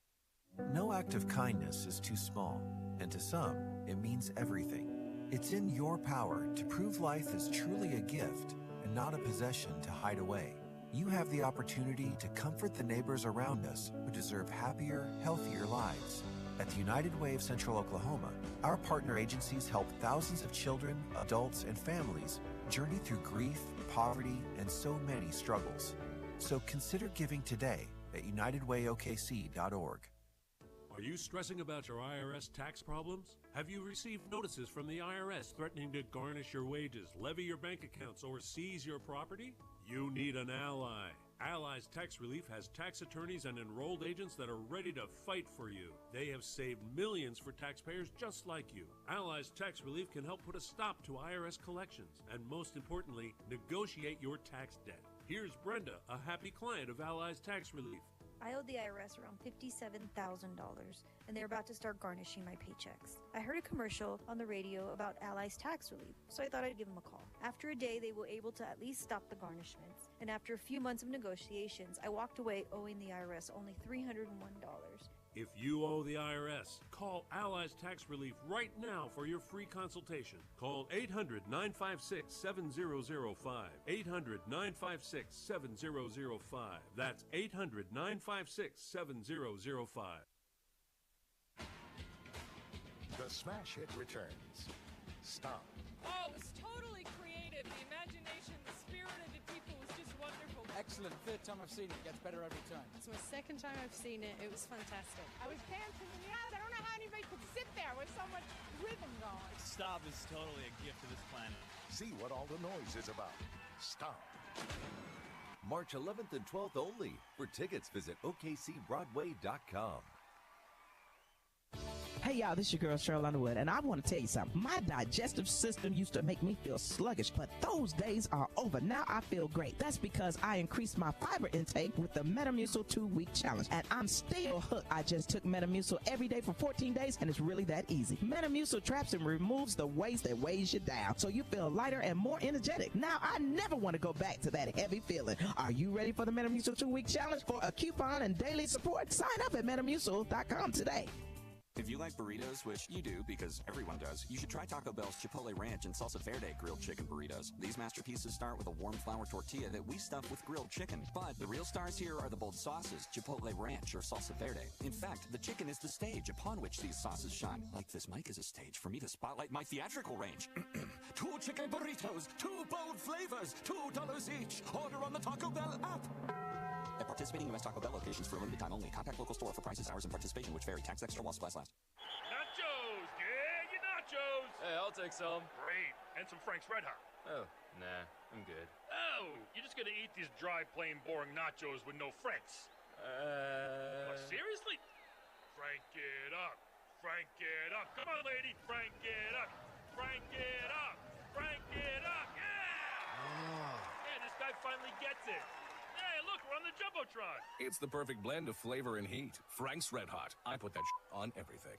No act of kindness is too small, and to some, it means everything. It's in your power to prove life is truly a gift and not a possession to hide away. You have the opportunity to comfort the neighbors around us who deserve happier, healthier lives. At the United Way of Central Oklahoma, our partner agencies help thousands of children, adults, and families journey through grief, poverty, and so many struggles. So consider giving today at UnitedWayOKC.org. Are you stressing about your IRS tax problems? Have you received notices from the IRS threatening to garnish your wages, levy your bank accounts, or seize your property? You need an ally. Allies Tax Relief has tax attorneys and enrolled agents that are ready to fight for you. They have saved millions for taxpayers just like you. Allies Tax Relief can help put a stop to IRS collections and, most importantly, negotiate your tax debt. Here's Brenda, a happy client of Allies Tax Relief. I owed the IRS around $57,000, and they're about to start garnishing my paychecks. I heard a commercial on the radio about Allies Tax Relief, so I thought I'd give them a call. After a day, they were able to at least stop the garnishments, and after a few months of negotiations, I walked away owing the IRS only $301. If you owe the IRS, call Allies Tax Relief right now for your free consultation. Call 800-956-7005. 800-956-7005. That's 800-956-7005. The smash hit returns. Stop. Oh, it was totally creative. The imagination, the spirit of the people was just wonderful. Excellent. Third time I've seen it. Gets better every time. It's my second time I've seen it. It was fantastic. I was dancing in the aisles. I don't know how anybody could sit there with so much rhythm going. Stop is totally a gift to this planet. See what all the noise is about. Stop. March 11th and 12th only. For tickets, visit OKCBroadway.com. Hey y'all, this is your girl Cheryl Underwood, and I want to tell you something. My digestive system used to make me feel sluggish, but those days are over. Now I feel great. That's because I increased my fiber intake with the Metamucil 2-week challenge, and I'm still hooked. I just took Metamucil every day for 14 days, and it's really that easy. Metamucil traps and removes the waste that weighs you down, so you feel lighter and more energetic. Now I never want to go back to that heavy feeling. Are you ready for the Metamucil 2-week challenge? For a coupon and daily support, sign up at Metamucil.com today. If you like burritos, which you do because everyone does, you should try Taco Bell's Chipotle Ranch and Salsa Verde grilled chicken burritos. These masterpieces start with a warm flour tortilla that we stuff with grilled chicken. But the real stars here are the bold sauces, Chipotle Ranch or Salsa Verde. In fact, the chicken is the stage upon which these sauces shine. Like this mic is a stage for me to spotlight my theatrical range. 2 chicken burritos, 2 bold flavors, $2 each. Order on the Taco Bell app. At participating U.S. Taco Bell locations for a limited time only. Contact local store for prices, hours, and participation, which vary. Tax extra while supplies last. Nachos! Yeah, your nachos! Hey, I'll take some. Great. And some Frank's Red Hot. Oh, nah, I'm good. Oh, you're just gonna eat these dry, plain, boring nachos with no Franks? What, seriously? Frank it up. Frank it up. Come on, lady. Frank it up. Frank it up. Frank it up. Yeah! Yeah, this guy finally gets it. Hey, look, we're on the Jumbotron. It's the perfect blend of flavor and heat. Frank's Red Hot. I put that on everything.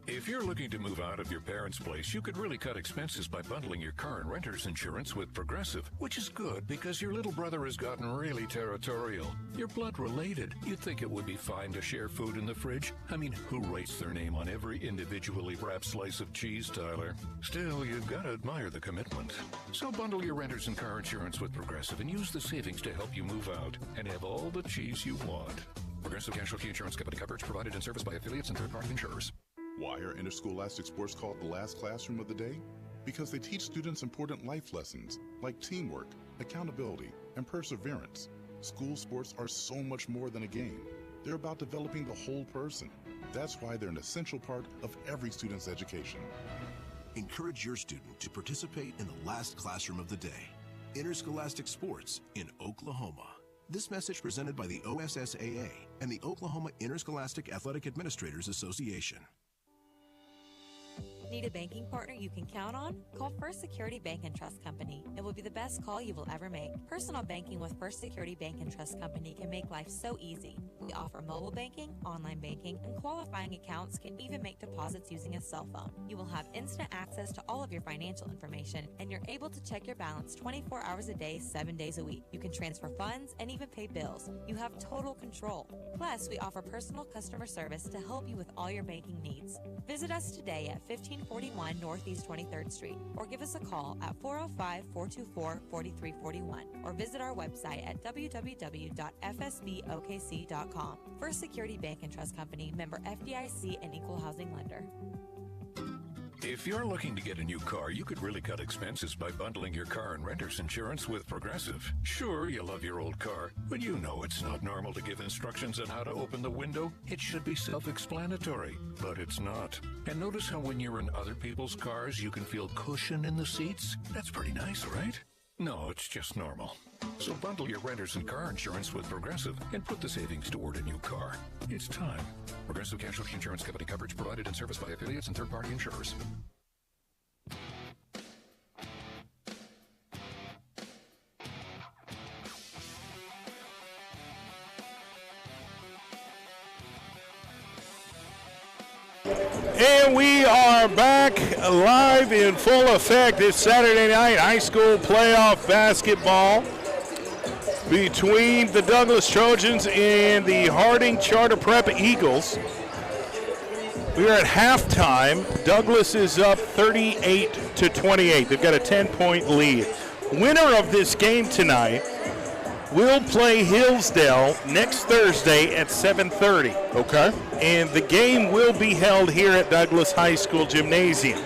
If you're looking to move out of your parents' place, you could really cut expenses by bundling your car and renter's insurance with Progressive, which is good because your little brother has gotten really territorial. You're blood related. You'd think it would be fine to share food in the fridge. I mean, who writes their name on every individually wrapped slice of cheese, Tyler? Still, you've got to admire the commitment. So bundle your renter's and car insurance with Progressive and use the savings to help you move out and have all the cheese you want. Progressive Casualty Insurance Company coverage provided and serviced by affiliates and third-party insurers. Why are interscholastic sports called the last classroom of the day? Because they teach students important life lessons like teamwork, accountability, and perseverance. School sports are so much more than a game. They're about developing the whole person. That's why they're an essential part of every student's education. Encourage your student to participate in the last classroom of the day. Interscholastic Sports in Oklahoma. This message presented by the OSSAA and the Oklahoma Interscholastic Athletic Administrators Association. Need a banking partner you can count on? Call First Security Bank and Trust Company. It will be the best call you will ever make. Personal banking with First Security Bank and Trust Company can make life so easy. We offer mobile banking, online banking, and qualifying accounts can even make deposits using a cell phone. You will have instant access to all of your financial information, and you're able to check your balance 24 hours a day, 7 days a week. You can transfer funds and even pay bills. You have total control. Plus, we offer personal customer service to help you with all your banking needs. Visit us today at 1541 Northeast 23rd Street, or give us a call at 405-424-4341, or visit our website at www.fsbokc.com. First Security Bank and Trust Company, member FDIC and equal housing lender. If you're looking to get a new car, you could really cut expenses by bundling your car and renter's insurance with Progressive. Sure, you love your old car, but you know it's not normal to give instructions on how to open the window. It should be self-explanatory, but it's not. And notice how when you're in other people's cars, you can feel cushion in the seats? That's pretty nice, right? No, it's just normal. So bundle your renter's and car insurance with Progressive and put the savings toward a new car. It's time. Progressive Casualty Insurance Company. Coverage provided and serviced by affiliates and third-party insurers. And we are back live in full effect. It's Saturday night high school playoff basketball between the Douglas Trojans and the Harding Charter Prep Eagles. We are at halftime. Douglas is up 38-28. They've got a 10-point lead. Winner of this game tonight will play Hillsdale next Thursday at 7:30. Okay. And the game will be held here at Douglas High School Gymnasium.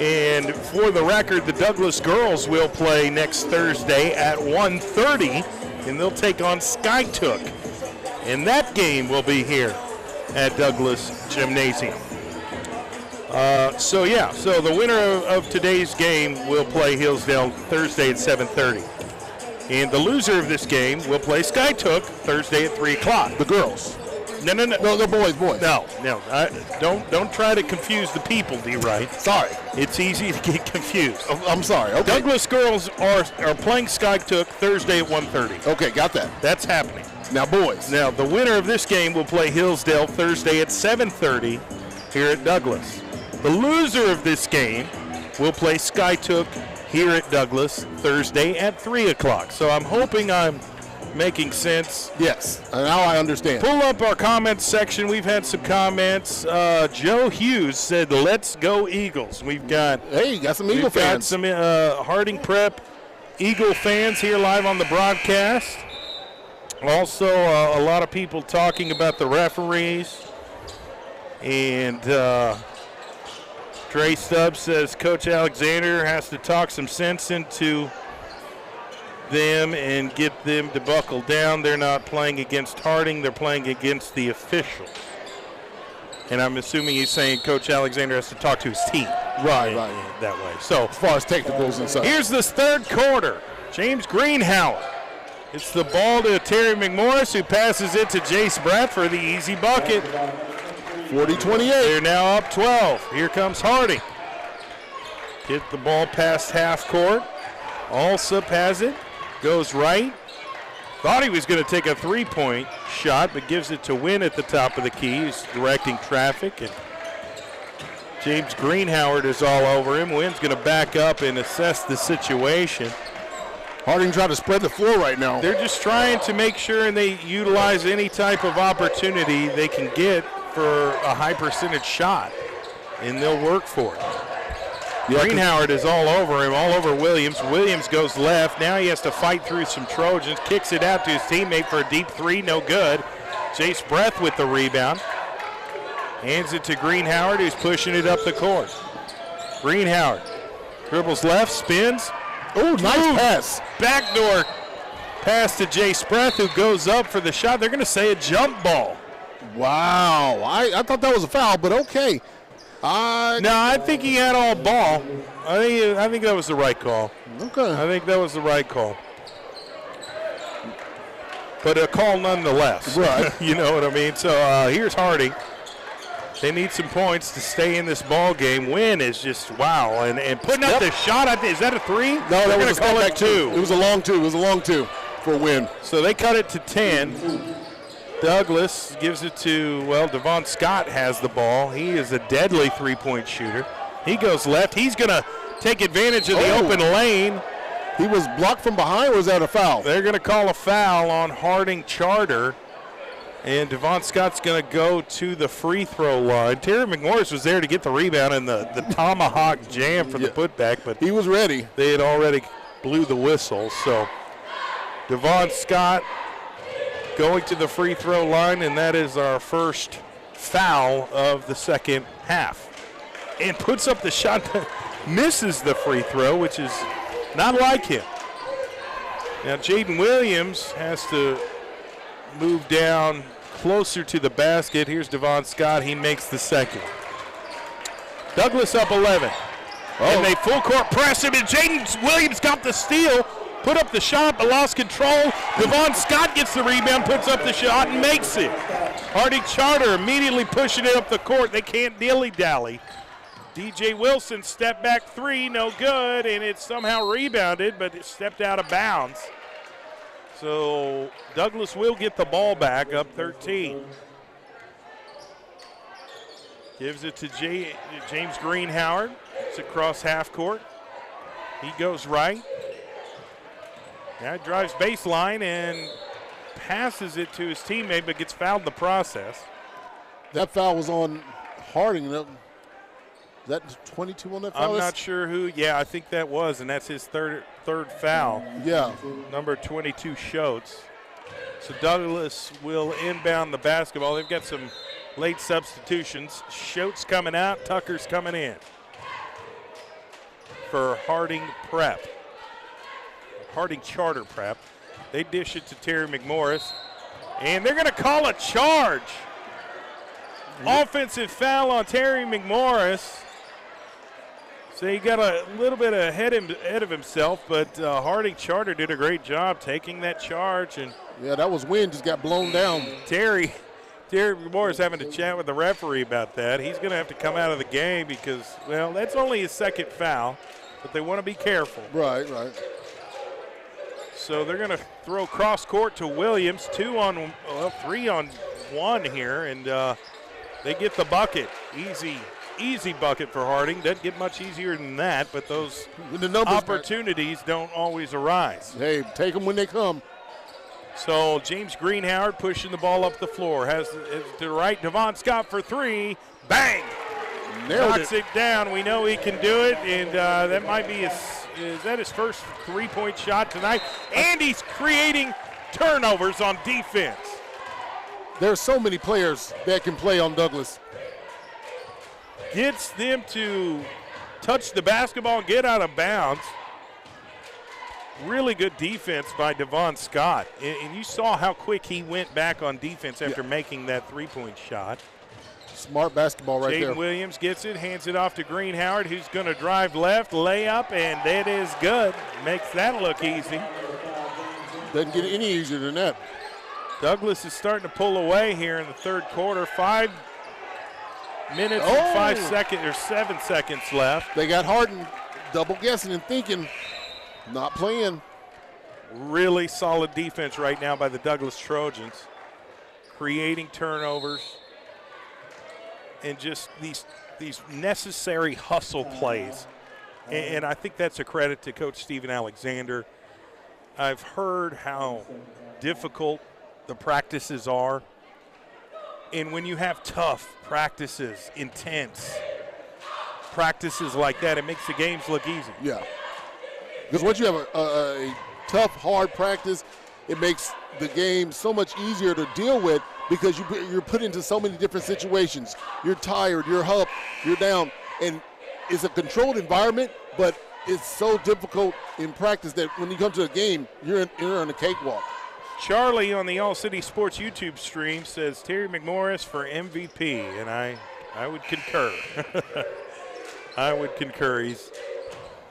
And for the record, the Douglas girls will play next Thursday at 1:30, and they'll take on Skytook. And that game will be here at Douglas Gymnasium. So the winner of today's game will play Hillsdale Thursday at 7:30. And the loser of this game will play Skytook Thursday at 3 o'clock. The girls. No, the boys. No. Don't try to confuse the people, D-Wright. Sorry. It's easy to get confused. I'm sorry. Okay. Douglas girls are playing Skytook Thursday at 1:30. Okay, got that. That's happening. Now, boys. Now, the winner of this game will play Hillsdale Thursday at 7:30 here at Douglas. The loser of this game will play Skytook here at Douglas Thursday at 3 o'clock. So I'm hoping I'm making sense. Yes, now I understand. Pull up our comments section. We've had some comments. Joe Hughes said, "Let's go Eagles." We've got some Eagle fans. Got some Harding Prep Eagle fans here live on the broadcast. Also, a lot of people talking about the referees. And Dre Stubbs says Coach Alexander has to talk some sense into them and get them to buckle down. They're not playing against Harding. They're playing against the officials. And I'm assuming he's saying Coach Alexander has to talk to his team. Right. That way. So as far as technicals and stuff. Here's this third quarter. James Greenhauer. It's the ball to Terry McMorris, who passes it to Jace Bratt for the easy bucket. 40-28. They're now up 12. Here comes Harding. Get the ball past half court. Alsup has it. Goes right. Thought he was going to take a three-point shot, but gives it to Wynn at the top of the key. He's directing traffic, and James Greenhoward is all over him. Wynn's going to back up and assess the situation. Harding trying to spread the floor right now. They're just trying to make sure and they utilize any type of opportunity they can get for a high percentage shot, and they'll work for it. Greenhoward is all over him, all over Williams. Williams goes left. Now he has to fight through some Trojans. Kicks it out to his teammate for a deep three. No good. Jace Breath with the rebound. Hands it to Greenhoward, who's pushing it up the court. Greenhoward dribbles left, spins. Oh, nice pass. Backdoor pass to Jace Breath, who goes up for the shot. They're going to say a jump ball. Wow. I thought that was a foul, but okay. No, I think he had all ball. I think that was the right call. Okay. I think that was the right call. but a call nonetheless. Right. You know what I mean? So here's Harding. They need some points to stay in this ball game. Wynn is just, wow, and putting up the shot. Is that a three? No, that was going to call it 2. It was a long 2. It was a long 2 for Wynn. So they cut it to 10. Douglas gives it to, Devon Scott has the ball. He is a deadly three-point shooter. He goes left. He's going to take advantage of the open lane. He was blocked from behind, or was that a foul? They're going to call a foul on Harding Charter. And Devon Scott's going to go to the free throw line. Terry McMorris was there to get the rebound and the tomahawk jam for the putback, but he was ready. They had already blew the whistle. So Devon Scott going to the free throw line, and that is our first foul of the second half. And puts up the shot, misses the free throw, which is not like him. Now Jaden Williams has to move down closer to the basket. Here's Devon Scott. He makes the second. Douglas up 11. And they full court press him, and Jaden Williams got the steal, put up the shot, but lost control. Devon Scott gets the rebound, puts up the shot, and makes it. Harding Charter immediately pushing it up the court. They can't dilly-dally. DJ Wilson step back three, no good, and it's somehow rebounded, but it stepped out of bounds. So Douglas will get the ball back, up 13. Gives it to James Greenhoward. It's across half court. He goes right. Now drives baseline and passes it to his teammate, but gets fouled in the process. That foul was on Harding. Is that 22 on that foul? I'm not sure who. Yeah, I think that was, and that's his third foul. Yeah. Number 22, Schultz. So Douglas will inbound the basketball. They've got some late substitutions. Schultz coming out, Tucker's coming in for Harding Prep. Harding Charter Prep. They dish it to Terry McMorris, and they're going to call a charge. Offensive foul on Terry McMorris. So he got a little bit ahead of himself, but Harding Charter did a great job taking that charge. And yeah, that was Wynn, just got blown down. Terry McMorris having to chat with the referee about that. He's going to have to come out of the game because, that's only his second foul, but they want to be careful. Right. So they're going to throw cross court to Williams, 3 on 1 here, and they get the bucket. Easy bucket for Harding. Doesn't get much easier than that, but those opportunities don't always arise. Hey, take them when they come. So James Greenhoward pushing the ball up the floor. Has to the right, Devon Scott for 3. Bang! Knocks it down. We know he can do it, and that might be his first three-point shot tonight. And he's creating turnovers on defense. There's so many players that can play on Douglas. Gets them to touch the basketball and get out of bounds. Really good defense by Devon Scott. And you saw how quick he went back on defense after making that three-point shot. Smart basketball right there. Jaden Williams gets it, hands it off to Greenhoward, who's going to drive left, layup, and that is good. Makes that look easy. Doesn't get any easier than that. Douglas is starting to pull away here in the third quarter. 5 minutes and 5 seconds, or 7 seconds left. They got Harding double guessing and thinking, not playing. Really solid defense right now by the Douglas Trojans. Creating turnovers and just these necessary hustle plays. And I think that's a credit to Coach Steven Alexander. I've heard how difficult the practices are. And when you have tough practices, intense practices like that, it makes the games look easy. Yeah. Because once you have a tough, hard practice, it makes the game so much easier to deal with because you're put into so many different situations. You're tired, you're up, you're down, and it's a controlled environment, but it's so difficult in practice that when you come to a game, you're on a cakewalk. Charlie on the All City Sports YouTube stream says Terry McMorris for MVP, and I would concur. I would concur. He's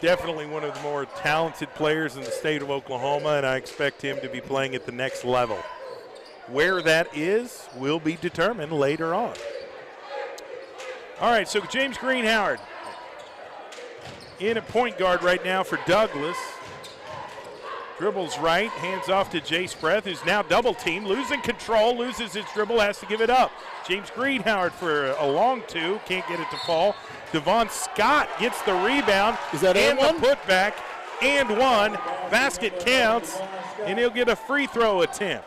definitely one of the more talented players in the state of Oklahoma, and I expect him to be playing at the next level. Where that is will be determined later on. All right, so James Greenhoward in at point guard right now for Douglas. Dribbles right, hands off to Jace Breath, who's now double teamed, losing control, loses his dribble, has to give it up. James Greenhoward for a long two, can't get it to fall. Devon Scott gets the rebound. Is that and and the putback, and one. Basket counts, and he'll get a free throw attempt.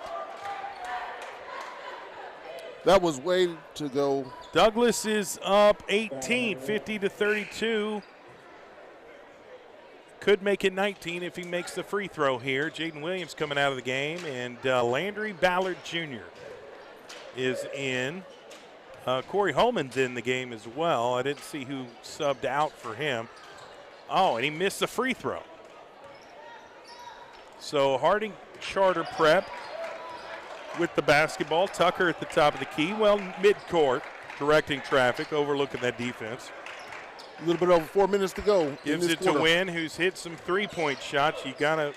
That was way to go. Douglas is up 18, 50-32. Could make it 19 if he makes the free throw here. Jaden Williams coming out of the game, and Landry Ballard Jr. is in. Corey Holman's in the game as well. I didn't see who subbed out for him. Oh, and he missed the free throw. So Harding Charter Prep with the basketball. Tucker at the top of the key. Well, midcourt, directing traffic, overlooking that defense. A little bit over 4 minutes to go. Gives it to Wynn, who's hit some three-point shots. You got to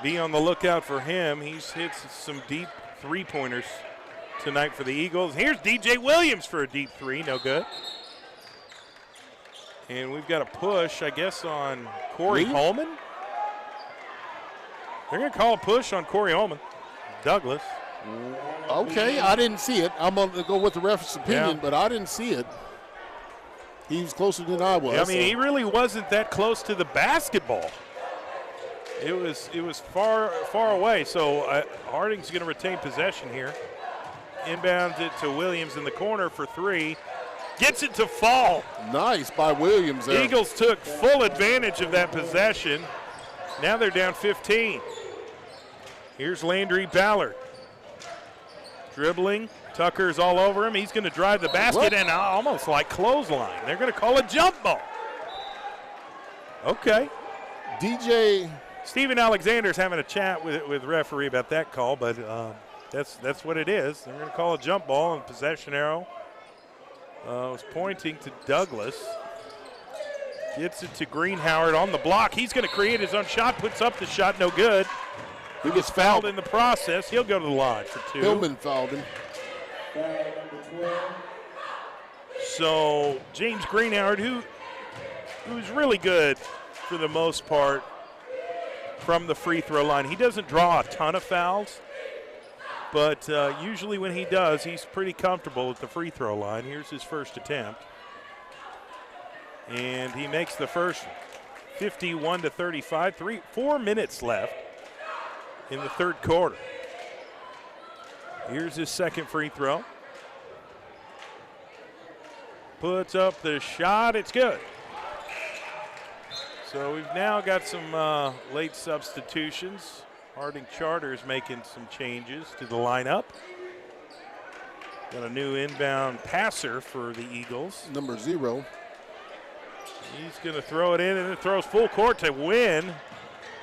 be on the lookout for him. He's hit some deep three-pointers tonight for the Eagles. Here's DJ Williams for a deep three. No good. And we've got a push, I guess, on Corey Holman. They're going to call a push on Corey Holman. Douglas. Okay, I didn't see it. I'm going to go with the ref's opinion, but I didn't see it. He was closer than I was. I mean, he really wasn't that close to the basketball. It was far away. So Harding's going to retain possession here. Inbounds it to Williams in the corner for three. Gets it to fall. Nice by Williams there. Eagles took full advantage of that possession. Now they're down 15. Here's Landry Ballard. Dribbling. Tucker's all over him. He's going to drive the basket and almost like clothesline. They're going to call a jump ball. Okay. DJ. Stephen Alexander's having a chat with referee about that call, but that's what it is. They're going to call a jump ball, and possession arrow was pointing to Douglas. Gets it to Greenhoward on the block. He's going to create his own shot, puts up the shot, no good. He gets fouled in the process. He'll go to the line for two. Hillman fouled him. So James Greenhoward, who's really good for the most part from the free throw line. He doesn't draw a ton of fouls, but usually when he does, he's pretty comfortable at the free throw line. Here's his first attempt. And he makes the first 51-35. 4 minutes left in the third quarter. Here's his second free throw. Puts up the shot. It's good. So we've now got some late substitutions. Harding Charter is making some changes to the lineup. Got a new inbound passer for the Eagles. Number 0. He's going to throw it in, and it throws full court to Wynn.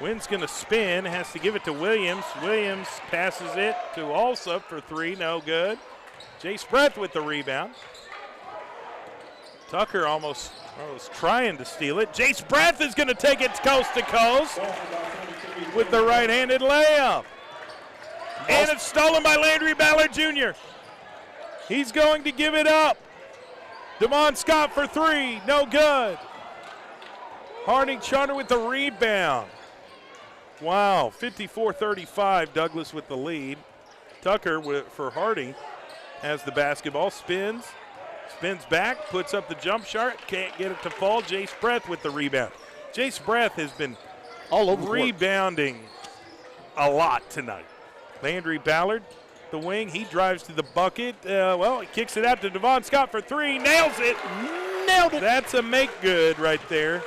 Wynn's going to spin, has to give it to Williams. Williams passes it to Alsop for three, no good. Jace Breath with the rebound. Tucker almost was trying to steal it. Jace Breath is going to take it coast to coast with the right-handed layup. And it's stolen by Landry Ballard Jr. He's going to give it up. Devon Scott for three, no good. Harding Charter with the rebound. Wow, 54-35, Douglas with the lead. Tucker for Harding has the basketball, spins back, puts up the jump shot, can't get it to fall. Jace Breath with the rebound. Jace Breath has been all over rebounding a lot tonight. Landry Ballard, the wing, he drives to the bucket. He kicks it out to Devon Scott for three, nails it. Nailed it. That's a make good right there.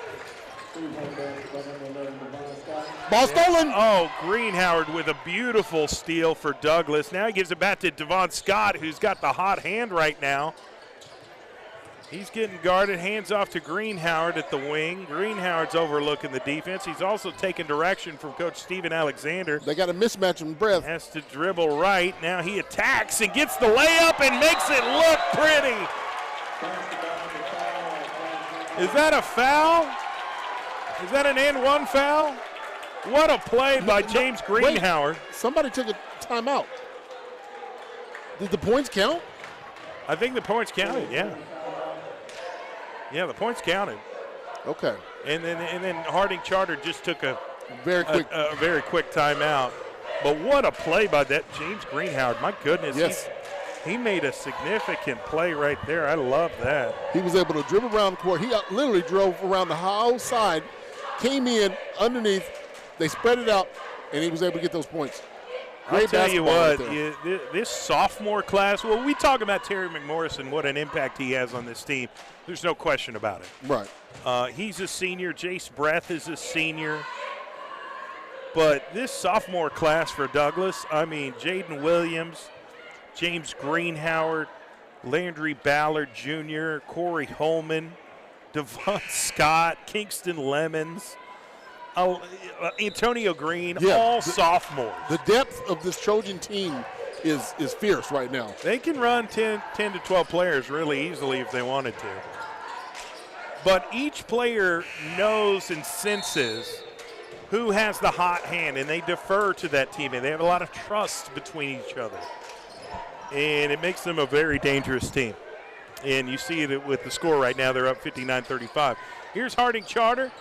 Ball stolen. Oh, Greenhoward with a beautiful steal for Douglas. Now he gives it back to Devon Scott, who's got the hot hand right now. He's getting guarded, hands off to Greenhoward at the wing. Greenhoward's overlooking the defense. He's also taking direction from Coach Stephen Alexander. They got a mismatch in Breath. Has to dribble right. Now he attacks and gets the layup and makes it look pretty. Is that a foul? Is that an and-one foul? What a play by James Greenhoward. Somebody took a timeout. Did the points count? I think the points counted, yeah. Yeah, the points counted. Okay. And then Harding Charter just took a very quick timeout. But what a play by that James Greenhoward. My goodness. Yes. He made a significant play right there. I love that. He was able to dribble around the court. He literally drove around the whole side, came in underneath, they spread it out, and he was able to get those points. I'll tell you what, right this sophomore class, well, we talk about Terry McMorris and what an impact he has on this team. There's no question about it. Right. He's a senior. Jace Breath is a senior. But this sophomore class for Douglas, I mean, Jaden Williams, James Greenhoward, Landry Ballard Jr., Corey Holman, Devon Scott, Kingston Lemons, Antonio Green, all sophomores. The depth of this Trojan team is fierce right now. They can run 10 to 12 players really easily if they wanted to. But each player knows and senses who has the hot hand, and they defer to that teammate. They have a lot of trust between each other. And it makes them a very dangerous team. And you see it with the score right now. They're up 59-35. Here's Harding Charter.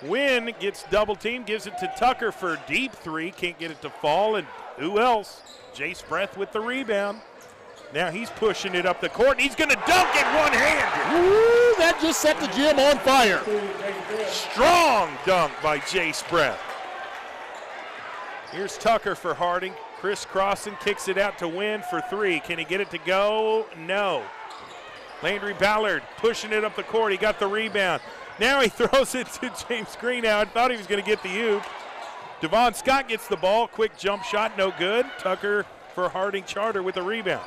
Wynn gets double team, gives it to Tucker for a deep three. Can't get it to fall. And who else? Jace Breath with the rebound. Now he's pushing it up the court, and he's going to dunk it one-handed. Woo, that just set the gym on fire. Strong dunk by Jace Breath. Here's Tucker for Harding. Chris Crossan kicks it out to Wynn for three. Can he get it to go? No. Landry Ballard pushing it up the court. He got the rebound. Now he throws it to James Greenhoward. Thought he was going to get the oop. Devon Scott gets the ball. Quick jump shot, no good. Tucker for Harding Charter with the rebound.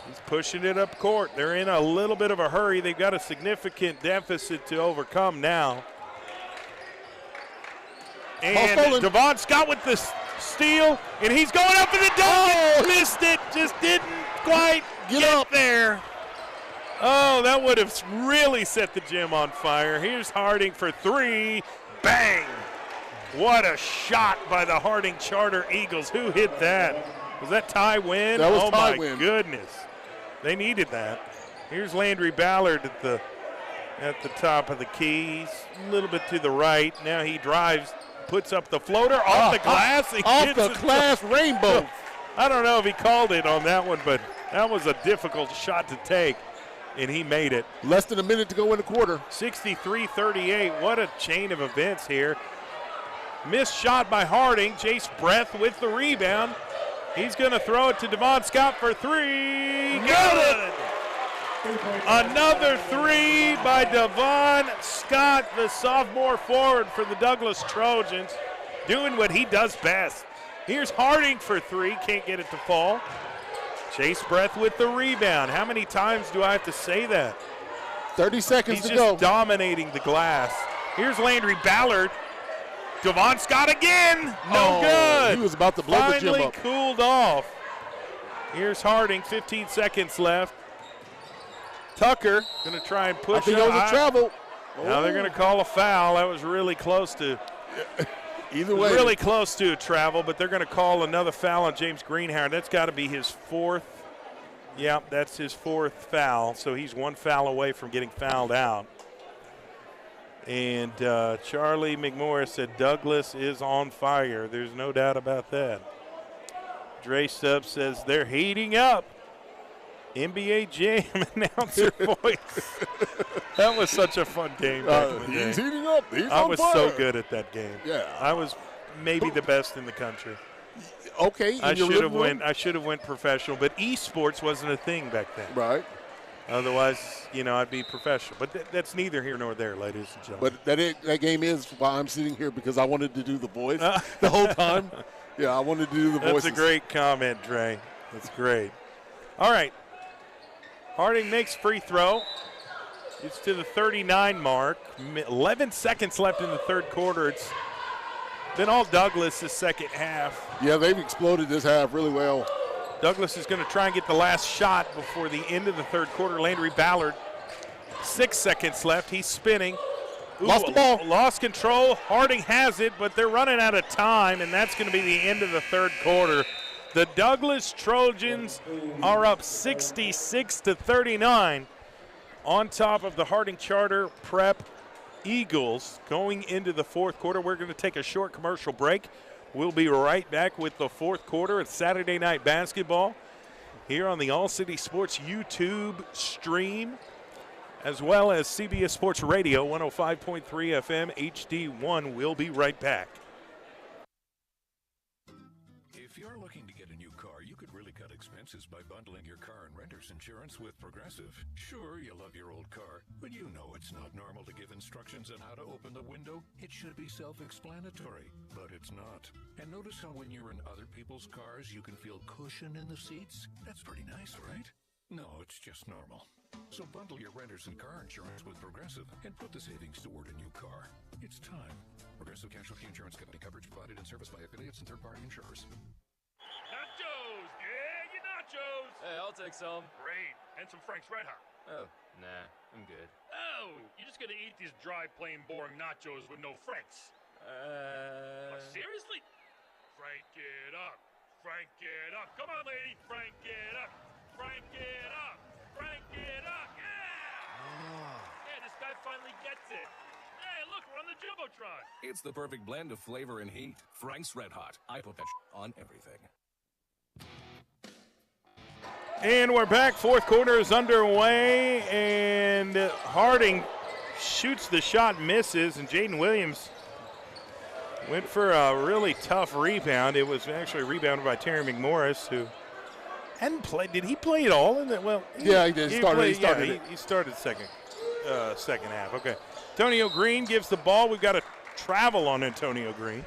He's pushing it up court. They're in a little bit of a hurry. They've got a significant deficit to overcome now. And Devon Scott with the steal, and he's going up for the dunk. Missed it, just didn't quite get up there. Oh, that would have really set the gym on fire. Here's Harding for three. Bang! What a shot by the Harding Charter Eagles. Who hit that? Was that Ty Wynn? That was oh Ty my Wynn. Goodness. They needed that. Here's Landry Ballard at the top of the key. He's a little bit to the right. Now he drives, puts up the floater off the glass. Off the glass rainbow. I don't know if he called it on that one, but that was a difficult shot to take, and he made it. Less than a minute to go in the quarter. 63-38. What a chain of events here. Missed shot by Harding. Jace Breath with the rebound. He's going to throw it to Devon Scott for three. Good. Another three by Devon Scott, the sophomore forward for the Douglas Trojans, doing what he does best. Here's Harding for three. Can't get it to fall. Jace Breath with the rebound. How many times do I have to say that? 30 seconds He's to go. just dominating the glass. Here's Landry Ballard. Devon Scott again. No good. He was about to blow the gym up. Finally cooled off. Here's Harding, 15 seconds left. Tucker going to try and push I think that was a travel. Now they're going to call a foul. That was really close to either way. Really close to a travel, but they're going to call another foul on James Greenhoward. That's got to be his fourth. Yeah, that's his fourth foul. So he's one foul away from getting fouled out. And Charlie McMorris said Douglas is on fire. There's no doubt about that. Dre Stubbs says they're heating up. NBA Jam announcer voice. That was such a fun game. He's heating up. He's I on was fire. so good at that game. Yeah. I was maybe the best in the country. Okay. I should have went professional, but esports wasn't a thing back then. Right. Otherwise, I'd be professional. But that's neither here nor there, ladies and gentlemen. But that game is why I'm sitting here, because I wanted to do the voice the whole time. Yeah, I wanted to do the voices. That's a great comment, Dre. That's great. All right. Harding makes free throw. It's to the 39 mark. 11 seconds left in the third quarter. It's been all Douglas this second half. Yeah, they've exploded this half really well. Douglas is going to try and get the last shot before the end of the third quarter. Landry Ballard, 6 seconds left. He's spinning. Lost the ball. Lost control. Harding has it, but they're running out of time, and that's going to be the end of the third quarter. The Douglas Trojans are up 66-39 on top of the Harding Charter Prep Eagles going into the fourth quarter. We're going to take a short commercial break. We'll be right back with the fourth quarter. It's Saturday Night Basketball here on the All City Sports YouTube stream, as well as CBS Sports Radio 105.3 FM HD1. We'll be right back. If you're looking to get a new car, you could really cut expenses by bundling your car and renter's insurance with Progressive. Sure, you love your old car, but you know it's not normal to give instructions on how to open the window. It should be self-explanatory, but it's not. And notice how when you're in other people's cars, you can feel cushion in the seats? That's pretty nice, right? No, it's just normal. So bundle your renters and car insurance with Progressive and put the savings toward a new car. It's time. Progressive Casualty Insurance Company. Coverage provided and serviced by affiliates and third-party insurers. Nachos! Yeah, your nachos! Hey, I'll take some. Great. And some Frank's Red Hot. Oh, nah, I'm good. Oh, you're just gonna eat these dry, plain, boring nachos with no Franks? What, seriously? Frank it up. Frank it up. Come on, lady. Frank it up. Frank it up. Frank it up. Yeah! Yeah, this guy finally gets it. Hey, look, we're on the Jumbotron. It's the perfect blend of flavor and heat. Frank's Red Hot. I put that on everything. And we're back. Fourth quarter is underway, and Harding shoots the shot, misses, and Jaden Williams went for a really tough rebound. It was actually rebounded by Terry McMorris, who hadn't played. Did he play at all? He did. He started second half. Okay. Antonio Green gives the ball. We've got a travel on Antonio Green.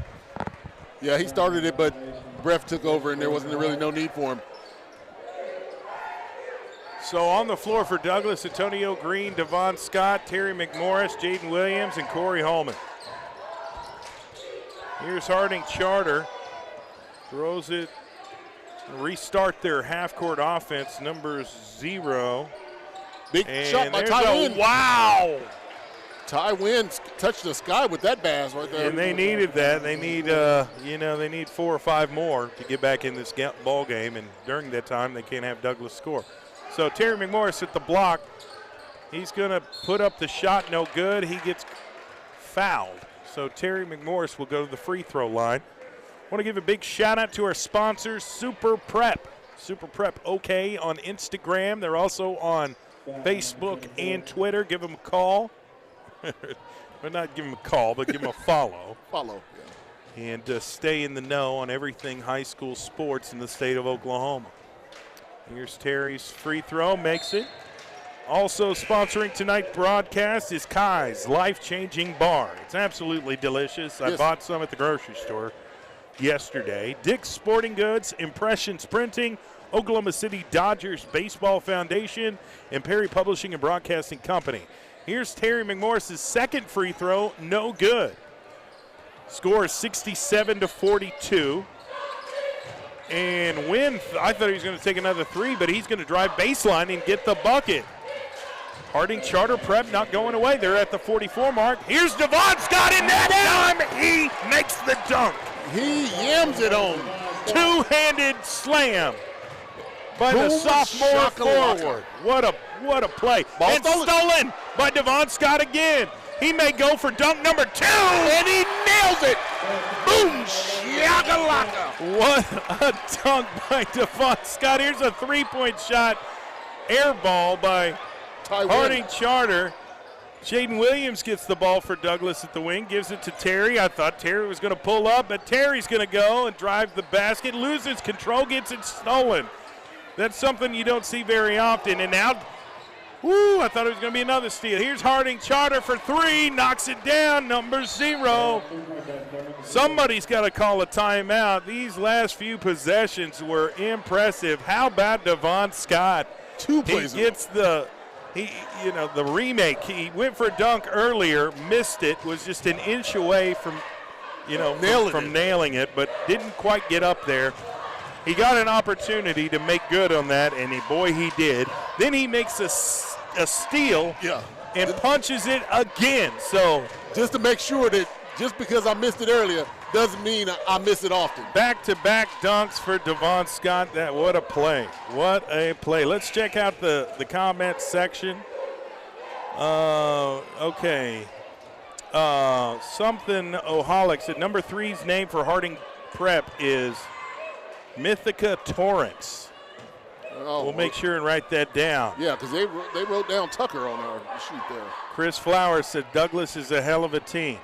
Yeah, he started it, but Breff took over, and there wasn't really no need for him. So on the floor for Douglas, Antonio Green, Devon Scott, Terry McMorris, Jaden Williams, and Corey Holman. Here's Harding Charter. Throws it. Restart their half-court offense, number 0. Big shot by Ty Wynn. Wow! Ty Wynn touched the sky with that pass right there. And they needed that. They need, they need 4 or 5 more to get back in this ball game. And during that time, they can't have Douglas score. So Terry McMorris at the block. He's going to put up the shot, no good. He gets fouled. So Terry McMorris will go to the free throw line. I want to give a big shout out to our sponsors, Super Prep. Super Prep OK on Instagram. They're also on Facebook and Twitter. Give them a call. Well, not give them a call, but give them a follow. Follow. Yeah. And stay in the know on everything high school sports in the state of Oklahoma. Here's Terry's free throw, makes it. Also sponsoring tonight's broadcast is Kai's Life-Changing Bar. It's absolutely delicious. I bought some at the grocery store yesterday. Dick's Sporting Goods, Impressions Printing, Oklahoma City Dodgers Baseball Foundation, and Perry Publishing and Broadcasting Company. Here's Terry McMorris' second free throw, no good. Score is 67-42. And Wynn, I thought he was going to take another 3, but he's going to drive baseline and get the bucket. Harding Charter Prep not going away. They're at the 44 mark. Here's Devon Scott, and that time he makes the dunk. He yams it on. Two-handed slam by the sophomore forward. What a play. Ball and stolen by Devon Scott again. He may go for dunk number 2. And he nails it. Boom, shakalaka. What a dunk by Devon Scott. Here's a three-point shot. Air ball by Harding Charter. Jaden Williams gets the ball for Douglas at the wing, gives it to Terry. I thought Terry was going to pull up, but Terry's going to go and drive the basket, loses control, gets it stolen. That's something you don't see very often. And now, I thought it was going to be another steal. Here's Harding Charter for 3, knocks it down, number 0. Somebody's got to call a timeout. These last few possessions were impressive. How about Devon Scott? 2 plays. He gets the remake. He went for a dunk earlier, missed it, was just an inch away from nailing it, but didn't quite get up there. He got an opportunity to make good on that, and he did. Then he makes a steal and punches it again. So just to make sure that just because I missed it earlier, doesn't mean I miss it often. Back-to-back dunks for Devon Scott. What a play. What a play. Let's check out the comments section. Okay. Something Oholic said number 3's name for Harding Prep is Mythica Torrance. Oh, we'll make sure and write that down. Yeah, because they wrote down Tucker on our sheet there. Chris Flowers said Douglas is a hell of a team.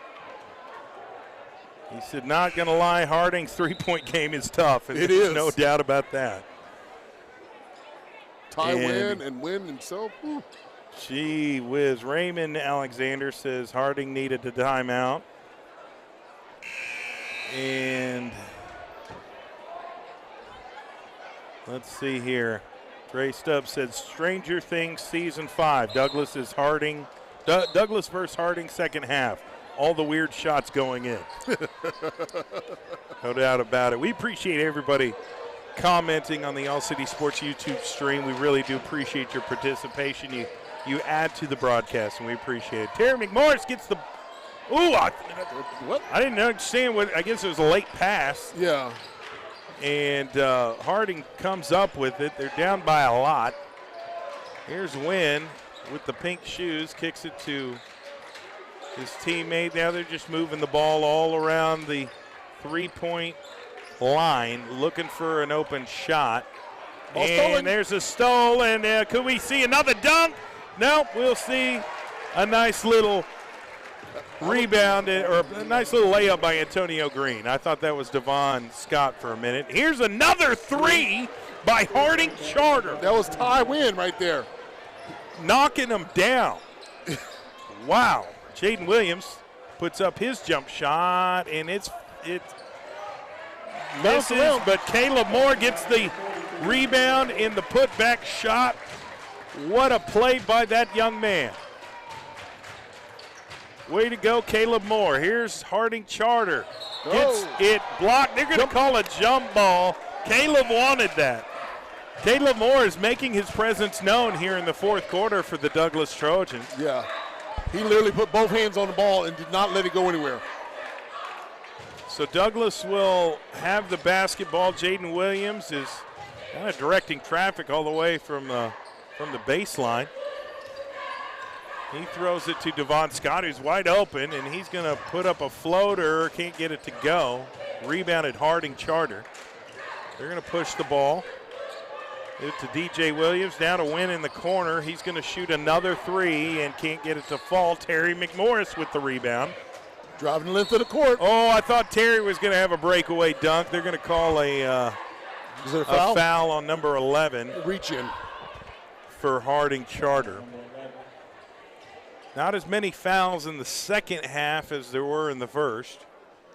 He said, not going to lie, Harding's three-point game is tough. And It there's is. no doubt about that. Win himself. Whew. Gee whiz. Raymond Alexander says Harding needed a timeout. And let's see here. Trey Stubbs said Stranger Things Season 5. Douglas is Harding. Douglas versus Harding second half. All the weird shots going in. No doubt about it. We appreciate everybody commenting on the All City Sports YouTube stream. We really do appreciate your participation. You add to the broadcast, and we appreciate it. Terry McMorris gets the – ooh, what? I didn't understand what – I guess it was a late pass. Yeah. And Harding comes up with it. They're down by a lot. Here's Wynn with the pink shoes, kicks it to his teammate. Now they're just moving the ball all around the three-point line, looking for an open shot. Ball and stolen. There's a stole, and could we see another dunk? Nope, we'll see a nice little rebound or a nice little layup by Antonio Green. I thought that was Devon Scott for a minute. Here's another three by Harding Charter. That was Ty Wynn right there. Knocking him down. Wow. Jaden Williams puts up his jump shot, and it misses, but Caleb Moore gets the rebound in the putback shot. What a play by that young man. Way to go, Caleb Moore. Here's Harding Charter. Gets it blocked. They're going to call a jump ball. Caleb wanted that. Caleb Moore is making his presence known here in the fourth quarter for the Douglas Trojans. Yeah. He literally put both hands on the ball and did not let it go anywhere. So Douglas will have the basketball. Jaden Williams is kind of directing traffic all the way from the baseline. He throws it to Devon Scott, who's wide open, and he's going to put up a floater. Can't get it to go. Rebounded Harding Charter. They're going to push the ball. It to DJ Williams, down to Wynn in the corner. He's going to shoot another three and can't get it to fall. Terry McMorris with the rebound. Driving the length of the court. Oh, I thought Terry was going to have a breakaway dunk. They're going to call a foul on number 11. Reach in. For Harding Charter. Not as many fouls in the second half as there were in the first.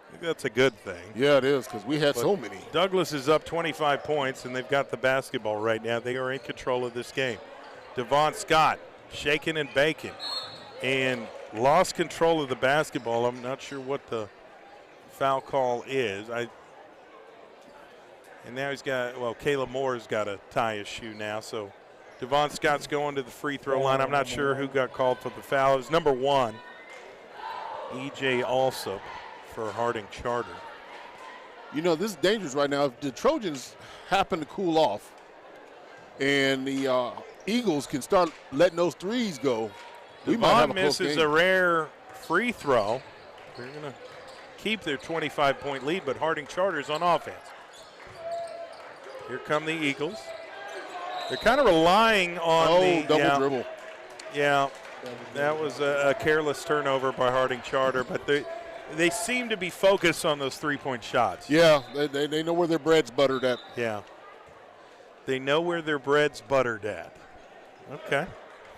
I think that's a good thing. Yeah, it is, because we had so many. Douglas is up 25 points, and they've got the basketball right now. They are in control of this game. Devon Scott shaking and baking and lost control of the basketball. I'm not sure what the foul call is. And now he's got, Caleb Moore's got to tie his shoe now, so Devon Scott's going to the free throw line. I'm not sure who got called for the foul. It was number 1, E.J. Alsop for Harding Charter. You know, this is dangerous right now. If the Trojans happen to cool off and the Eagles can start letting those threes go, we might have a close misses game. a rare free throw. They're going to keep their 25-point lead, but Harding Charter's on offense. Here come the Eagles. They're kind of relying on the double dribble. Yeah, that was a careless turnover by Harding Charter, but they seem to be focused on those three-point shots. Yeah, they know where their bread's buttered at. Yeah. They know where their bread's buttered at. Okay,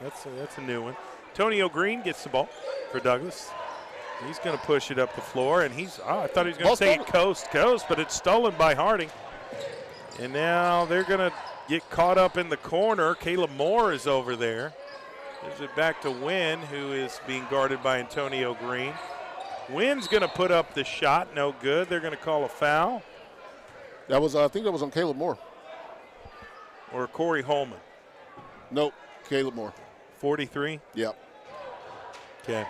that's a new one. Antonio Green gets the ball for Douglas. He's going to push it up the floor, and I thought he was going to say it coast, but it's stolen by Harding. And now they're going to get caught up in the corner. Caleb Moore is over there. Gives it back to Wynn, who is being guarded by Antonio Green. Wynn's going to put up the shot. No good. They're going to call a foul. That was, I think that was on Caleb Moore. Or Corey Holman. Nope, Caleb Moore. 43? Yep. Okay.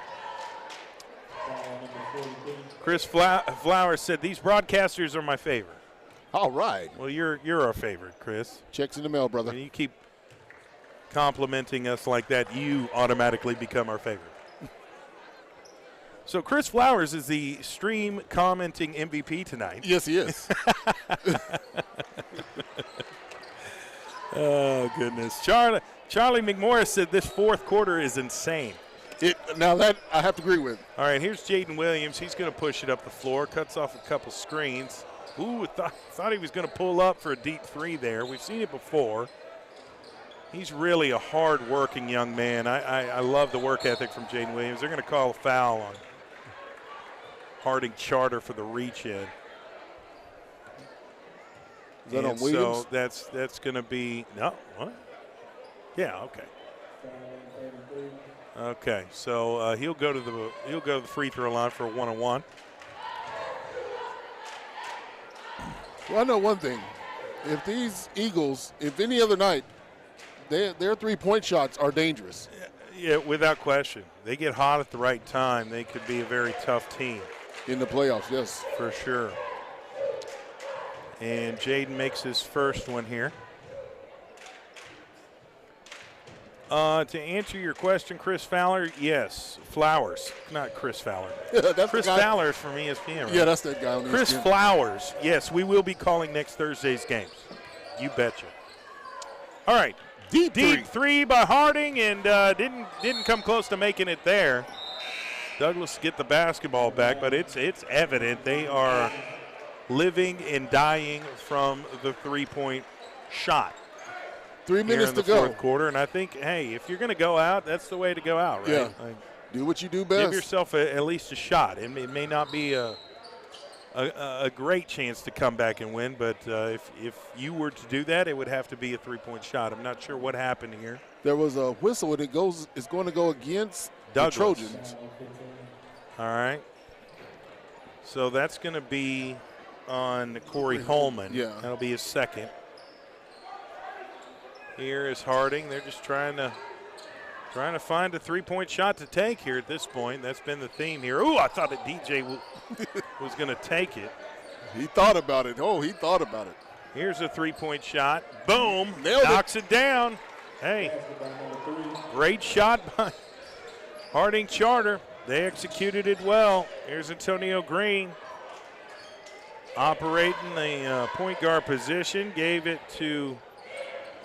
Chris Flowers said, these broadcasters are my favorite. All right. Well, you're our favorite, Chris. Checks in the mail, brother. When you keep complimenting us like that, you automatically become our favorite. So Chris Flowers is the stream commenting MVP tonight. Yes, he is. Oh, goodness. Charlie McMorris said this fourth quarter is insane. Now that I have to agree with. All right, here's Jaden Williams. He's going to push it up the floor, cuts off a couple screens. Ooh, thought he was going to pull up for a deep three there. We've seen it before. He's really a hard-working young man. I love the work ethic from Jaden Williams. They're going to call a foul on Harding Charter for the reach-in. Is that on Williams? So that's going to be – no, what? Yeah, okay. Okay, so he'll go to the free throw line for a one-on-one. Well, I know one thing. If these Eagles, if any other night, their three-point shots are dangerous. Yeah, without question. They get hot at the right time. They could be a very tough team. In the playoffs, yes. For sure. And Jaden makes his first one here. To answer your question, Chris Fowler, yes. Flowers, not Chris Fowler. That's Chris Fowler is from ESPN, right? Yeah, that's that guy on Chris ESPN. Flowers, yes, we will be calling next Thursday's games. You betcha. All right, deep three by Harding, and didn't come close to making it there. Douglas get the basketball back, but it's evident they are living and dying from the three-point shot. 3 minutes to go. Fourth quarter, and I think, hey, if you're going to go out, that's the way to go out, right? Yeah. Like, do what you do best. Give yourself at least a shot. It may not be a great chance to come back and win, but if you were to do that, it would have to be a three-point shot. I'm not sure what happened here. There was a whistle, and it's going to go against Douglas. the Trojans. All right. So that's going to be on Corey Holman. Yeah. That'll be his second. Here is Harding. They're just trying to find a three-point shot to take here at this point. That's been the theme here. Ooh, I thought that DJ was going to take it. He thought about it. Oh, he thought about it. Here's a three-point shot. Boom. Nailed it. Knocks it down. Hey, great shot by Harding Charter. They executed it well. Here's Antonio Green operating the point guard position. Gave it to...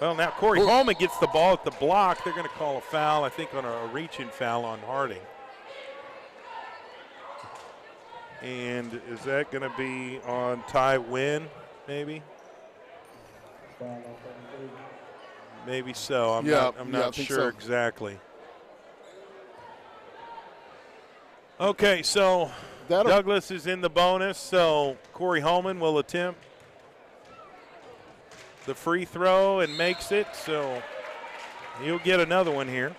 Well, now Corey Holman gets the ball at the block. They're going to call a foul, I think, on a reach-in foul on Harding. And is that going to be on Ty Wynn, maybe? Maybe so. I'm not sure exactly. Okay, so Douglas is in the bonus, so Corey Holman will attempt the free throw and makes it, so he'll get another one here.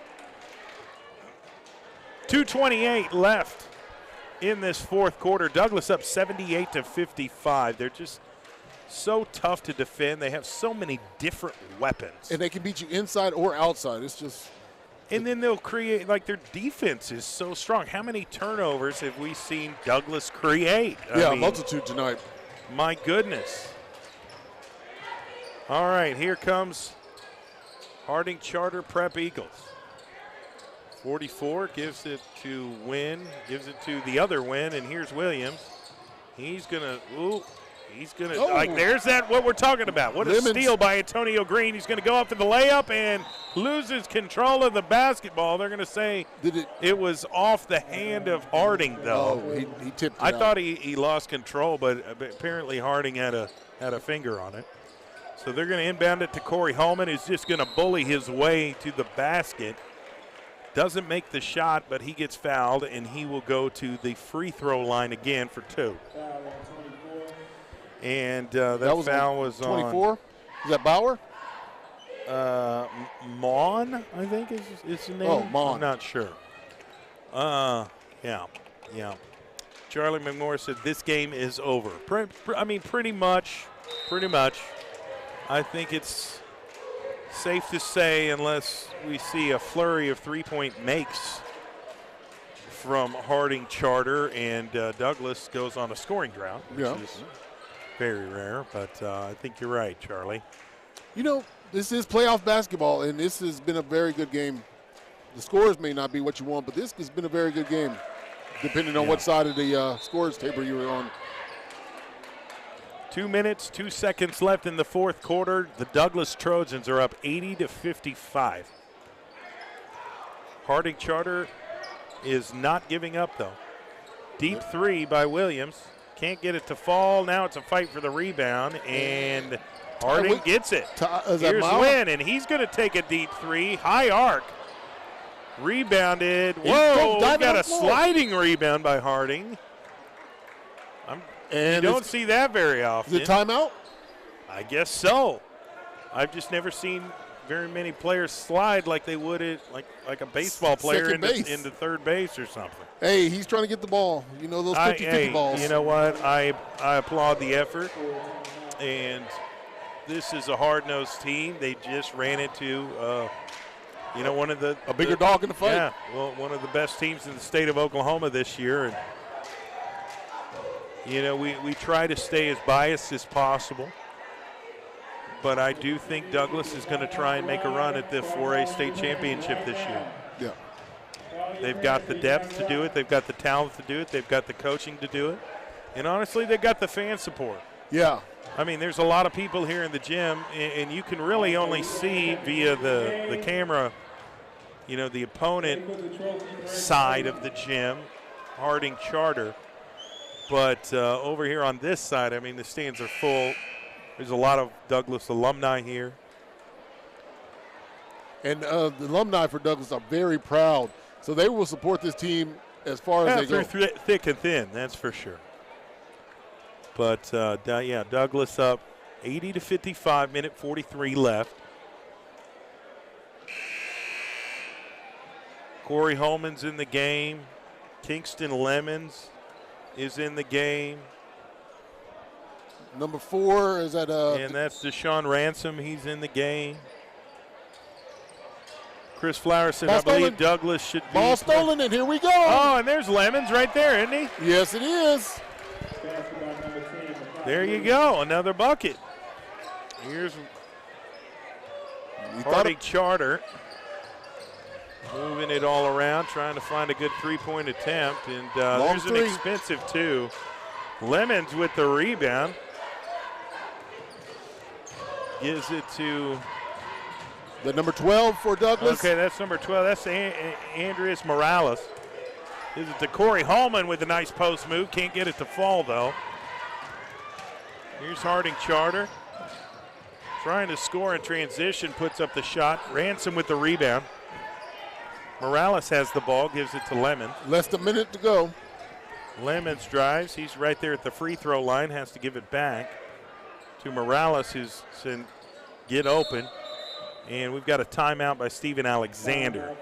2:28 left in this fourth quarter. Douglas up 78-55. They're just so tough to defend. They have so many different weapons. And they can beat you inside or outside. It's just... And then they'll create, like their defense is so strong. How many turnovers have we seen Douglas create? I mean, multitude tonight. My goodness. All right, here comes Harding Charter Prep Eagles. 44 gives it to Wynn, gives it to the other Wynn, and here's Williams. He's going to, like, there's that, what we're talking about. What a steal by Antonio Green. He's going to go up for the layup and loses control of the basketball. They're going to say it was off the hand of Harding, though. Oh, he tipped it I out. thought he lost control, but apparently Harding had a finger on it. So they're going to inbound it to Corey Holman, who's just going to bully his way to the basket. Doesn't make the shot, but he gets fouled, and he will go to the free throw line again for two. And that foul was 24? on. Is that Bauer? Mon, I think is the name. Oh, Mon. I'm not sure. Yeah. Charlie McMorris said this game is over. Pretty much. I think it's safe to say, unless we see a flurry of three-point makes from Harding Charter, and Douglas goes on a scoring drought, which is very rare. But I think you're right, Charlie. You know, this is playoff basketball, and this has been a very good game. The scores may not be what you want, but this has been a very good game, depending on what side of the scores table you were on. 2 minutes, 2 seconds left in the fourth quarter. The Douglas Trojans are up 80-55. Harding Charter is not giving up, though. Deep three by Williams. Can't get it to fall. Now it's a fight for the rebound, and Harding gets it. Here's Wynn, and he's going to take a deep three. High arc. Rebounded. Whoa, we got a sliding rebound by Harding. You don't see that very often. Is it timeout? I guess so. I've just never seen very many players slide like they would it like a baseball player into third base or something. Hey, he's trying to get the ball. You know those 50-50 balls. You know what? I applaud the effort. And this is a hard-nosed team. They just ran into one of the a bigger dog in the fight. Yeah, well, one of the best teams in the state of Oklahoma this year. And we try to stay as biased as possible. But I do think Douglas is going to try and make a run at the 4A state championship this year. Yeah. They've got the depth to do it. They've got the talent to do it. They've got the coaching to do it. And honestly, they've got the fan support. Yeah. I mean, there's a lot of people here in the gym, and you can really only see via the camera, the opponent side of the gym, Harding Charter. But over here on this side, I mean, the stands are full. There's a lot of Douglas alumni here. And the alumni for Douglas are very proud. So they will support this team as far as they go. Through thick and thin, that's for sure. But, Douglas up 80-55, minute 43 left. Corey Holman's in the game. Kingston Lemons is in the game. Number 4 is at and that's Deshaun Ransom. He's in the game. Chris Flowers said, I believe Douglas should be. Ball stolen, and here we go. Oh, and there's Lemons right there, isn't he? Yes, it is. There you go, another bucket. Here's Harding Charter moving it all around, trying to find a good three-point attempt. And there's an expensive two. Lemons with the rebound. Gives it to the number 12 for Douglas. Okay, that's number 12. That's Andreas Morales. Gives it to Corey Holman with a nice post move. Can't get it to fall, though. Here's Harding Charter. Trying to score in transition, puts up the shot. Ransom with the rebound. Morales has the ball, gives it to Lemon. Less than a minute to go. Lemons drives. He's right there at the free throw line, has to give it back to Morales, who's saying, get open. And we've got a timeout by Steven Alexander.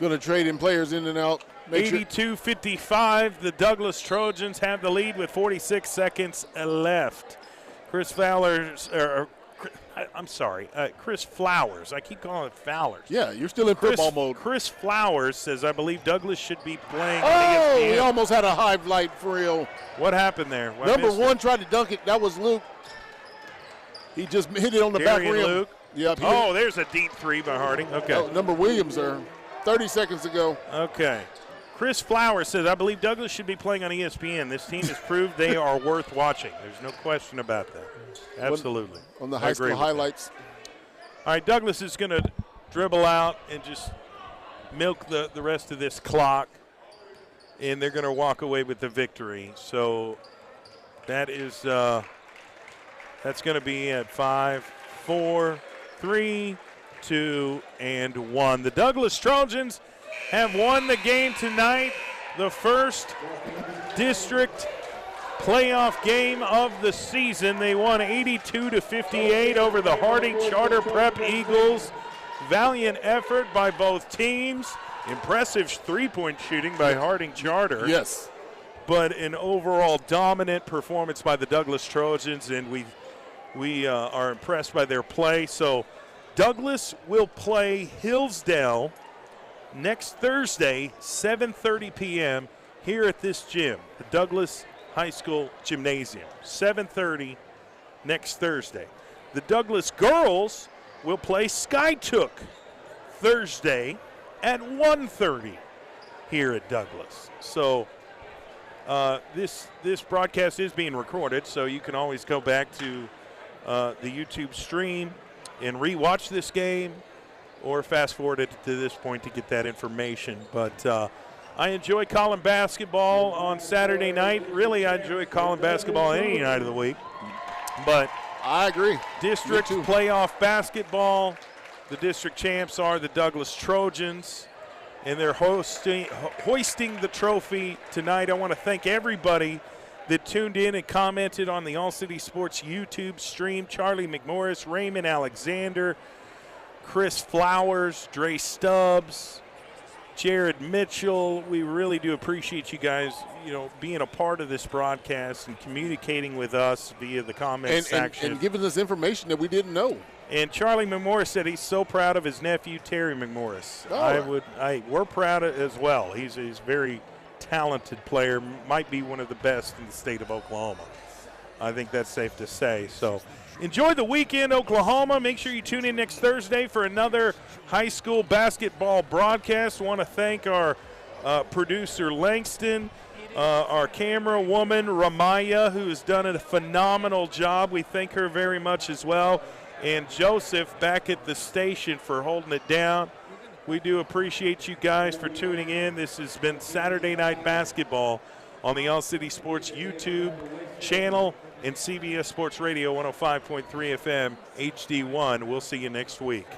Going to trade in players in and out. 82-55, the Douglas Trojans have the lead with 46 seconds left. Chris Flowers. I keep calling it Fowlers. Yeah, you're still in football mode. Chris Flowers says, I believe Douglas should be playing. Oh, he almost had a high flight for real. What happened there? Number 1 tried to dunk it. That was Luke. He just hit it on the back rim. Luke. Yep. Oh, there's a deep three by Harding. Okay. Oh, number Williams there. 30 seconds to go. Okay. Chris Flowers says, I believe Douglas should be playing on ESPN. This team has proved they are worth watching. There's no question about that. Absolutely. On the high school highlights. All right, Douglas is going to dribble out and just milk the rest of this clock, and they're going to walk away with the victory. So that is that's going to be at 5, 4, 3, 2, and 1. The Douglas Trojans have won the game tonight, the first district playoff game of the season. They won 82-58 over the Harding Charter Prep Eagles. Valiant effort by both teams. Impressive three-point shooting by Harding Charter. Yes. But an overall dominant performance by the Douglas Trojans, and we are impressed by their play. So Douglas will play Hillsdale next Thursday, 7:30 p.m. here at this gym, the Douglas High School Gymnasium. 7:30 next Thursday. The Douglas girls will play Skytook Thursday at 1:30 here at Douglas. So this broadcast is being recorded, so you can always go back to the YouTube stream and rewatch this game or fast forward it to this point to get that information. But I enjoy calling basketball on Saturday night. Really, I enjoy calling basketball any night of the week. But I agree. District playoff basketball. The district champs are the Douglas Trojans, and they're hoisting the trophy tonight. I want to thank everybody that tuned in and commented on the All City Sports YouTube stream. Charlie McMorris, Raymond Alexander, Chris Flowers, Dre Stubbs, Jared Mitchell. We really do appreciate you guys, being a part of this broadcast and communicating with us via the comment section. And giving us information that we didn't know. And Charlie McMorris said he's so proud of his nephew, Terry McMorris. We're proud of as well. He's a very talented player, might be one of the best in the state of Oklahoma. I think that's safe to say. So enjoy the weekend, Oklahoma. Make sure you tune in next Thursday for another high school basketball broadcast. I want to thank our producer, Langston, our camera woman, Ramaya, who has done a phenomenal job. We thank her very much as well. And Joseph back at the station for holding it down. We do appreciate you guys for tuning in. This has been Saturday Night Basketball on the All City Sports YouTube channel and CBS Sports Radio 105.3 FM HD1. We'll see you next week.